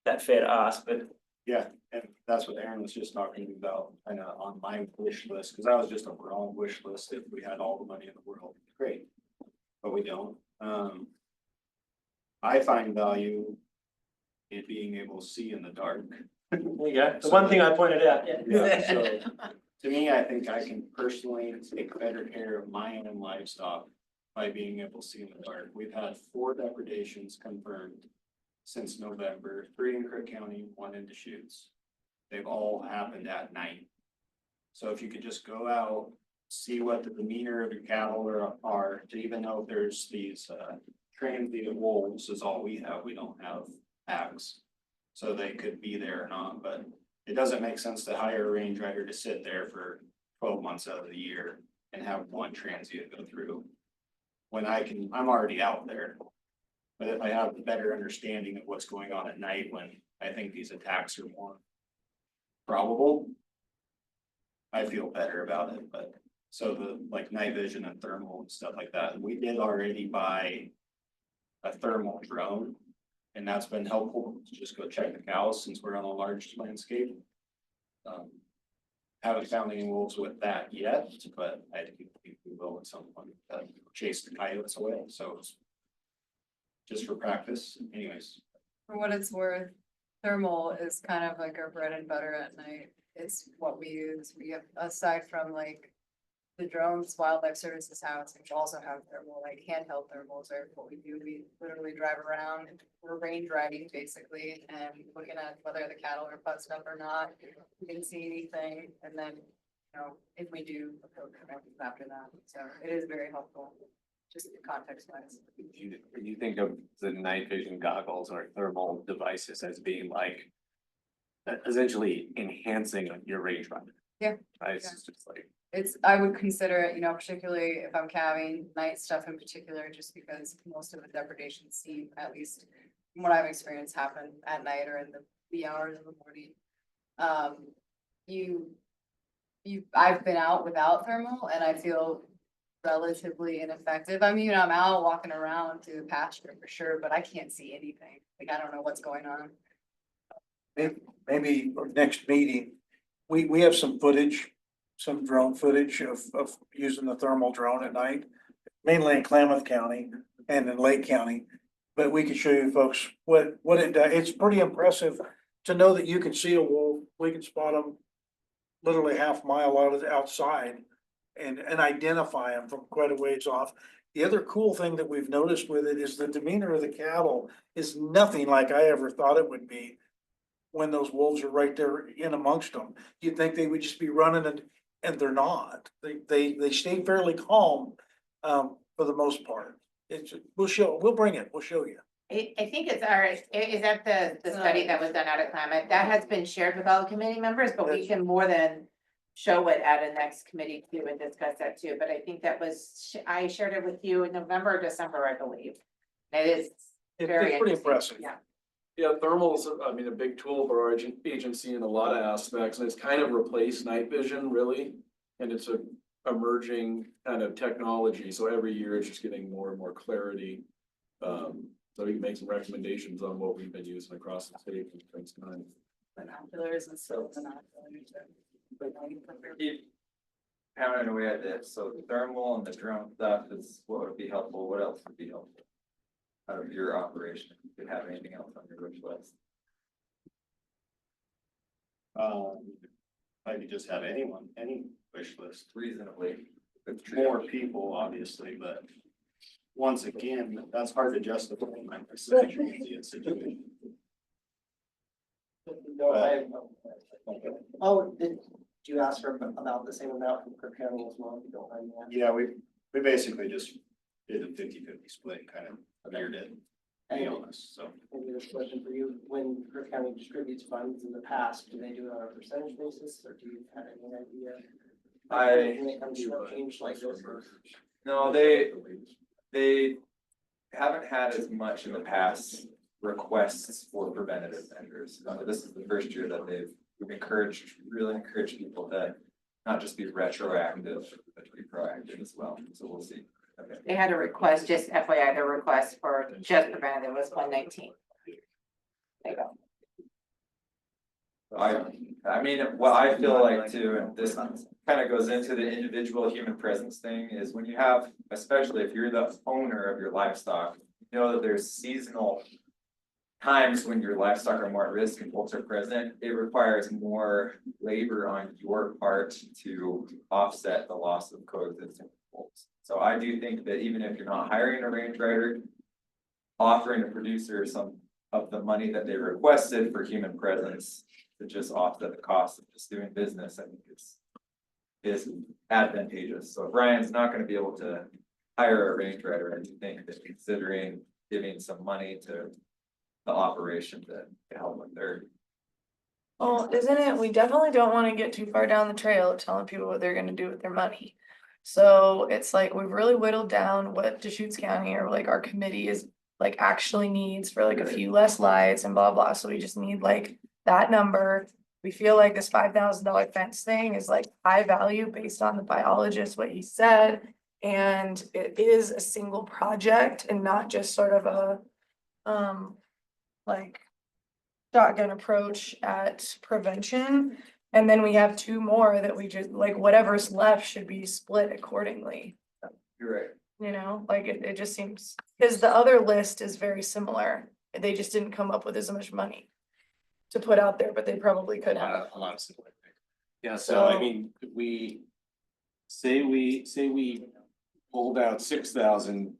that fair to ask, but. Yeah, and that's what Aaron was just talking about, kind of on my wish list, because I was just a wrong wish list if we had all the money in the world, great. But we don't. I find value in being able to see in the dark. There you go. The one thing I pointed out, yeah. Yeah, so to me, I think I can personally take better care of my own livestock by being able to see in the dark. We've had 4 depredations confirmed since November, 3 in Crook County, 1 in Deschutes. They've all happened at night. So if you could just go out, see what the demeanor of your cattle are, to even know if there's these transient wolves is all we have. We don't have packs. So they could be there or not, but it doesn't make sense to hire a range rider to sit there for 12 months out of the year and have 1 transient go through. When I'm already out there. But if I have a better understanding of what's going on at night when I think these attacks are more probable, I feel better about it, but so the like night vision and thermal and stuff like that, we did already buy a thermal drone. And that's been helpful to just go check the cows since we're on a large landscape. Haven't found any wolves with that yet, but I think we will at some point, chase the coyotes away, so it's just for practice anyways. For what it's worth, thermal is kind of like our bread and butter at night. It's what we use. We have, aside from like the drones, wildlife services house, which also have thermal, like handheld thermals are what we do. We literally drive around, we're range riding basically, and looking at whether the cattle are fussed up or not. We can see anything, and then, you know, if we do, approach after that. So it is very helpful, just context wise. You think of the night vision goggles or thermal devices as being like essentially enhancing your range rider. Yeah. Right, it's just like. It's, I would consider it, you know, particularly if I'm calving, night stuff in particular, just because most of the depredations seem, at least from what I've experienced, happen at night or in the wee hours of the morning. I've been out without thermal and I feel relatively ineffective. I mean, I'm out walking around to the pasture for sure, but I can't see anything. Like, I don't know what's going on. Maybe our next meeting, we have some footage, some drone footage of using the thermal drone at night, mainly in Klamath County and in Lake County. But we can show you folks what it does. It's pretty impressive to know that you can see a wolf. We can spot them literally half mile outside and identify them from quite a ways off. The other cool thing that we've noticed with it is the demeanor of the cattle is nothing like I ever thought it would be when those wolves are right there in amongst them. You'd think they would just be running and they're not. They stay fairly calm for the most part. We'll bring it, we'll show you. I think it's is that the study that was done out of Klamath, that has been shared with all the committee members, but we can more than show it at a next committee too and discuss that too, but I think that was, I shared it with you in November or December, I believe. It is very It's pretty interesting. impressive. Yeah. Yeah, thermal's, I mean, a big tool for our agency in a lot of aspects, and it's kind of replaced night vision, really. And it's a emerging kind of technology, so every year it's just getting more and more clarity. So we can make some recommendations on what we've been using across the state and things kind of. Binoculars and still binoculars. Pounding away at this, so the thermal and the drone stuff is what would be helpful, what else would be helpful? Out of your operation, if you could have anything else on your wish list? I could just have any wish list. Reasonably. More people, obviously, but once again, that's hard to justify in my situation. Oh, did you ask for about the same amount from Cook County as well, if you don't mind me asking? Yeah, we basically just did a 50-50 split, kind of mirrored it, to be honest, so. Maybe this question for you, when Cook County distributes funds in the past, do they do it on a percentage basis, or do you have any idea? When it comes to a change like this? No, they haven't had as much in the past requests for preventative measures. This is the first year that we've really encouraged people to not just be retroactive, but to be proactive as well. So we'll see. Okay. They had a request, just FYI, the request for just preventative was 119. There you go. I mean, what I feel like too, and this kind of goes into the individual human presence thing, is when you have, especially if you're the owner of your livestock, you know that there's seasonal times when your livestock are more at risk and wolves are present. It requires more labor on your part to offset the loss of coexisting wolves. So I do think that even if you're not hiring a range rider, offering a producer some of the money that they requested for human presence to just offset the cost of just doing business, I think is advantageous. So if Ryan's not gonna be able to hire a range rider, I do think that considering giving some money to the operation to help with their. Well, isn't it, we definitely don't wanna get too far down the trail of telling people what they're gonna do with their money. So it's like, we've really whittled down what Deschutes County or like our committee is like actually needs for like a few less lights and blah, blah, so we just need like that number. We feel like this $5,000 fence thing is like high value based on the biologist, what he said. And it is a single project and not just sort of a, like shotgun approach at prevention. And then we have two more that we just, like, whatever's left should be split accordingly. You're right. You know, like it just seems, because the other list is very similar. They just didn't come up with as much money to put out there, but they probably could have. A lot of similar things. Yeah, so I So- mean, could we say we pulled out 6,000,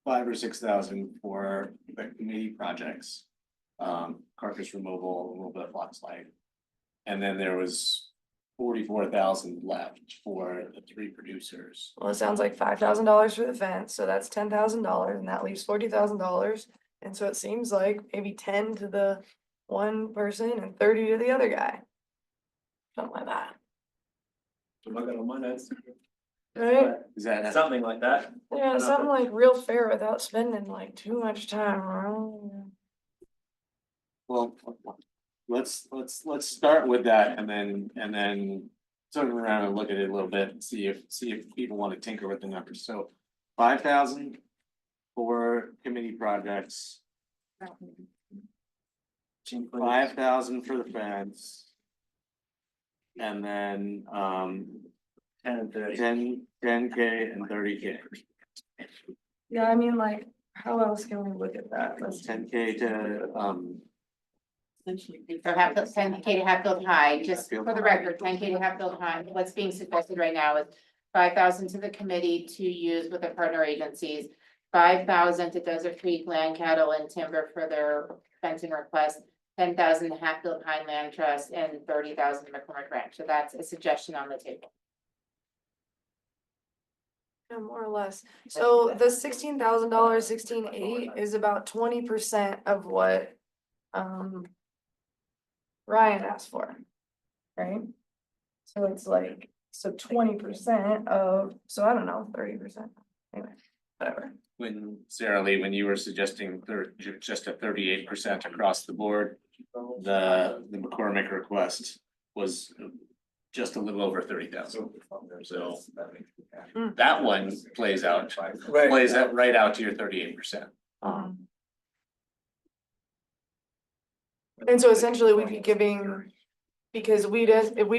5 or 6,000 for the committee projects. Carcass removal, a little bit of box light. And then there was 44,000 left for the 3 producers. Well, it sounds like $5,000 for the fence, so that's $10,000 and that leaves $40,000. And so it seems like maybe 10 to the one person and 30 to the other guy. Something like that, I'm not gonna mind that. right? Is that? Something like that. Yeah, something like real fair without spending like too much time. Well, let's start with that and then turn around and look at it a little bit and see if people want to tinker with the numbers. So 5,000 for committee projects, 5,000 for the fence. And then 10K and 30K. Yeah, I mean, like, how else can we look at that? Let's 10K to So have the 10K to Hatfield High, just for the record, 10K to Hatfield High, what's being suggested right now is 5,000 to the committee to use with the partner agencies. 5,000 to Desert Creek Land, Cattle and Timber for their fencing request. 10,000 to Hatfield High Land Trust and 30,000 to McCormick Ranch. So that's a suggestion on the table. Yeah, more or less. So the $16,000, 16,800 is about 20% of what Ryan asked for. Right? So it's like, so 20% of, so I don't know, 30%. Anyway, whatever. when Sarah Lee, when you were suggesting just a 38% across the board, the McCormick request was just a little over 30,000. So that one plays out right out to your 38%. And so essentially we'd be giving, because we'd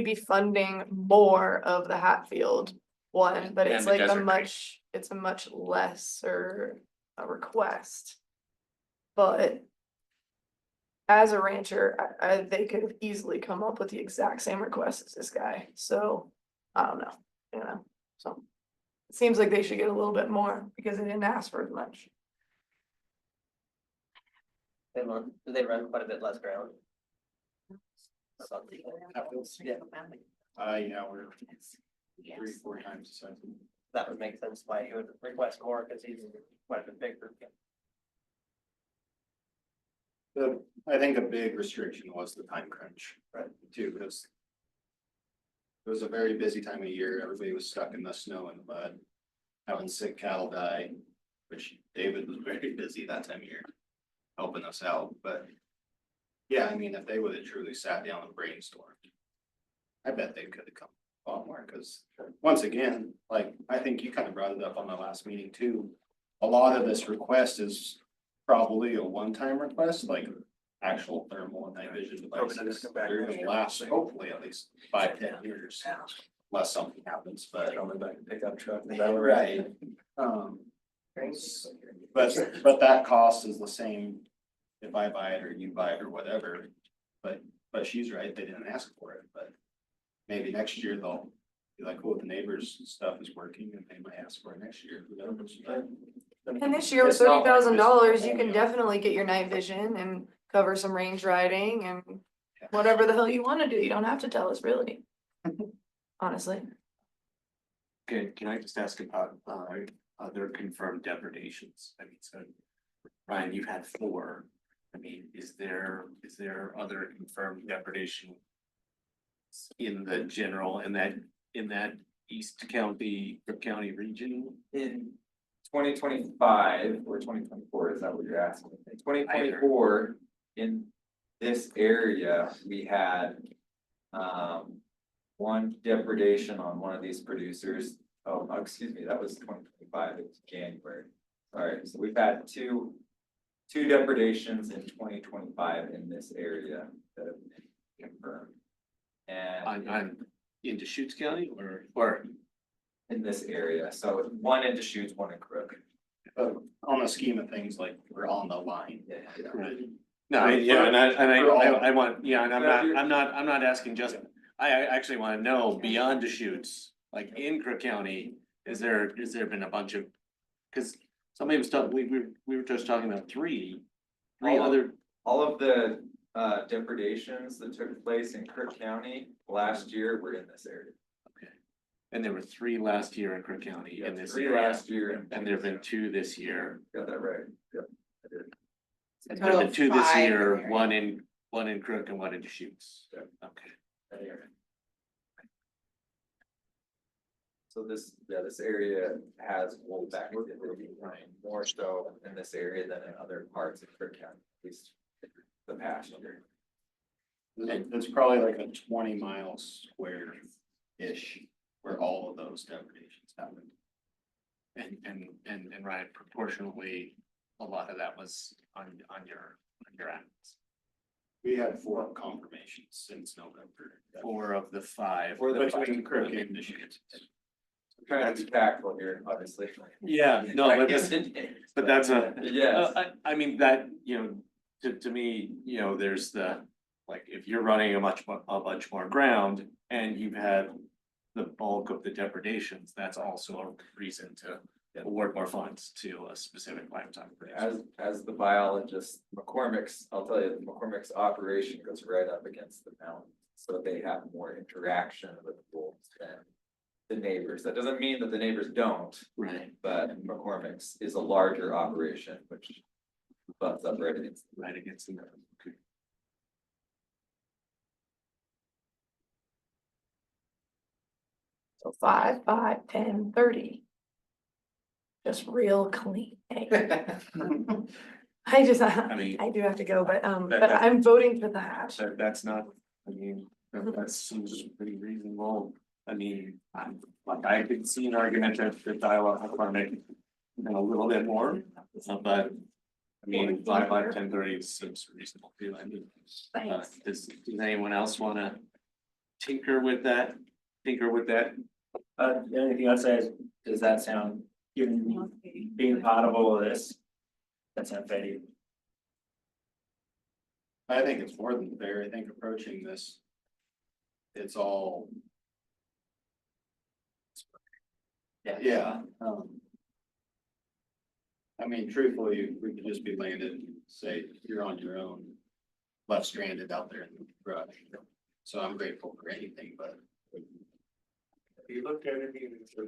be funding more of the Hatfield one, but it's And the like Desert Creek. it's a much lesser request. But as a rancher, they could have easily come up with the exact same request as this guy, so I don't know, so. It seems like they should get a little bit more because they didn't ask for as much. They run quite a bit less ground. Something. Yeah, Yeah, we're 3-4 times the size. that would make sense why he would request more, because he's quite a bit bigger. I think a big restriction was the time crunch, Right. too, because it was a very busy time of year. Everybody was stuck in the snow and the mud, having sick cattle die, which David was very busy that time of year, helping us out. But yeah, I mean, if they would have truly sat down and brainstormed, I bet they could have come a lot more. Because once again, like I think you kind of brought it up on the last meeting too. A lot of this request is probably a one-time request, like actual thermal and night vision devices. They're gonna last hopefully at least 5-10 years, unless something happens, but. Pickup truck. Right. But that cost is the same if I buy it or you buy it or whatever. But she's right, they didn't ask for it, but maybe next year they'll be like, oh, the neighbors stuff is working and they might ask for it next year, who knows? And this year with It's not like $30,000, this you can whole- definitely get your night vision and cover some range riding and whatever the hell you wanna do. You don't have to tell us really. Honestly. Can I just ask about other confirmed depredations? I mean, so Ryan, you've had 4. I mean, is there other confirmed depredation in the general, in that East County, Cook County region? In 2025 or 2024, is that what you're asking? In 2024, in this area, we had one depredation on one of these producers. Oh, excuse me, that was 2025, it was January. Sorry, so we've had two depredations in 2025 in this area that have been confirmed. And I'm in Deschutes County or in this area, so one in Deschutes, one in Crook. But on the scheme of things, like, we're on the line. right. No, I want, yeah, and I'm not asking just, I actually wanna know beyond Deschutes, like in Crook County, has there been a bunch of, cause somebody was talking, we were just talking about three other, All of the depredations that took place in Crook County last year were in this area. and there were 3 last year in Crook County in this Three area, last year. and there've been 2 this year. Got that right, yep, I did. A There've total been of 2 this 5 year, in one in Crook and one in Deschutes. Yeah. Okay. That area. So this area has wolfback activity, more so in this area than in other parts of Crook County, at least the past year. It's probably like a 20-mile square-ish where all of those depredations happened. And Ryan, proportionally, a lot of that was on your acts. We had 4 confirmations since November. 4 of the 5. For the Between Crook and Deschutes. Trying to be tactful here, obviously. Yeah, no, but that's a, Yes. I mean, that, you know, to me, you know, there's the, like, if you're running a much more ground and you've had the bulk of the depredations, that's also a reason to award more funds to a specific lifetime. As the biologist, I'll tell you, McCormick's operation goes right up against the mountain. So they have more interaction with wolves than the neighbors. That doesn't mean that the neighbors don't, Right, but McCormick's is a larger operation, which butts up right against. right against them. Okay. So 5, 5, 10, 30. Just real clean. I just, I mean, I do have to go, but that- I'm voting for that. that's not, I mean, that seems pretty reasonable. I mean, I could see an argument that the dialogue requirement, a little bit more, but. I mean, 5, 5, 10, 30 seems reasonable too. I mean, Thanks. does anyone else wanna tinker with that? The only thing I'd say is, does that sound, given being part of all of this, that sound fair to you? I think it's more than fair. I think approaching this, it's all. Yeah. I mean, truthfully, we could just be landed and say, you're on your own, left stranded out there in the brush. So I'm grateful for anything, but. Have you looked at anything for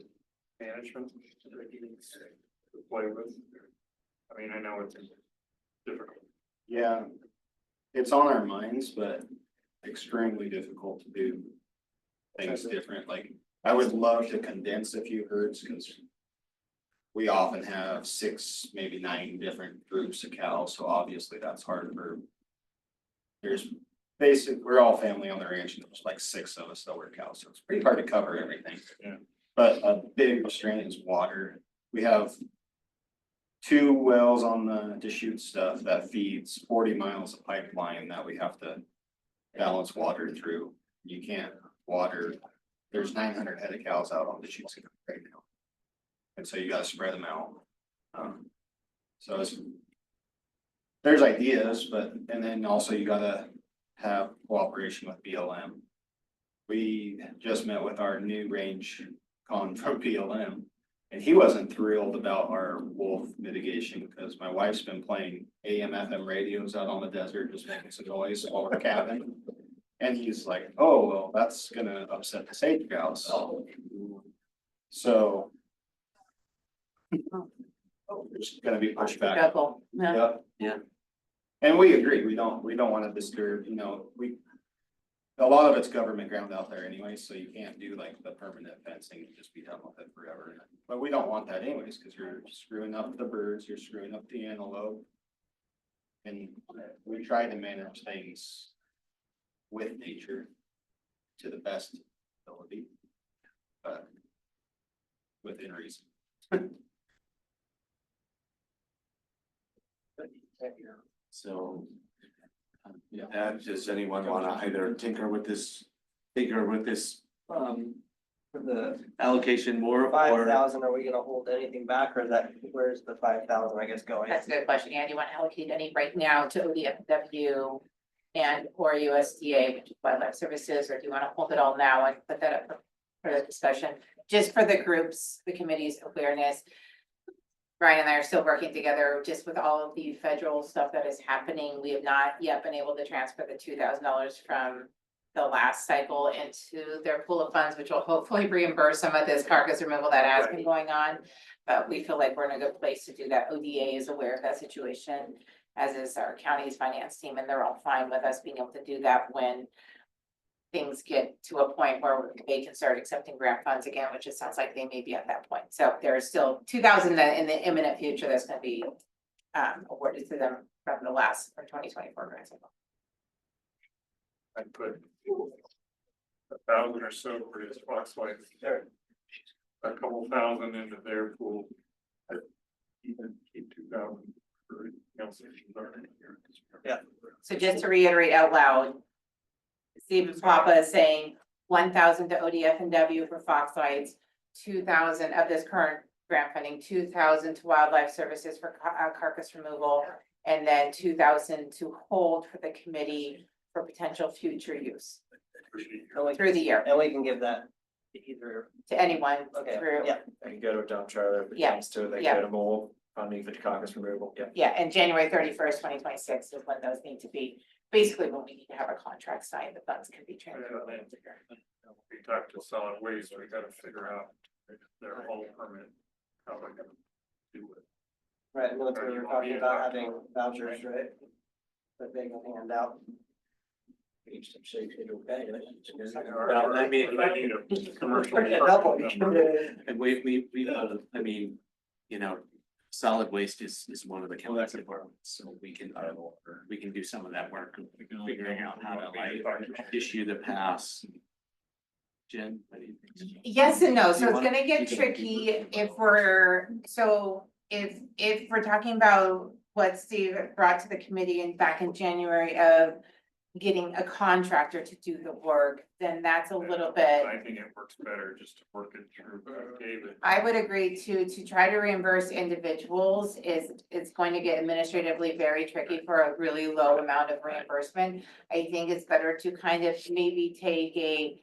management that you can play with? I mean, I know it's difficult. Yeah, it's on our minds, but extremely difficult to do things different. Like, I would love to condense a few herds because we often have 6, maybe 9 different groups of cows, so obviously that's hard for. There's we're all family on the ranch, and there's like 6 of us that work cows, so it's pretty hard to cover everything. Yeah. But a big restraint is water. We have 2 wells on the Deschutes stuff that feeds 40 miles of pipeline that we have to balance water through. You can't water, there's 900 head of cows out on Deschutes right now. And so you gotta spread them out. So there's ideas, but, and then also you gotta have cooperation with BLM. we just met with our new range con from PLM. And he wasn't thrilled about our wolf mitigation because my wife's been playing AM FM radios out on the desert, just making some noise all over the cabin. And he's like, oh, well, that's gonna upset the sage grouse. So. There's gonna be pushback. Juggle, yeah. Yep. And we agree, we don't wanna disturb, a lot of it's government ground out there anyway, so you can't do like the permanent fencing and just be done with it forever. But we don't want that anyways, cause you're screwing up the birds, you're screwing up the antelope. And we try to manage things with nature to the best ability. But within reason. So. Does anyone wanna either tinker with this, For the allocation more, 5,000, are we gonna hold anything back, or is that, where's the 5,000, I guess, going? That's a good question. And you want to allocate any right now to ODFW and or USDA, which is Wildlife Services, or do you want to hold it all now and put that up for the discussion? Just for the groups, the committee's awareness. Brian and I are still working together just with all of the federal stuff that is happening. We have not yet been able to transfer the $2,000 from the last cycle into their pool of funds, which will hopefully reimburse some of this carcass removal that has been going on. But we feel like we're in a good place to do that. ODA is aware of that situation, as is our county's finance team, and they're all fine with us being able to do that when things get to a point where they can start accepting grant funds again, which it sounds like they may be at that point. So there's still 2,000 that in the imminent future that's gonna be awarded to them from the last, or 2024 grant cycle. I put 1,000 or so for his foxlight. A couple thousand into their pool. I even keep 2,000 for conservation garden. Yeah. So just to reiterate out loud, Stephen Papa is saying 1,000 to ODF and W for foxlights, 2,000 of this current grant funding, 2,000 to Wildlife Services for carcass removal, and then 2,000 to hold for the committee for potential future use through the year And we can give that to either, to anyone okay, through. yeah, I can go to a dump trailer if it Yeah, comes to it, they yeah. go to mold funding for carcass removal, yeah. Yeah, and January 31st, 2026 is when those need to be, basically when we need to have a contract signed, the funds can be transferred. We talked to solid waste, we gotta figure out their whole permit, how we're gonna do it. right, and that's what we were talking about, having vouchers, right? That they can hand out. Well, I mean, Commercial. and we, I mean, solid waste is one of the county's departments, so we can do some of that work, figuring out how to like issue the pass. Jen, what do you think? Yes and no, so You it's wanna- gonna get you can- tricky if we're, so if we're talking about what Steve brought to the committee and back in January of getting a contractor to do the work, then that's a little bit. I think it works better just to work it through David. I would agree to try to reimburse individuals it's going to get administratively very tricky for a really low amount of reimbursement. I think it's better to kind of maybe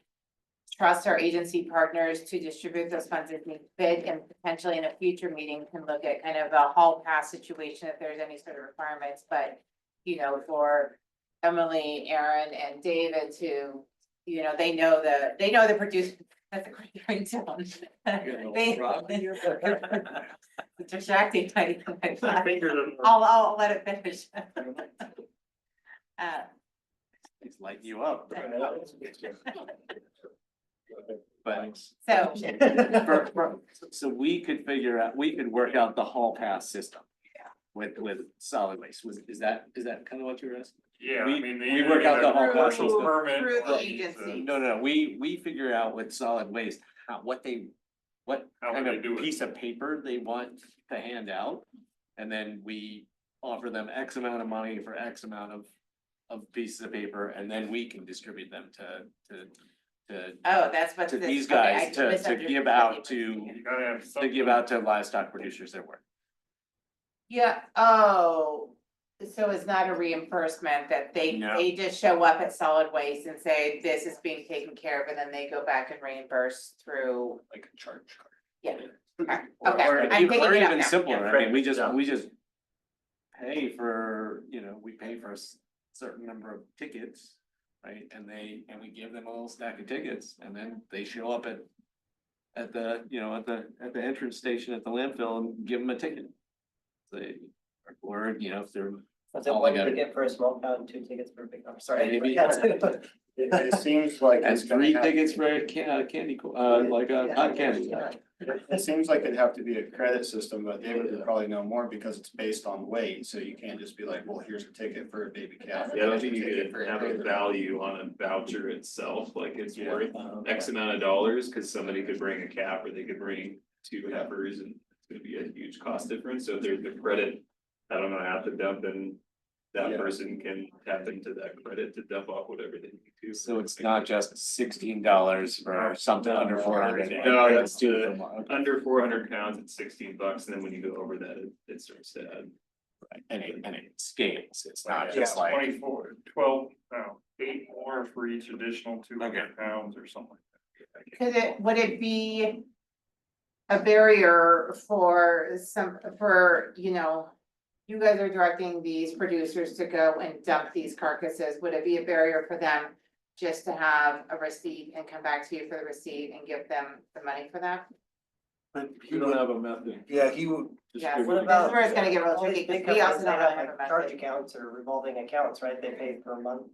trust our agency partners to distribute those funds as they fit, and potentially in a future meeting can look at kind of a hall pass situation if there's any sort of requirements, but for Emily, Aaron, and David to, they know the producer. That's a great ringtone. It's distracting. I'll let it finish. It's lighting you up. But so we could work out the hall pass system. With solid waste, is that kind of what you're asking? Yeah, I We- mean. we work out the whole Commercial process. permit. Through the or agency. No, we figure out with solid waste, what How kind would of they do it? piece of paper they want to hand out. And then we offer them X amount of money for X amount of pieces of paper, and then we can distribute them Oh, that's what. to this- these okay, I guys to misunderstood give the out difference. to, You gotta have to something. give out to livestock producers their work. Yeah, oh, So it's not a reimbursement that No. they just show up at solid waste and say, this is being taken care of, and then they go back and reimburse through, Like a charge card. yeah. Okay, Or I'm picking or it up even now. simpler, I mean, we just Yeah. pay for, we pay for a certain number of tickets. Right, and we give them a little stack of tickets, and then they show up at the entrance station at the landfill and give them a ticket. They, or, if they're, That's it, all one they gotta- ticket for a small town, 2 tickets for a big, I'm sorry. Maybe. It seems like. that's it's gonna 3 have- tickets for a candy, like a hot candy. It seems like it'd have to be a credit system, but David would probably know more because it's based on weight, so you can't just be like, well, here's a ticket for a baby calf. Yeah, I don't think you could have a value on a voucher itself, like it's worth X amount of dollars, cause somebody could bring a calf or they could bring 2 heifers and it's gonna be a huge cost difference, so if there's a credit, I don't know, how to dump and that Yeah. person can tap into that credit to dump off whatever they need to. So it's not just $16 for something under 400. No, that's under 400 pounds, it's $16, and then when you go over that, it starts to add. And it scales, it's not Yeah, just like, 12, no, 8 more for each additional 200 pounds or something. Would it be a barrier for you guys are directing these producers to go and dump these carcasses, would it be a barrier for them just to have a receipt and come back to you for the receipt and give them the money for that? But We don't have a method. yeah, he would, Yeah, Just What this about? is where it's gonna get real all these tricky, big because we also companies, don't they really have have a Charge method. accounts or revolving accounts, right? They pay per month.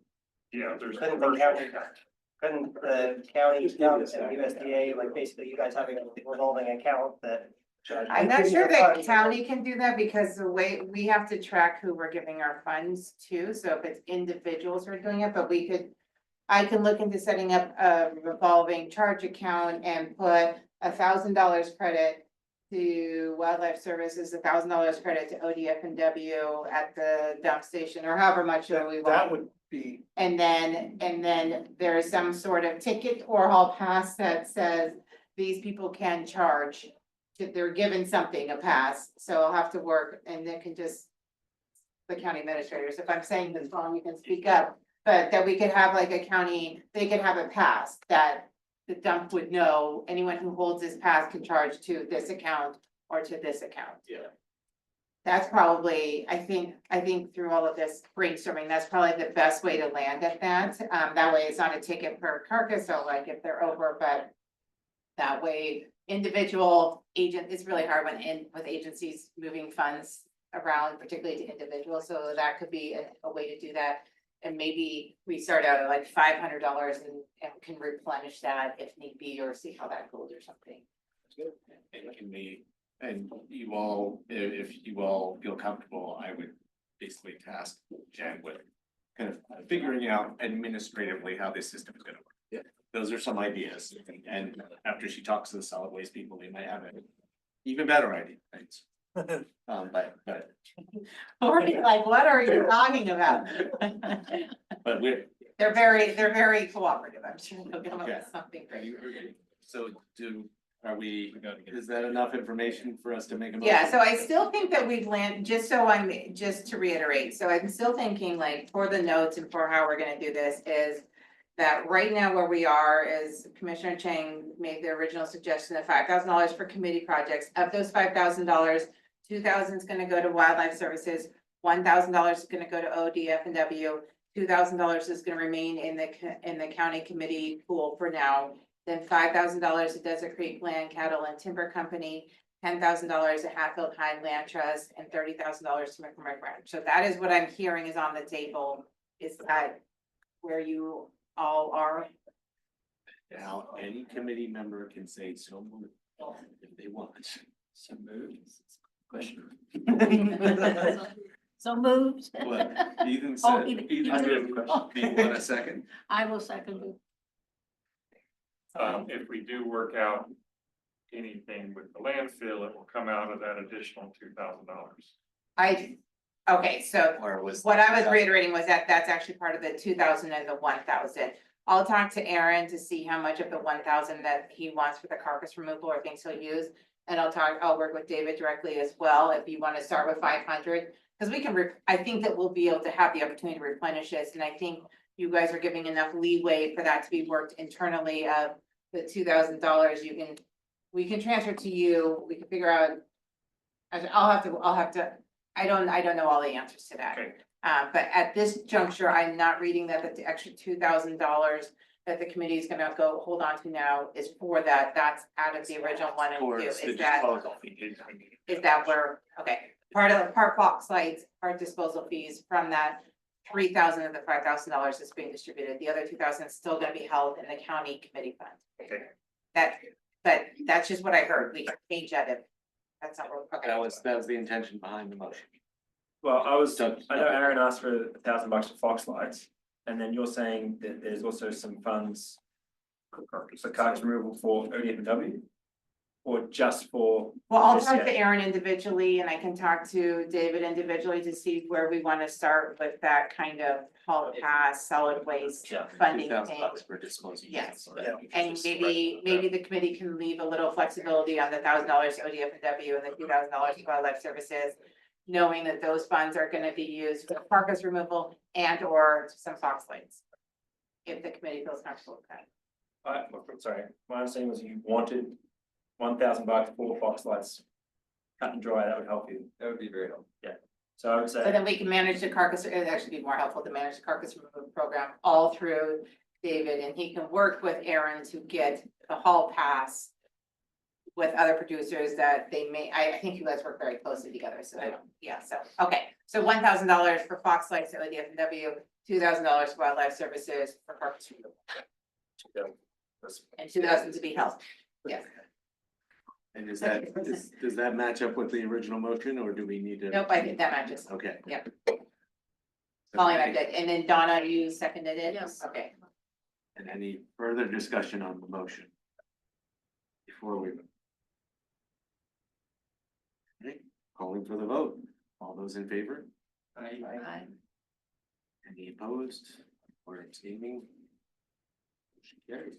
Yeah, there's. Couldn't the county, couldn't the county, accounts and USDA, like basically you guys having a revolving account that. I'm not increase sure your that funds? county can do that because the way we have to track who we're giving our funds to, so if it's individuals who are doing it, but I can look into setting up a revolving charge account and put $1,000 credit to Wildlife Services, $1,000 credit to ODF and W at the dump station, or however much we want. that would be, And then there's some sort of ticket or hall pass that says these people can charge. They're given something, a pass, so I'll have to work and they can just. The county administrators, if I'm saying this wrong, you can speak up, but that we could have like a county, they could have a pass that. The dump would know, anyone who holds this pass can charge to this account or to this account. Yeah. That's probably, I think through all of this brainstorming, that's probably the best way to land at that. That way it's not a ticket per carcass, so like if they're over, but. That way, individual agent, it's really hard with agencies moving funds around, particularly to individuals, so that could be a way to do that. And maybe we start out at like $500 and can replenish that if need be, or see how that goes or something. And you all, if you all feel comfortable, I would basically task Jen with kind of figuring out administratively how this system is gonna work. Yeah. Those are some ideas, and after she talks to the solid waste people, they might have an even better idea, thanks. But Or like, what are you talking about? But They're very cooperative, I'm sure they'll come up Okay. with something Are great. you, so is that enough information for us to make a motion? Yeah, so I still think that we've just to reiterate, so I'm still thinking like for the notes and for how we're gonna do this is. That right now where we are is Commissioner Chang made the original suggestion of $5,000 for committee projects. Of those $5,000, $2,000 is gonna go to Wildlife Services, $1,000 is gonna go to ODF and W. $2,000 is gonna remain in the county committee pool for now. Then $5,000 to Desert Creek Land, Cattle and Timber Company, $10,000 to Hatfield High Land Trust, and $30,000 to McCormick Ranch. So that is what I'm hearing is on the table, is that where you all are. Now, any committee member can say so moved if they want. So moved. Question. So moved. What, Ethan Oh, said, Ethan. Ethan, do you want a second? I will second it. If we do work out anything with the landfill, it will come out of that additional $2,000. Okay, so Or was? what I was reiterating was that that's actually part of the 2,000 and the 1,000. I'll talk to Aaron to see how much of the 1,000 that he wants for the carcass removal or things he'll use. And I'll work with David directly as well, if you want to start with 500. Cause we can, I think that we'll be able to have the opportunity to replenish this, and I think you guys are giving enough leeway for that to be worked internally of the $2,000 we can transfer to you, we can figure out. I'll have to, I don't know all the answers to that. Okay. But at this juncture, I'm not reading that the extra $2,000 that the committee is gonna go hold on to now is for that, that's out of the original one and two, Towards the is that? disposal fee. Is that where, okay, part Fox Lights, part disposal fees from that 3,000 of the $5,000 that's being distributed, the other 2,000 is still gonna be held in the county committee fund. Okay. But that's just what I heard, we can change that if, that's not, okay. That was the intention behind the motion. Well, I So- know Aaron asked for $1,000 for Fox Lights, and then you're saying that there's also some funds for carcass removal for ODF&W? Or just for? Well, I'll just talk yet? to Aaron individually and I can talk to David individually to see where we wanna start with that kind of hall pass, solid waste Yeah, funding $2,000 thing. for disposal. Yes. Yeah. And maybe the committee can leave a little flexibility on the $1,000 ODF&W and the $2,000 for wildlife services. Knowing that those funds are gonna be used for carcass removal and or some Fox Lights. If the committee feels comfortable with that. Sorry, my understanding was you wanted $1,000 for Fox Lights. Cut and dry, that would help you. That would be very helpful. So I would So say, then we can manage the carcass, it'd actually be more helpful to manage the carcass removal program all through David, and he can work with Aaron to get the hall pass. With other producers that they may, I think you guys work very closely together, so okay, so $1,000 for Fox Lights, ODF&W, $2,000 for wildlife services for carcass removal. And 2,000 to be held, yes, And does that match up with the original motion, or do we need to? nope, I think that matches, Okay. yeah. Colleen, I did, and then Donna, you seconded it? Yes. Okay. And any further discussion on the motion? Before we. Okay, calling for the vote. All those in favor? Aye. Any opposed or abstaining? Motion carries.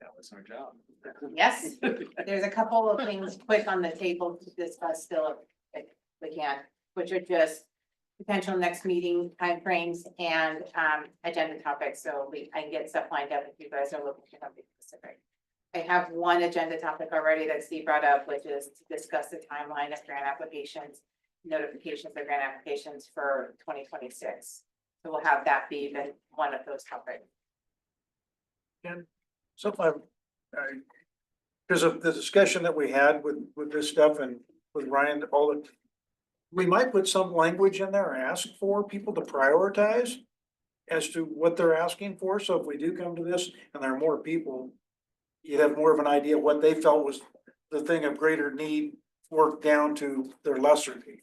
That was our job. Yes, there's a couple of things quick on the table to discuss still, if we can, which are just potential next meeting timeframes and agenda topics, so I can get stuff lined up if you guys are looking for something specific. I have one agenda topic already that Steve brought up, which is to discuss the timeline of grant applications, notifications of grant applications for 2026. So we'll have that be the one of those topics. Something because of the discussion that we had with this stuff and with Ryan, we might put some language in there, ask for people to prioritize as to what they're asking for. So if we do come to this and there are more people, you'd have more of an idea what they felt was the thing of greater need worked down to their lesser need.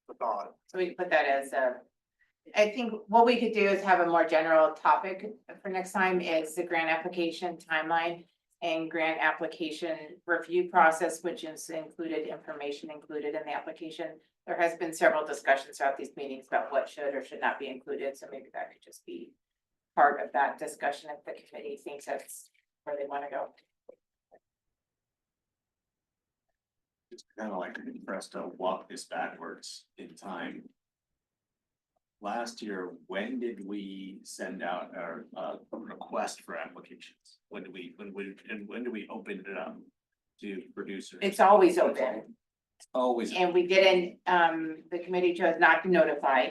The thought. So we can put that as I think what we could do is have a more general topic for next time is the grant application timeline and grant application review process, which is information included in the application. There has been several discussions throughout these meetings about what should or should not be included, so maybe that could just be part of that discussion if the committee thinks that's where they want to go. It's kind of like for us to walk this backwards in time. Last year, when did we send out our request for applications? When do we open it up to producers? It's always open, Always. and we didn't, the committee chose not to notify.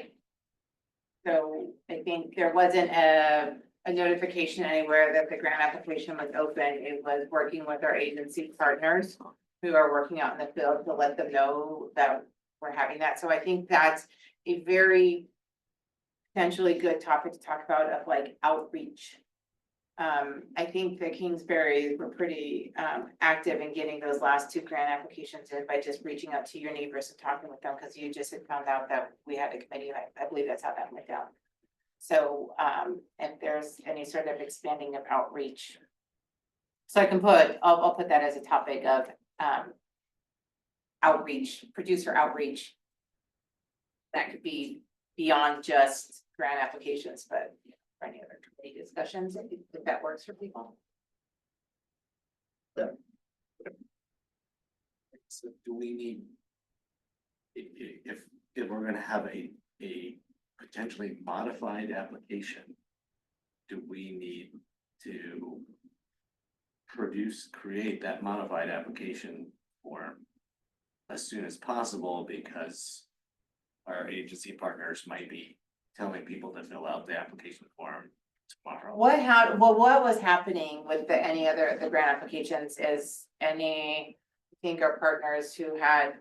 So I think there wasn't a notification anywhere that the grant application was open. It was working with our agency partners who are working out in the field to let them know that we're having that. So I think that's a very potentially good topic to talk about of like outreach. I think the Kingsbury were pretty active in getting those last two grant applications in by just reaching out to your neighbors and talking with them, because you just had found out that we had a committee. I believe that's how that went down. So if there's any sort of expanding of outreach. So I can I'll put that as a topic of outreach, producer outreach. That could be beyond just grant applications, but for any other committee discussions, if that works for people. So do we need? If we're gonna have a potentially modified application. Do we need to create that modified application form as soon as possible, because our agency partners might be telling people to fill out the application form tomorrow? What was happening with the grant applications is I think our partners who had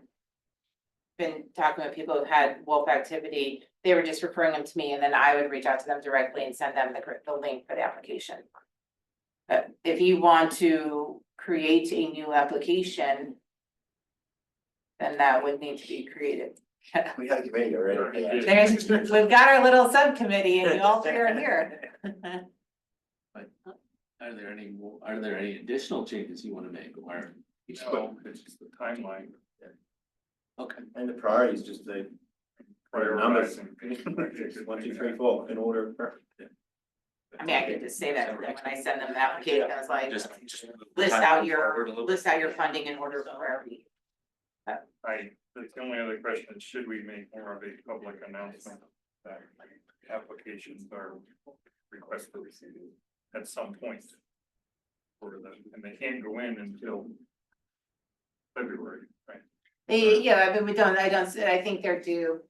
been talking with people who had wolf activity, they were just referring them to me, and then I would reach out to them directly and send them the link for the application. But if you want to create a new application, then that would need to be created. We had a committee already. We've got our little subcommittee and you all three are here. Are there any additional changes you wanna make, or? No, it's just the timeline, Okay. And the priorities, just the numbers. prioritizing. 1, 2, 3, 4 in order. I mean, I could just say that to them when I send them the application, I was like, Just list time out it forward a little list out your funding in order of priority. The only other question is, should we make more of a public announcement that applications are requested at some point? For them, and they can't go in until February, right? Yeah, but I think they're due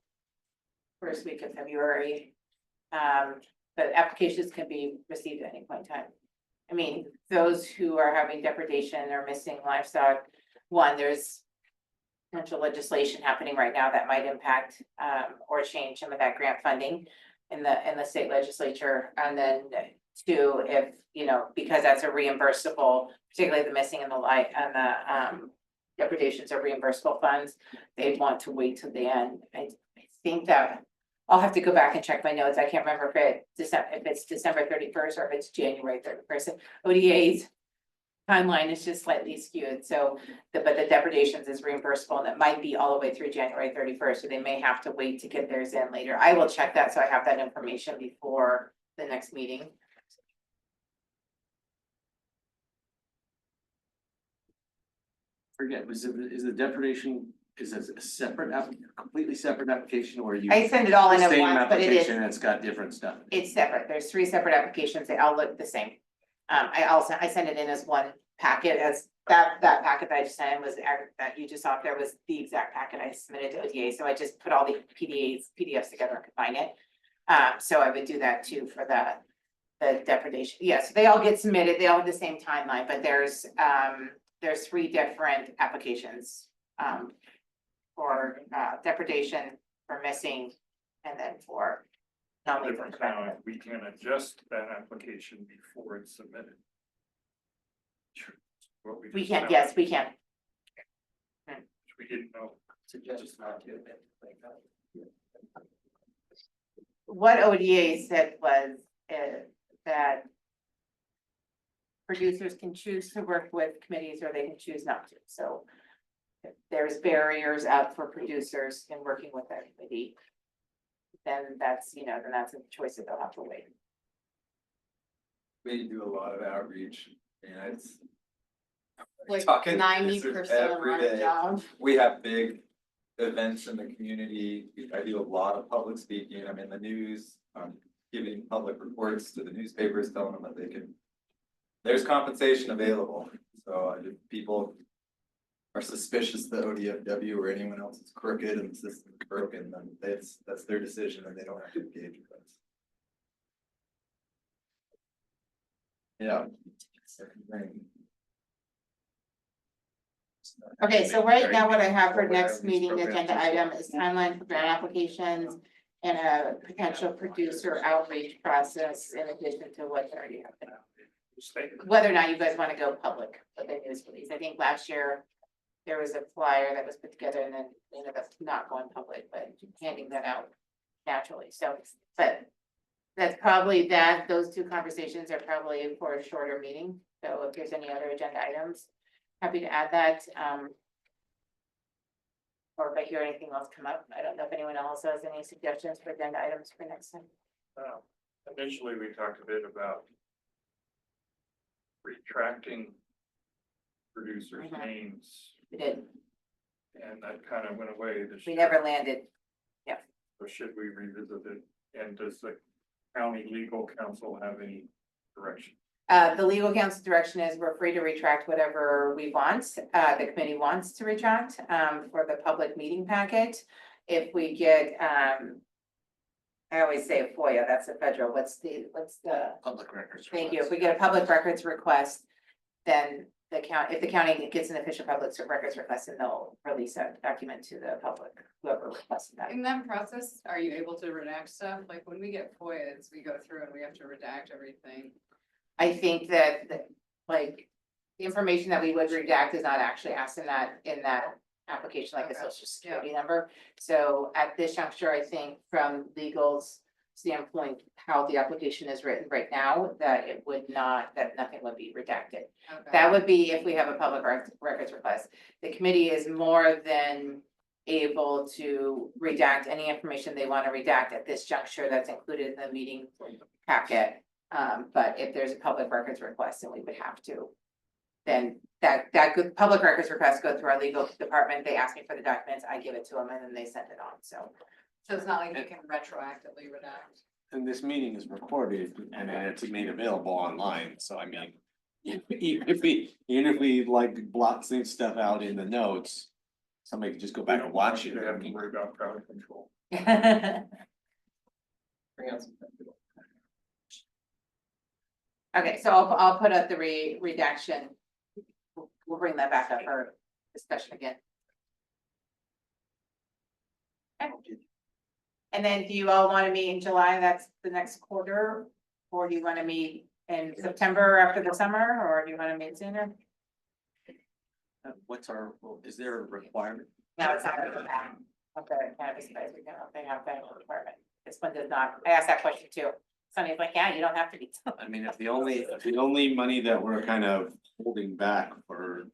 first week of February. But applications can be received at any point in time. I mean, those who are having depredation or missing livestock, there's potential legislation happening right now that might impact or change some of that grant funding in the state legislature. And then two, if, because that's a reimbursable, particularly the missing and the depredations are reimbursable funds, they'd want to wait till the end. I think that I'll have to go back and check my notes. I can't remember if it's December 31st or if it's January 31st. ODA's timeline is just slightly skewed, so, but the depredations is reimbursable, and it might be all the way through January 31st, so they may have to wait to get theirs in later. I will check that, so I have that information before the next meeting. Forget, is the depredation, is it a separate completely separate application, or you? I send it all in at Same once, but it is, application, and it's got different stuff. it's separate. There's 3 separate applications. They all look the same. I send it in as one packet, as that packet that I just sent in was that you just saw there was the exact packet I submitted to ODA. So I just put all the PDFs together and combine it. So I would do that too for the depredation. Yes, they all get submitted. They all have the same timeline, but there's 3 different applications for depredation, for missing, and then for Different kind of, we can adjust that application before it's submitted. Sure. What we we just can, found, yes, we can. which we didn't know. Just not do it like that. What ODA said was that producers can choose to work with committees or they can choose not to. So if there's barriers out for producers in working with that committee, then that's a choice that they'll have to weigh. We do a lot of outreach, and it's. Like talking to 90% producers on every a day. job. We have big events in the community. I do a lot of public speaking. I'm in the news. I'm giving public reports to the newspapers, telling them that they can. There's compensation available, so if people are suspicious that ODFW or anyone else is crooked and the system's broken, then that's their decision and they don't have to engage with us. Yeah. Okay, so right now what I have for next meeting agenda item is timeline for grant applications and a potential producer outreach process in addition to what's already happening. Whether or not you guys want to go public with the news release. I think last year there was a flyer that was put together and then ended up not going public, but handing that out naturally. So, but that's probably those 2 conversations are probably for a shorter meeting. So if there's any other agenda items, happy to add that. Or if I hear anything else come up, I don't know if anyone else has any suggestions for agenda items for next time. Initially, we talked a bit about retracting producers' names. We did. and that kind of went away this We year. never landed. So should we revisit it? And does the county legal counsel have any direction? The legal counsel direction is we're free to retract whatever we want, the committee wants to retract, for the public meeting packet. If we get, I always say FOIA, that's the federal, what's the? Public records. Thank you. If we get a public records request, then if the county gets an official public records request, then they'll release that document to the public, whoever requested that. In that process, are you able to redact stuff? Like when we get FOIAs, we go through and we have to redact everything. I think that, like, the information that we would redact is not actually asked in that application, like a Okay. social security number. So at this juncture, I think from legal's standpoint, how the application is written right now, that it would not, that nothing would be redacted. Okay. That would be if we have a public records request. The committee is more than able to redact any information they want to redact at this juncture that's included in the meeting packet. But if there's a public records request, then we would have to. Then public records requests go through our legal department. They ask me for the documents, I give it to them, and then they send it on, so. So it's not like you can retroactively redact. And this meeting is recorded and then it's made available online, so I mean. Even if we like block some stuff out in the notes, somebody can just go back and watch it. You have to worry about crowd control. Okay, so I'll put up the redaction. We'll bring that back up for discussion again. Okay. And then do you all want to meet in July? That's the next quarter? Or do you want to meet in September after the summer, or do you want to meet sooner? Is there a requirement? No, it's not. Okay, cannabis advisory, no, they have that requirement. This one does not. I asked that question too. Sonny's like, yeah, you don't have to be. I mean, if the only money that we're kind of holding back for,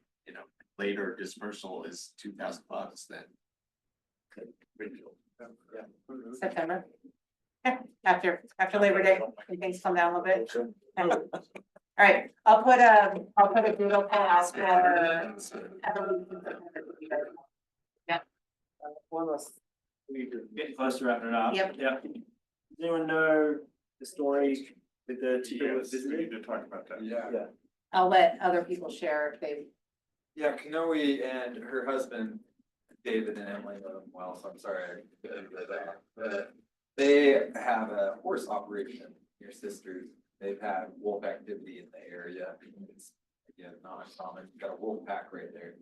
later dispersal is $2,000, then. September. Yeah, after Labor Day, when things come down a little bit. Okay. All right, I'll put a doodle pass for. Yeah. Getting close to wrapping it up. Yep. Does anyone know the story with the two that was Yes, we visiting? need to talk about that. Yeah, I'll let other people share if they. yeah, Kanoe and her husband, David and Emily know them well, so I'm sorry. I couldn't do that. But they have a horse operation, your sisters. They've had wolf activity in the area. It's, again, not uncommon. You've got a wolf pack right there.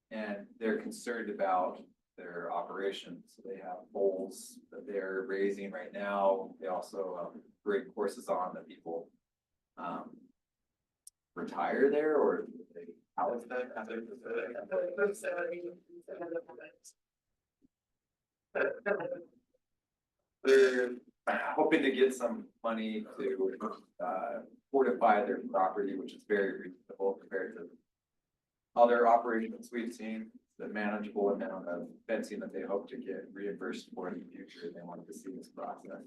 And they're concerned about their operations. So they have bulls that they're raising right now. They also bring horses on that people retire there, or they house them. They're hoping to get some money to fortify their property, which is very reasonable compared to other operations we've seen. The manageable amount of fencing that they hope to get reimbursed for in the future. They wanted to see this process.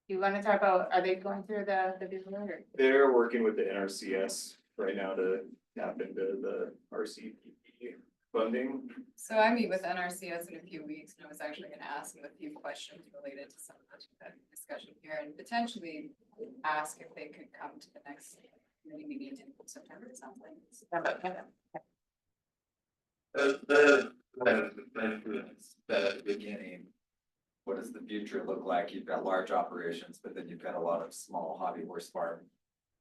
You want to talk about, are they going through the business or? They're working with the NRCS right now to tap into the RCPP funding. So I meet with NRCS in a few weeks, and I was actually gonna ask them a few questions related to some of that discussion here, and potentially ask if they could come to the next committee meeting in September, it sounds like. The beginning, what does the future look like? You've got large operations, but then you've got a lot of small hobby horse farm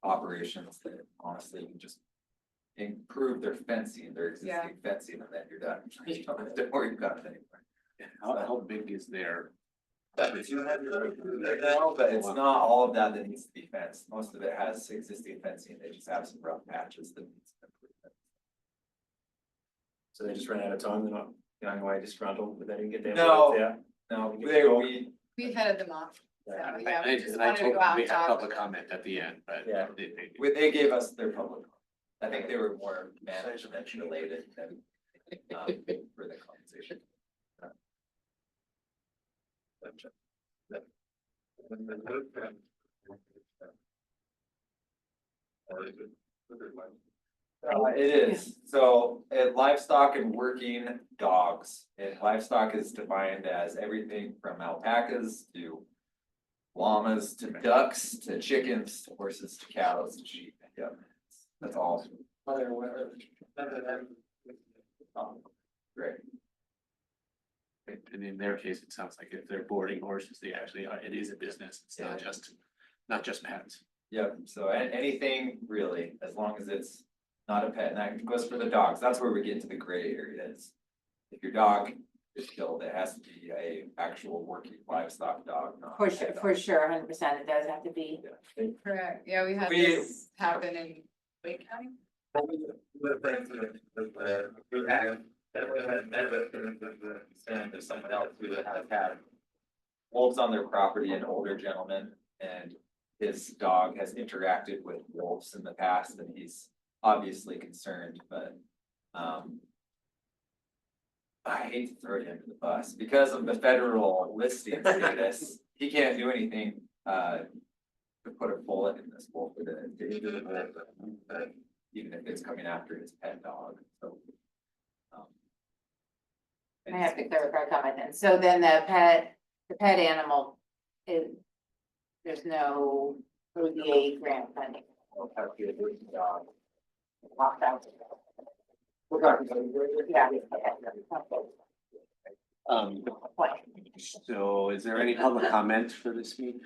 operations that honestly can just improve their fencing, their existing fencing, and then you're done. You don't have to worry about it anymore. How big is their? But it's not all of that that needs to be fenced. Most of it has existing fencing. They just have some rough patches that needs improvement. So they just ran out of time, they're not going away disgruntled, but they didn't get their. No. words out. No, We've headed them off. So, I yeah, we just and I wanted to told go them out we and had talk. public comment at the end, but. Yeah. they gave us their public. I think they were more management related than for the conversation. It is, so livestock and working dogs, and livestock is defined as everything from alpacas to llamas to ducks to chickens to horses to cows to sheep, yeah, that's all. Great. And in their case, it sounds like if they're boarding horses, they actually are, it is a business, it's not just pets. Yep, so anything really, as long as it's not a pet, and that goes for the dogs, that's where we get into the gray areas. If your dog is killed, it has to be a actual working livestock dog, not a pet dog. For sure, 100%, it does have to be. Correct, yeah, we had We- this happen in Wake County. And there's someone else who has had wolves on their property, an older gentleman, and his dog has interacted with wolves in the past, and he's obviously concerned, but I hate to throw you under the bus, because of the federal listing status, he can't do anything to put a bullet in this wolf, even if it's coming after his pet dog, so. I have to clarify a comment then. So then the pet animal is, there's no ODA grant funding. Locked out. Yeah. So is there any public comment for this meeting?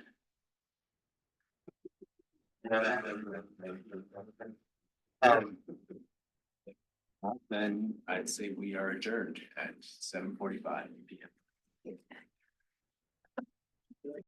Then I'd say we are adjourned at 7:45 PM.